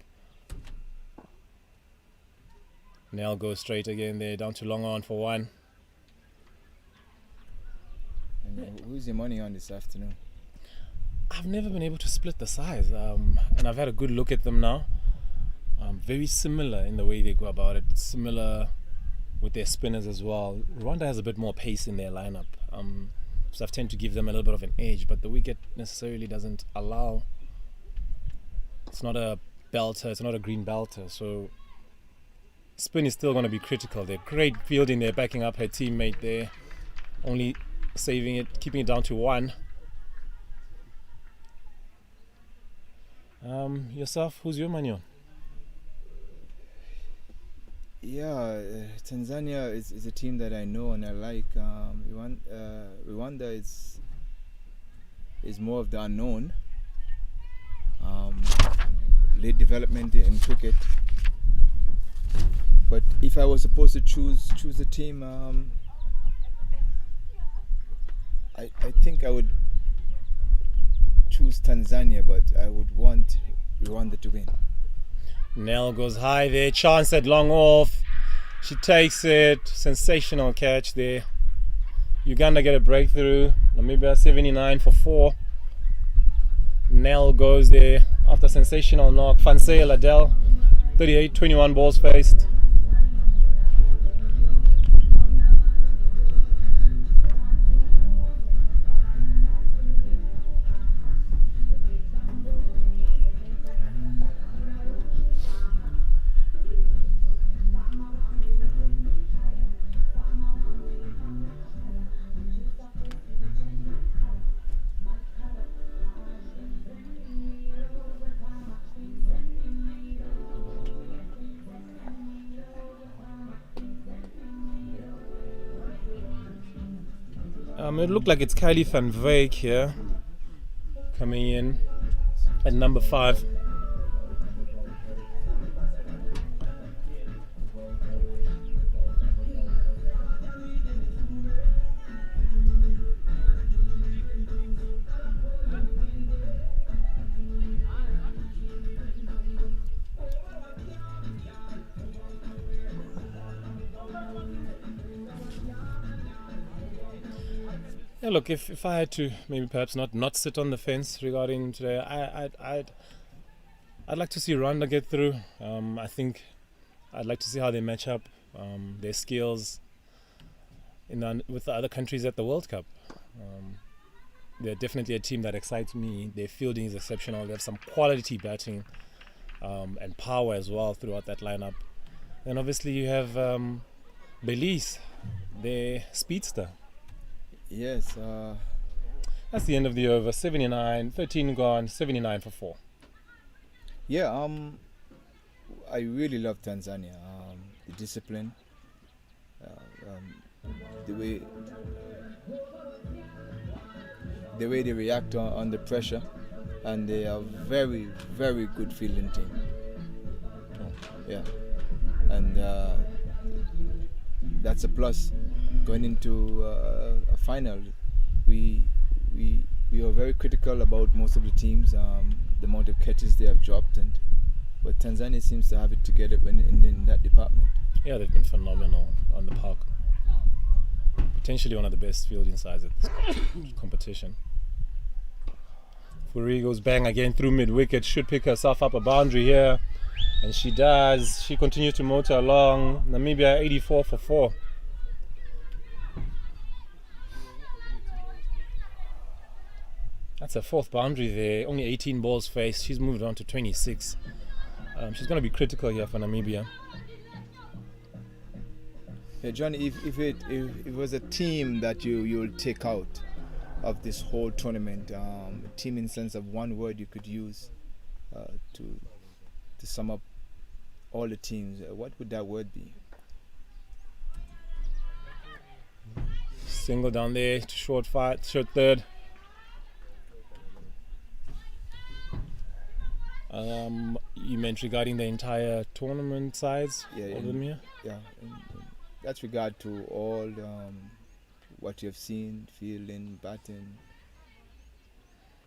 Nell goes straight again there, down to long on for 1. And who's your money on this afternoon? I've never been able to split the size, and I've had a good look at them now. Very similar in the way they go about it, similar with their spinners as well. Rwanda has a bit more pace in their lineup, so I tend to give them a little bit of an edge, but the wicket necessarily doesn't allow. It's not a belter, it's not a green belter, so spin is still going to be critical. They're great fielding there, backing up her teammate there, only saving it, keeping it down to 1. Yourself, who's your money on? Yeah, Tanzania is a team that I know and I like. Rwanda is is more of the unknown. Late development in cricket. But if I was supposed to choose a team, I think I would choose Tanzania, but I would want Rwanda to win. Nell goes high there, chance at long off. She takes it, sensational catch there. Uganda get a breakthrough. Namibia 79 for 4. Nell goes there after sensational knock. Fansea Ladell 38, 21 balls faced. It looked like it's Kylie van Wyk here coming in at number 5. Yeah, look, if I had to maybe perhaps not sit on the fence regarding today, I'd like to see Rwanda get through. I think I'd like to see how they match up, their skills with the other countries at the World Cup. They're definitely a team that excites me. Their fielding is exceptional. They have some quality batting and power as well throughout that lineup. And obviously you have Belize, their speedster. Yes. That's the end of the over. 79, 13 gone, 79 for 4. Yeah, I really love Tanzania. The discipline, the way they react under pressure, and they are very, very good fielding team. Yeah, and that's a plus. Going into a final, we are very critical about most of the teams, the amount of catches they have dropped, but Tanzania seems to have it together in that department. Yeah, they've been phenomenal on the park. Potentially one of the best fielding sides at this competition. Furi goes bang again through mid-wicket, should pick herself up a boundary here, and she does. She continues to motor along. Namibia 84 for 4. That's her 4th boundary there. Only 18 balls faced. She's moved on to 26. She's going to be critical here for Namibia. Yeah, Johnny, if it was a team that you'll take out of this whole tournament, a team in sense of one word you could use to sum up all the teams, what would that word be? Single down there to short third. You meant regarding the entire tournament size of them here? Yeah, in that's regard to all what you have seen, fielding, batting.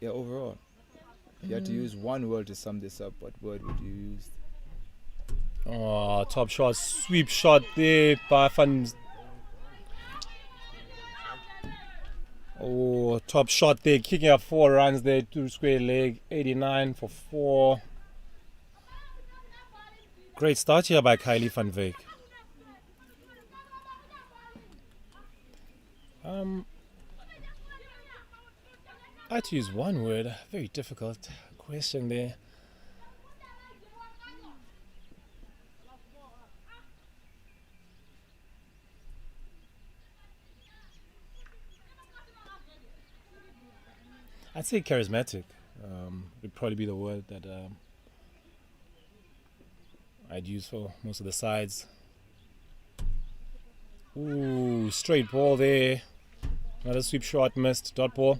Yeah, overall. If you had to use one word to sum this up, what word would you use? Oh, top shot, sweep shot there by Van. Oh, top shot there, kicking up 4 runs there, 2 square leg, 89 for 4. Great start here by Kylie van Wyk. I had to use one word, very difficult question there. I'd say charismatic would probably be the word that I'd use for most of the sides. Ooh, straight ball there. Another sweep shot missed, dot ball.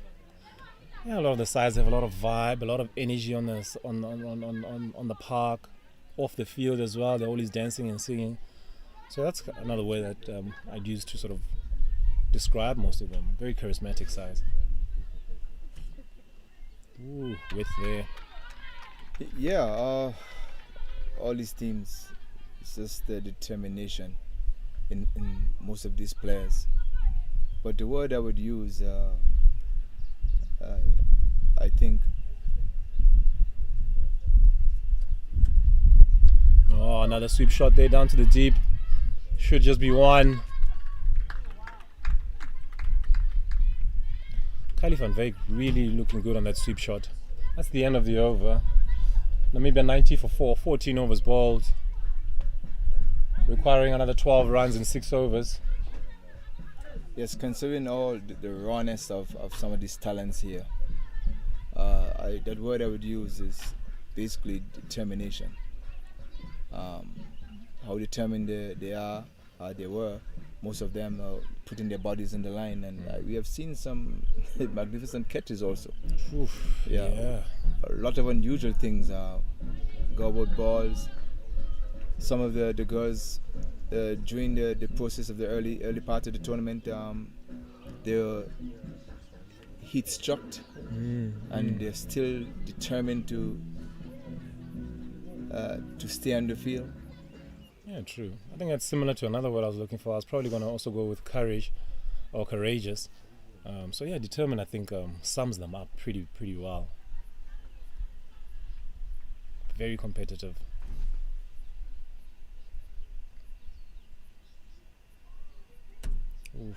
Yeah, a lot of the sides have a lot of vibe, a lot of energy on the park, off the field as well. They're always dancing and singing. So that's another way that I'd use to sort of describe most of them. Very charismatic sides. Ooh, width there. Yeah, all these teams, it's just the determination in most of these players. But the word I would use, I think. Oh, another sweep shot there down to the deep. Should just be one. Kylie van Wyk really looking good on that sweep shot. That's the end of the over. Namibia 90 for 4, 14 overs bowled, requiring another 12 runs in 6 overs. Yes, considering all the rawness of some of these talents here, that word I would use is basically determination. How determined they were. Most of them putting their bodies in the line, and we have seen some magnificent catches also. Oof, yeah. A lot of unusual things, gobbled balls. Some of the girls during the process of the early part of the tournament, they were heat struck, and they're still determined to stay on the field. Yeah, true. I think that's similar to another word I was looking for. I was probably going to also go with courage or courageous. So yeah, determined I think sums them up pretty well. Very competitive. Oof.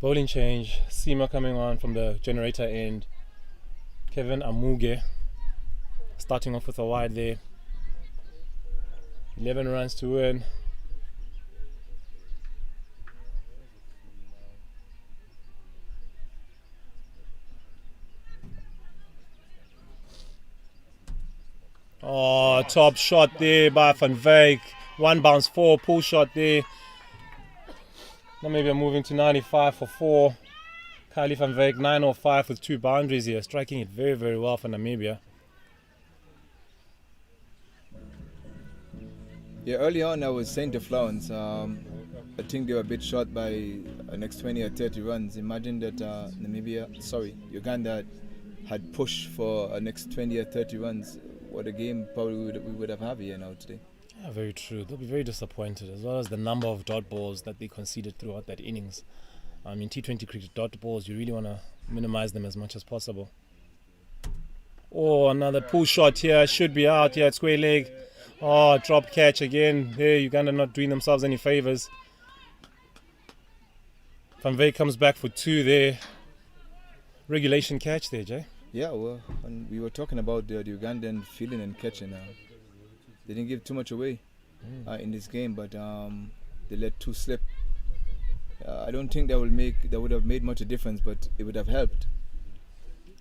Bowling change. Seema coming on from the generator end. Kevin Amuge starting off with a wide there. 11 runs to win. Oh, top shot there by Van Wyk. 1 bounce 4, pull shot there. Namibia moving to 95 for 4. Kylie van Wyk 905 with 2 boundaries here, striking it very well for Namibia. Yeah, early on I was saying to Florence, I think they were a bit short by next 20 or 30 runs. Imagine that Uganda had pushed for a next 20 or 30 runs. What a game probably we would have had here now today. Yeah, very true. They'll be very disappointed, as well as the number of dot balls that they conceded throughout that innings. In T20 cricket, dot balls, you really want to minimize them as much as possible. Oh, another pull shot here. Should be out here at square leg. Oh, drop catch again. There, Uganda not doing themselves any favors. Van Wyk comes back for 2 there. Regulation catch there, Jay. Yeah, well, and we were talking about the Ugandan fielding and catching. They didn't give too much away in this game, but they let 2 slip. I don't think that would have made much a difference, but it would have helped.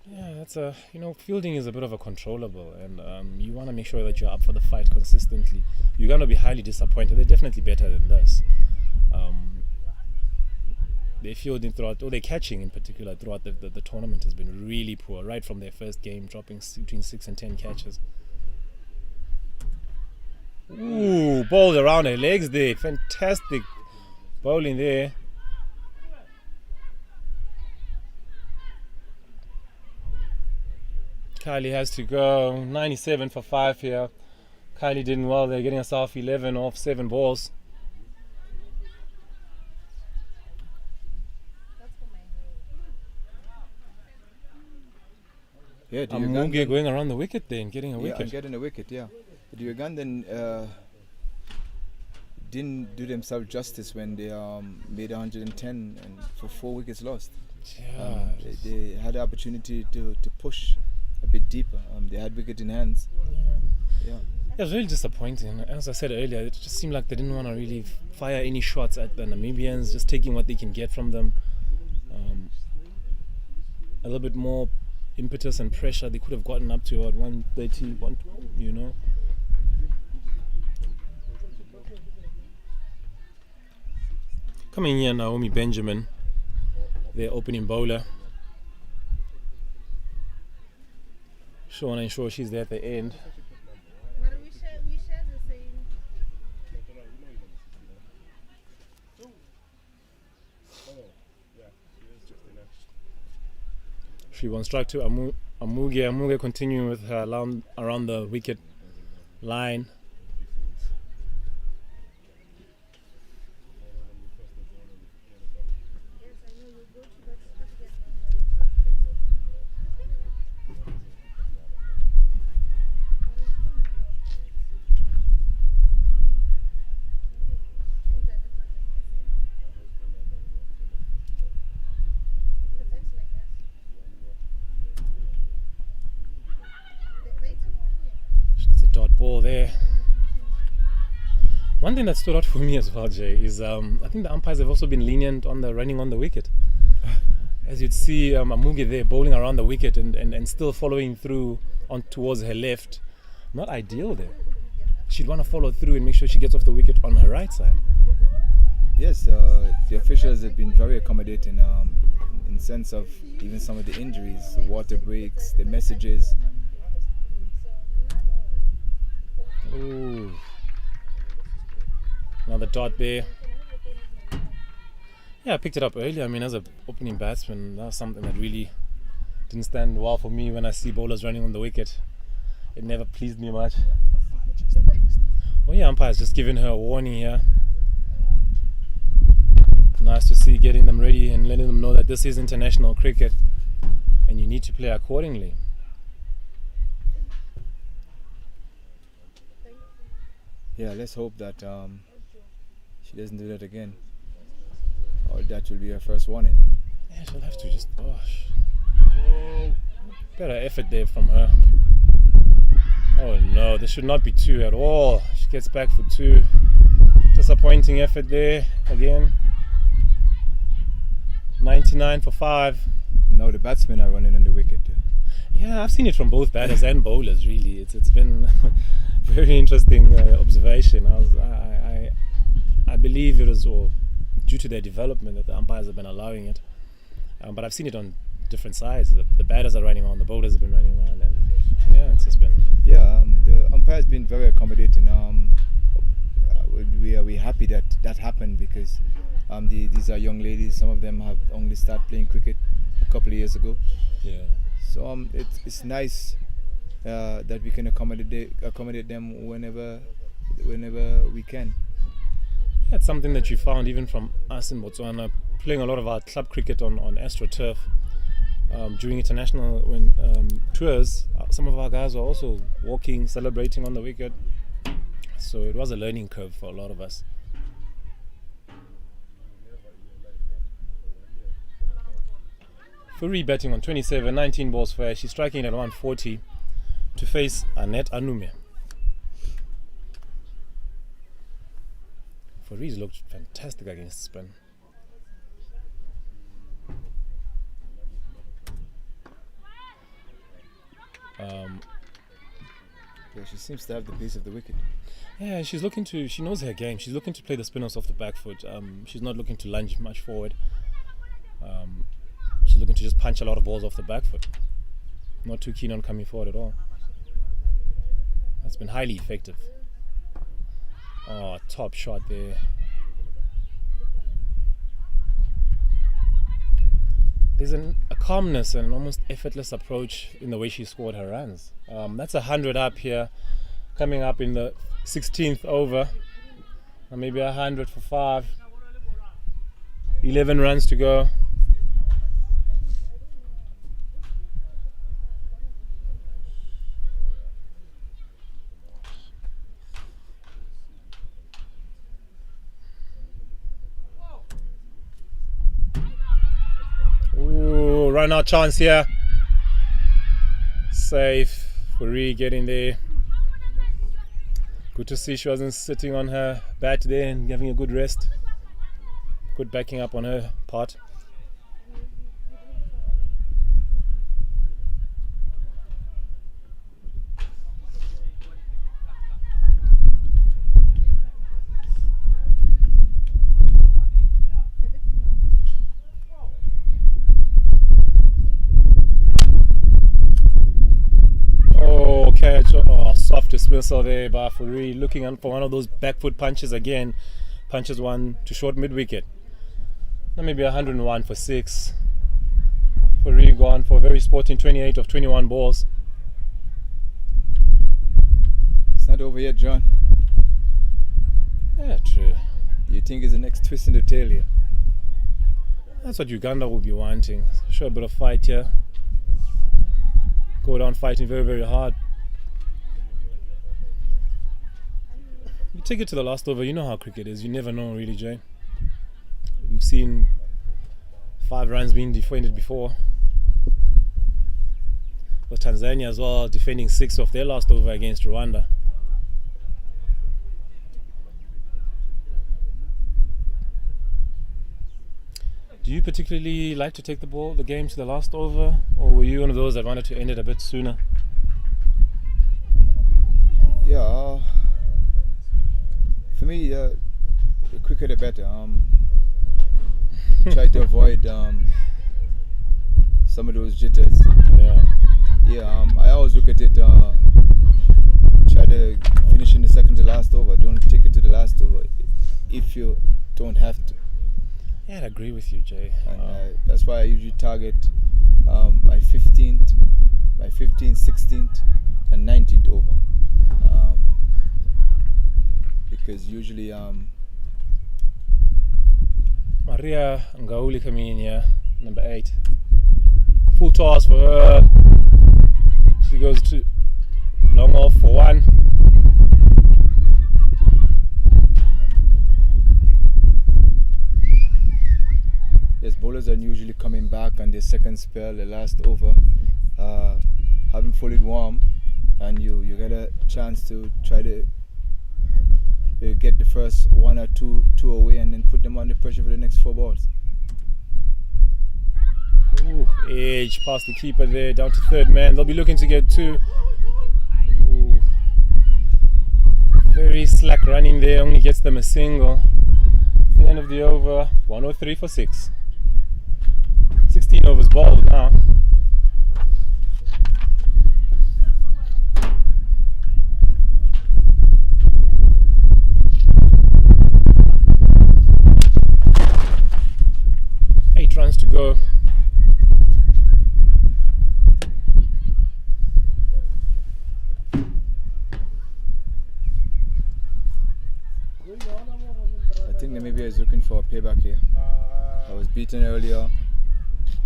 Yeah, that's fielding is a bit of a controllable, and you want to make sure that you're up for the fight consistently. You're going to be highly disappointed. They're definitely better than this. Their fielding throughout, or their catching in particular, throughout the tournament has been really poor, right from their first game, dropping between 6 and 10 catches. Ooh, bowled around her legs there. Fantastic bowling there. Kylie has to go. 97 for 5 here. Kylie did well there, getting herself 11 off 7 balls. Yeah, Amuge going around the wicket there and getting a wicket. Yeah, getting a wicket, yeah. The Ugandan didn't do themselves justice when they made 110 and for 4 wickets lost. Yeah. They had the opportunity to push a bit deeper. They had wicket in hands. Yeah. It was really disappointing. As I said earlier, it just seemed like they didn't want to really fire any shots at the Namibians, just taking what they can get from them. A little bit more impetus and pressure. They could have gotten up to about 130, Coming here, Naomi Benjamin, their opening bowler. Sure want to ensure she's there at the end. We share the same. She won't strike to Amuge. Amuge continuing with her around the wicket line. Dot ball there. One thing that stood out for me as well, Jay, is I think the umpires have also been lenient on the running on the wicket. As you'd see Amuge there bowling around the wicket and still following through on towards her left. Not ideal there. She'd want to follow through and make sure she gets off the wicket on her right side. Yes, the officials have been very accommodating in sense of even some of the injuries, the water breaks, the messages. Ooh. Another dot there. Yeah, I picked it up earlier. I mean, as an opening batsman, that was something that really didn't stand well for me when I see bowlers running on the wicket. It never pleased me much. Oh yeah, umpire's just giving her a warning here. Nice to see, getting them ready and letting them know that this is international cricket and you need to play accordingly. Yeah, let's hope that she doesn't do that again. Or that will be her first warning. Yeah, she'll have to just... better effort there from her. Oh no, there should not be two at all. She gets back for two. Disappointing effort there again. 99 for 5. Now the batsmen are running on the wicket. Yeah, I've seen it from both batters and bowlers really. It's been very interesting observation. I believe it was all due to their development that the umpires have been allowing it. But I've seen it on different sides. The batters are running on, the bowlers have been running on, and yeah, it's just been... Yeah, the umpire's been very accommodating. We're happy that happened because these are young ladies. Some of them have only started playing cricket a couple of years ago. Yeah. So it's nice that we can accommodate them whenever we can. That's something that you found even from us in Botswana, playing a lot of our club cricket on AstroTurf. During international tours, some of our guys were also walking, celebrating on the wicket. So it was a learning curve for a lot of us. Furi batting on 27, 19 balls fair. She's striking at 140 to face Annette Anume. Furi's looked fantastic against spin. Yeah, she seems to have the pace of the wicket. Yeah, she knows her game. She's looking to play the spinners off the back foot. She's not looking to lunge much forward. She's looking to just punch a lot of balls off the back foot. Not too keen on coming forward at all. That's been highly effective. Oh, top shot there. There's a calmness and an almost effortless approach in the way she scored her runs. That's 100 up here, coming up in the 16th over. Or maybe 100 for 5. 11 runs to go. Ooh, run out chance here. Safe. Furi getting there. Good to see she wasn't sitting on her bat there and having a good rest. Good backing up on her part. soft dismissal there by Fourie, looking for one of those back foot punches again. Punches one to short mid wicket. Maybe 101 for 6. Fourie gone for a very sporting 28 of 21 balls. It's not over yet, John. Yeah, true. Do you think it's the next twist in the tail here? That's what Uganda will be wanting. Show a bit of fight here. Go down fighting very, very hard. You take it to the last over, you know how cricket is. You never know, really, Jay. We've seen 5 runs being defended before. With Tanzania as well, defending 6 of their last over against Rwanda. Do you particularly like to take the game to the last over, or were you one of those that wanted to end it a bit sooner? Yeah, for me, the quicker the better. Try to avoid some of those jitters. Yeah. I always look at it. Try to finish in the second to last over. Don't take it to the last over if you don't have to. Yeah, I'd agree with you, Jay. And that's why I usually target my 15th, 16th, and 19th over. Because usually Maria Ngauli coming in here, number 8. Full toss for her. She goes to long off for 1. Yes, bowlers are usually coming back on their second spell, the last over, having fully warm, and you get a chance to try to get the first 1 or 2 away, and then put them under pressure for the next 4 balls. Ooh, edge past the keeper there, down to third man. They'll be looking to get 2. Ooh. Very slack running there, only gets them a single. At the end of the over, 103 for 6. 16 overs bowled now. Runs to go. I think Namibia is looking for a payback here. I was beaten earlier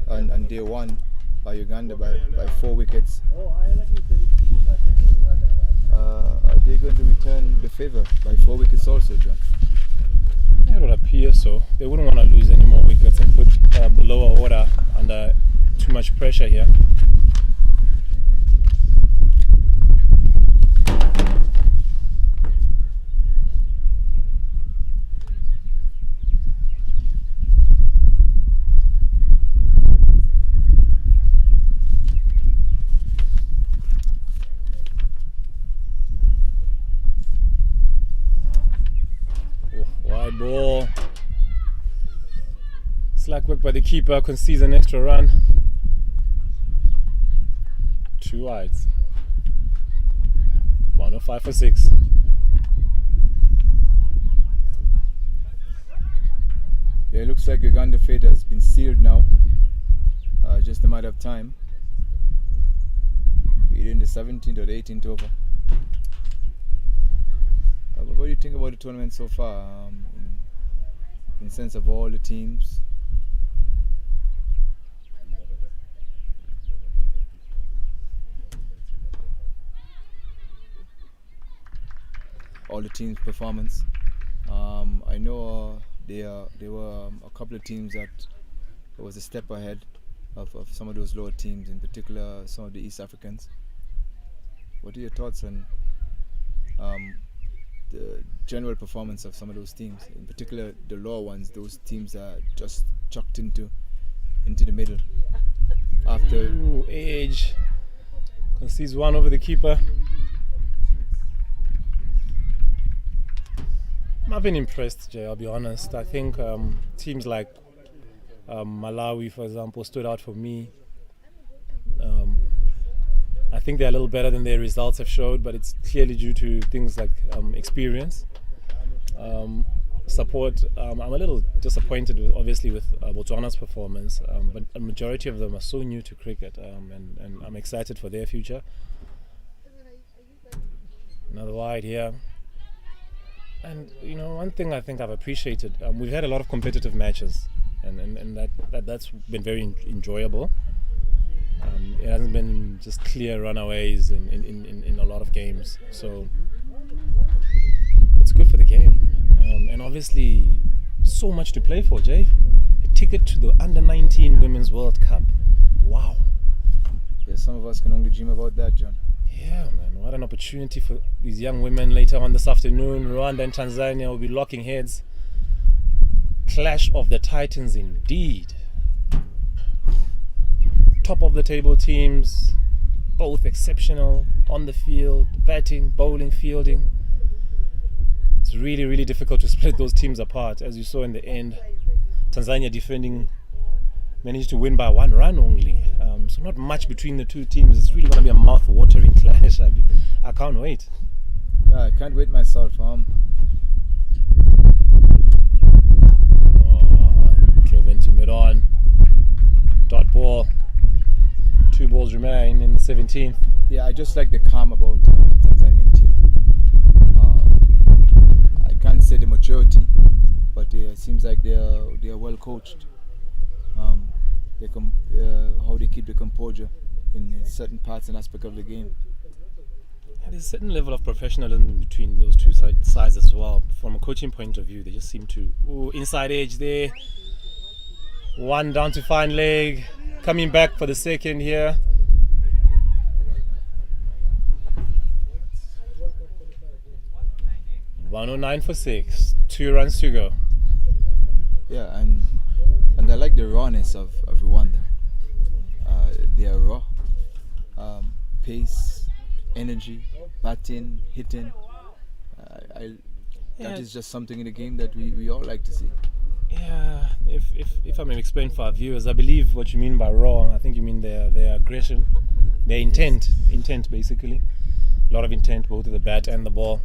on day 1 by Uganda by 4 wickets. Are they going to return the favour by 4 wickets also, John? It would appear so. They wouldn't want to lose any more wickets and put the lower order under too much pressure here. Wide ball. Slack work by the keeper, concedes an extra run. 2 wides. 105 for 6. Yeah, it looks like Uganda fate has been sealed now. Just a matter of time. Either in the 17th or the 18th over. What do you think about the tournament so far, in sense of all the teams? All the teams' performance. I know there were a couple of teams that was a step ahead of some of those lower teams, in particular some of the East Africans. What are your thoughts on the general performance of some of those teams, in particular the lower ones, those teams are just chucked into the middle after edge concedes 1 over the keeper. I've been impressed, Jay, I'll be honest. I think teams like Malawi, for example, stood out for me. I think they're a little better than their results have showed, but it's clearly due to things like experience, support. I'm a little disappointed, obviously, with Botswana's performance, but a majority of them are so new to cricket, and I'm excited for their future. Another wide here. And one thing I think I've appreciated, we've had a lot of competitive matches, and that's been very enjoyable. It hasn't been just clear runaways in a lot of games, so it's good for the game. And obviously, so much to play for, Jay. A ticket to the Under-19 Women's World Cup. Wow. Yeah, some of us can only dream about that, John. Yeah, man, what an opportunity for these young women later on this afternoon. Rwanda and Tanzania will be locking heads. Clash of the Titans indeed. Top of the table teams, both exceptional on the field, batting, bowling, fielding. It's really, really difficult to split those teams apart. As you saw in the end, Tanzania defending managed to win by 1 run only. So not much between the two teams. It's really going to be a mouth-watering clash. I can't wait. Yeah, I can't wait myself. Driven to mid-on. Dot ball. 2 balls remain in the 17th. Yeah, I just like the calm about the Tanzanian team. I can't say the maturity, but it seems like they are well coached. How they keep the composure in certain parts and aspects of the game. Yeah, there's a certain level of professionalism between those two sides as well. From a coaching point of view, they just seem to inside edge there. 1 down to fine leg, coming back for the second here. $109 for 6, 2 runs to go. Yeah, and I like the rawness of Rwanda. They are raw. Pace, energy, batting, hitting. That is just something in the game that we all like to see. Yeah, if I may explain for our viewers, I believe what you mean by raw, I think you mean their aggression, their intent basically. A lot of intent both with the bat and the ball.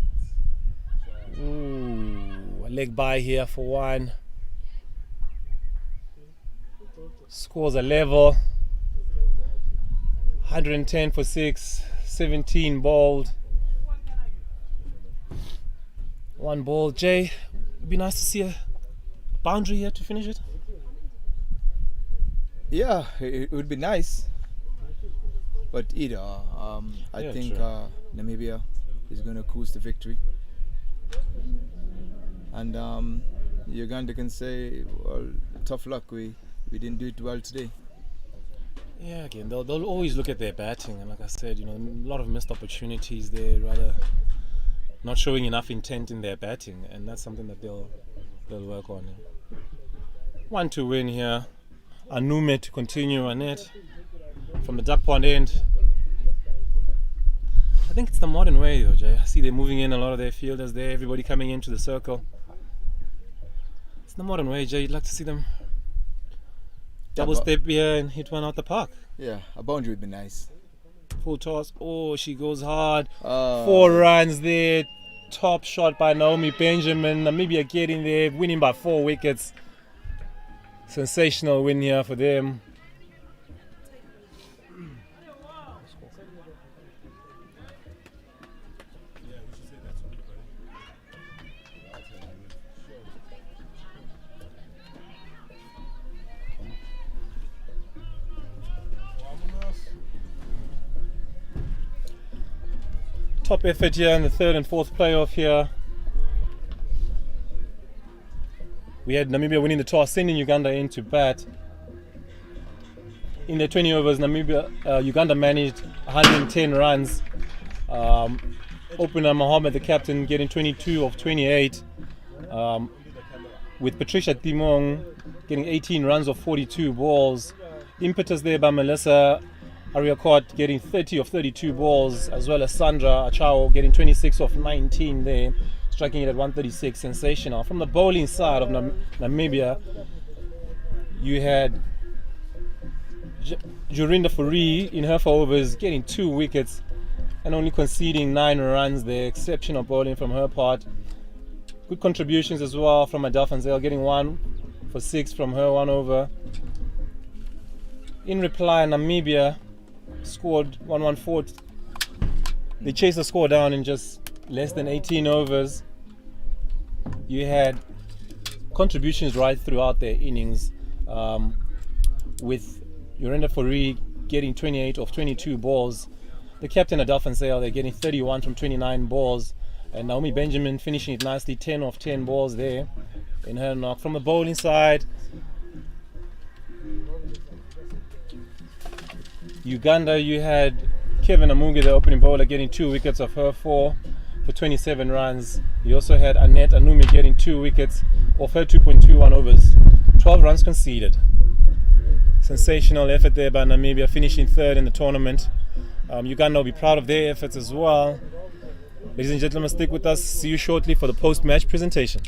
Ooh, a leg by here for 1. Scores a level. 110 for 6, 17 bowled. 1 ball. Jay, it'd be nice to see a boundary here to finish it. Yeah, it would be nice. But either, I think Namibia is going to cruise to victory. And Uganda can say, well, tough luck, we didn't do it well today. Yeah, again, they'll always look at their batting, and like I said, a lot of missed opportunities there, rather not showing enough intent in their batting, and that's something that they'll work on. 1 to win here. Anume to continue on it from the duck pond end. I think it's the modern way though, Jay. I see they're moving in a lot of their fielders there, everybody coming into the circle. It's the modern way, Jay. You'd like to see them double step here and hit 1 out the park. Yeah, a boundary would be nice. Full toss. Oh, she goes hard. 4 runs there. Top shot by Naomi Benjamin. Namibia getting there, winning by 4 wickets. Sensational win here for them. Top effort here in the 3rd and 4th playoff here. We had Namibia winning the toss, sending Uganda in to bat. In the 20 overs, Uganda managed 110 runs. Opener Mohammed, the captain, getting 22 of 28. With Patricia Timong getting 18 runs of 42 balls. Impetus there by Melissa Ariakot getting 30 of 32 balls, as well as Sandra Achao getting 26 of 19 there, striking it at 136. Sensational. From the bowling side of Namibia, you had Jorinda Fourie in her 4 overs getting 2 wickets and only conceding 9 runs there. Exceptional bowling from her part. Good contributions as well from Adele van Zyl, getting 1 for 6 from her 1 over. In reply, Namibia scored 114. They chased the score down in just less than 18 overs. You had contributions right throughout their innings, with Jorinda Fourie getting 28 of 22 balls. The captain Adele van Zyl, they're getting 31 from 29 balls. And Naomi Benjamin finishing it nicely, 10 of 10 balls there in her knock. From the bowling side, Uganda, you had Kevin Amungi, the opening bowler, getting 2 wickets of her 4 for 27 runs. You also had Annette Anumi getting 2 wickets of her 2.21 overs, 12 runs conceded. Sensational effort there by Namibia, finishing 3rd in the tournament. Uganda will be proud of their efforts as well. Ladies and gentlemen, stick with us. See you shortly for the post-match presentation.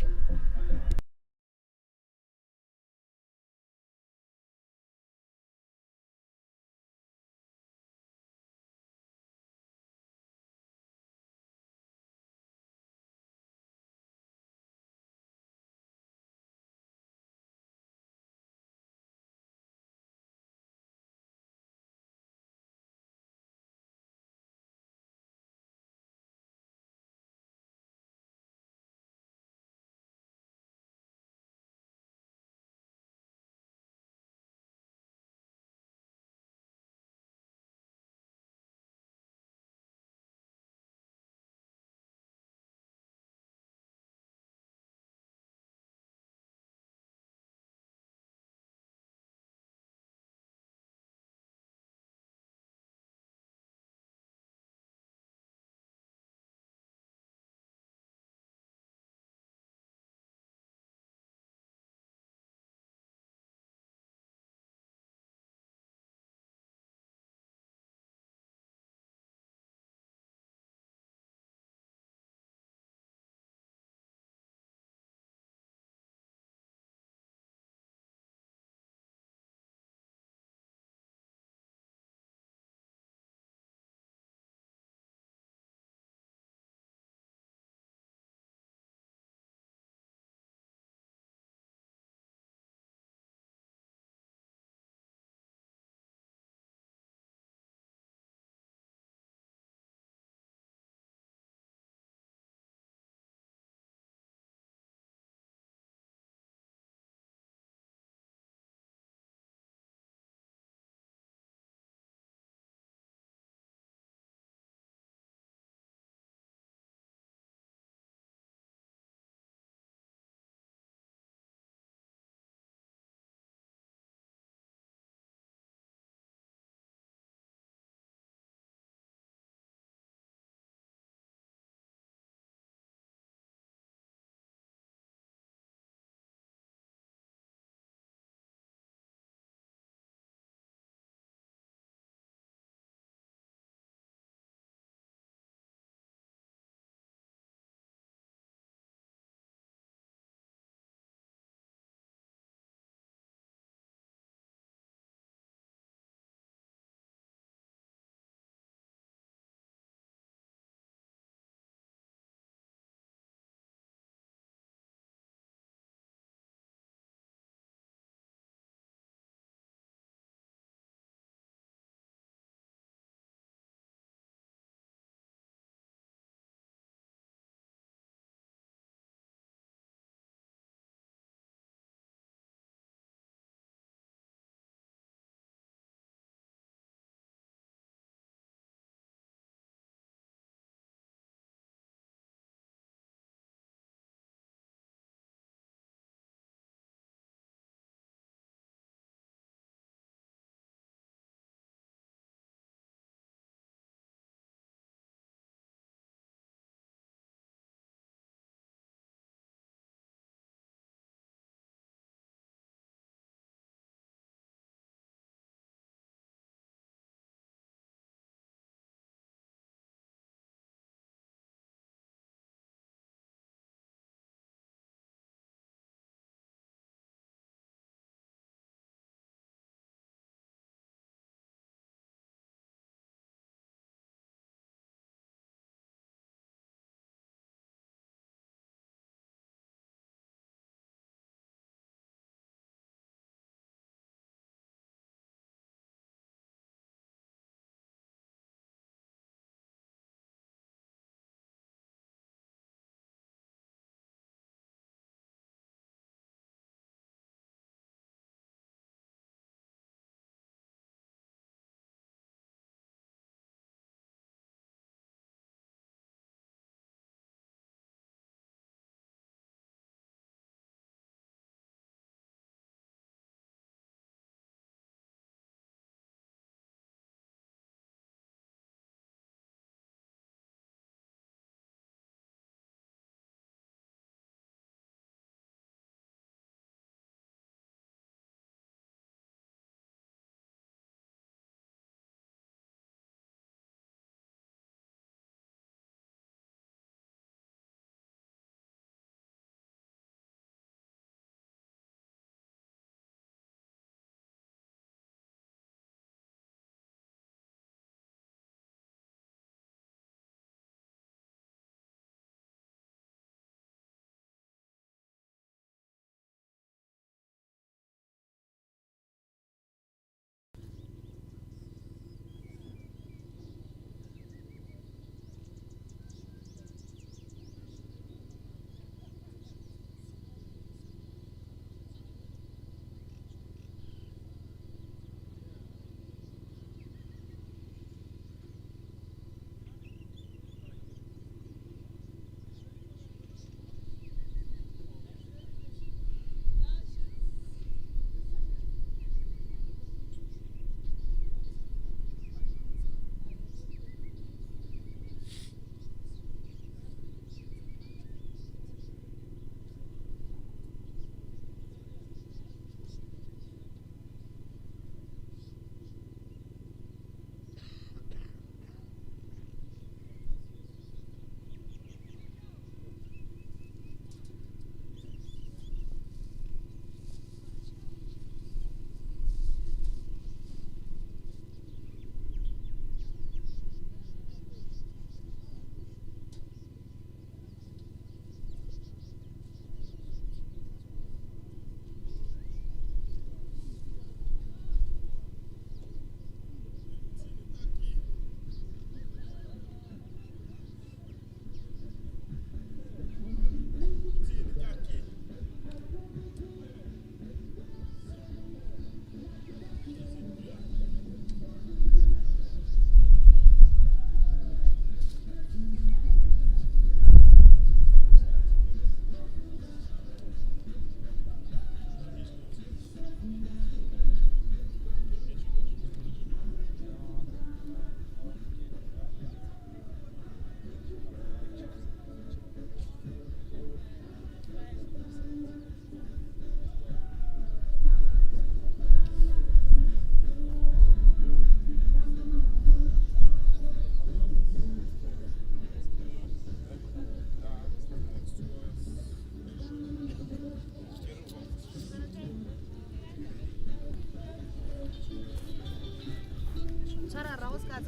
Can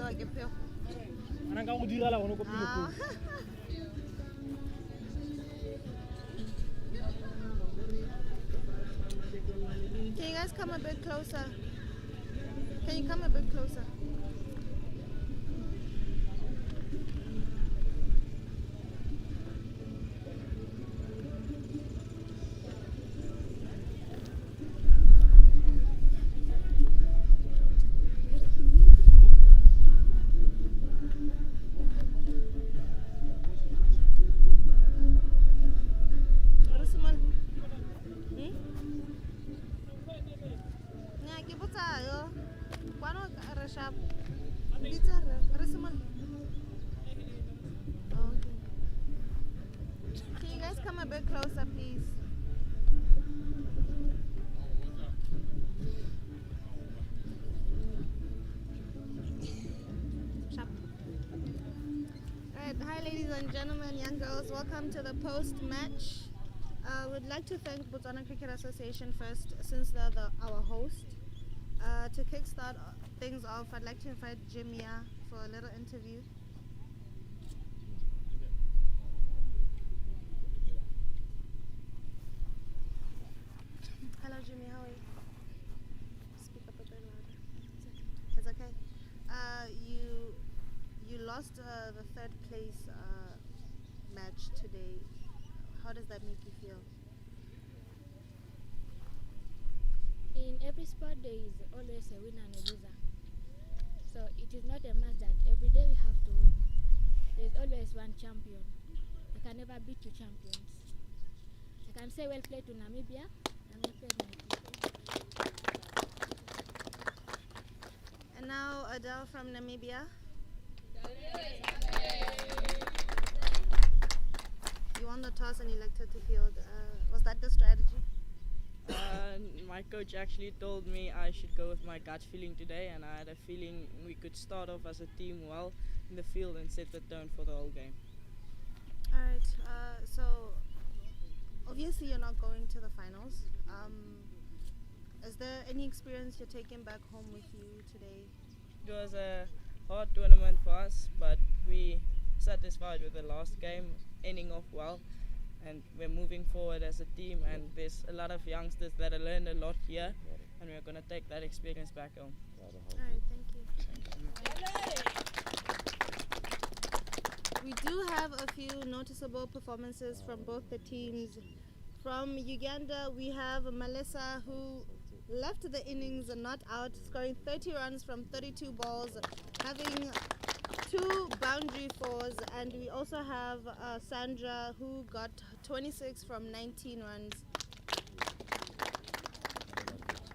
you guys come a bit closer? Can you come a bit closer? Can you guys come a bit closer, please? Alright, hi ladies and gentlemen, young girls, welcome to the post-match. We'd like to thank Botswana Cricket Association first, since they're our host. To kickstart things off, I'd like to invite Jimia for a little interview. Hello Jimmy, how are you? Speak up a bit louder. It's okay. You lost the third place match today. How does that make you feel? In every sport there is always a winner and a loser. So it is not a match that every day we have to win. There is always one champion. You can never beat two champions. I can say well played to Namibia and well played to Namibia. And now Adele from Namibia. You won the toss and elected to field. Was that the strategy? My coach actually told me I should go with my gut feeling today, and I had a feeling we could start off as a team well in the field and set the tone for the whole game. Alright, so obviously you're not going to the finals. Is there any experience you're taking back home with you today? It was a hard tournament for us, but we satisfied with the last game, ending off well. And we're moving forward as a team, and there's a lot of youngsters that have learned a lot here, and we're going to take that experience back home. Alright, thank you. We do have a few noticeable performances from both the teams. From Uganda, we have Melissa, who left the innings and not out, scoring 30 runs from 32 balls, having 2 boundary fours, and we also have Sandra, who got 26 from 19 runs.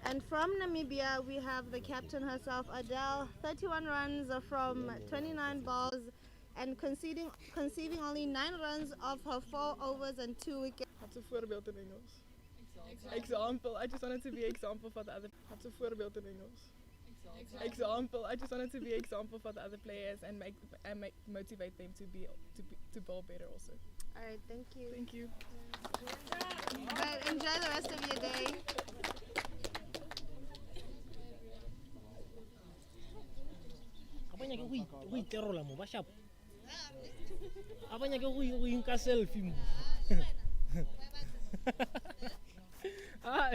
And from Namibia, we have the captain herself, Adele, 31 runs from 29 balls, and conceding only 9 runs off her 4 overs and 2 wickets. Wat 'n voorbeeld in Engels? Example. I just wanted to be example for the other. Wat 'n voorbeeld in Engels? Example. I just wanted to be example for the other players and motivate them to bowl better also. All right, thank you. Thank you. But enjoy the rest of your day. Abanya ke go iterola mo ba sharp. Abanya ke go inka selfie mo. Ah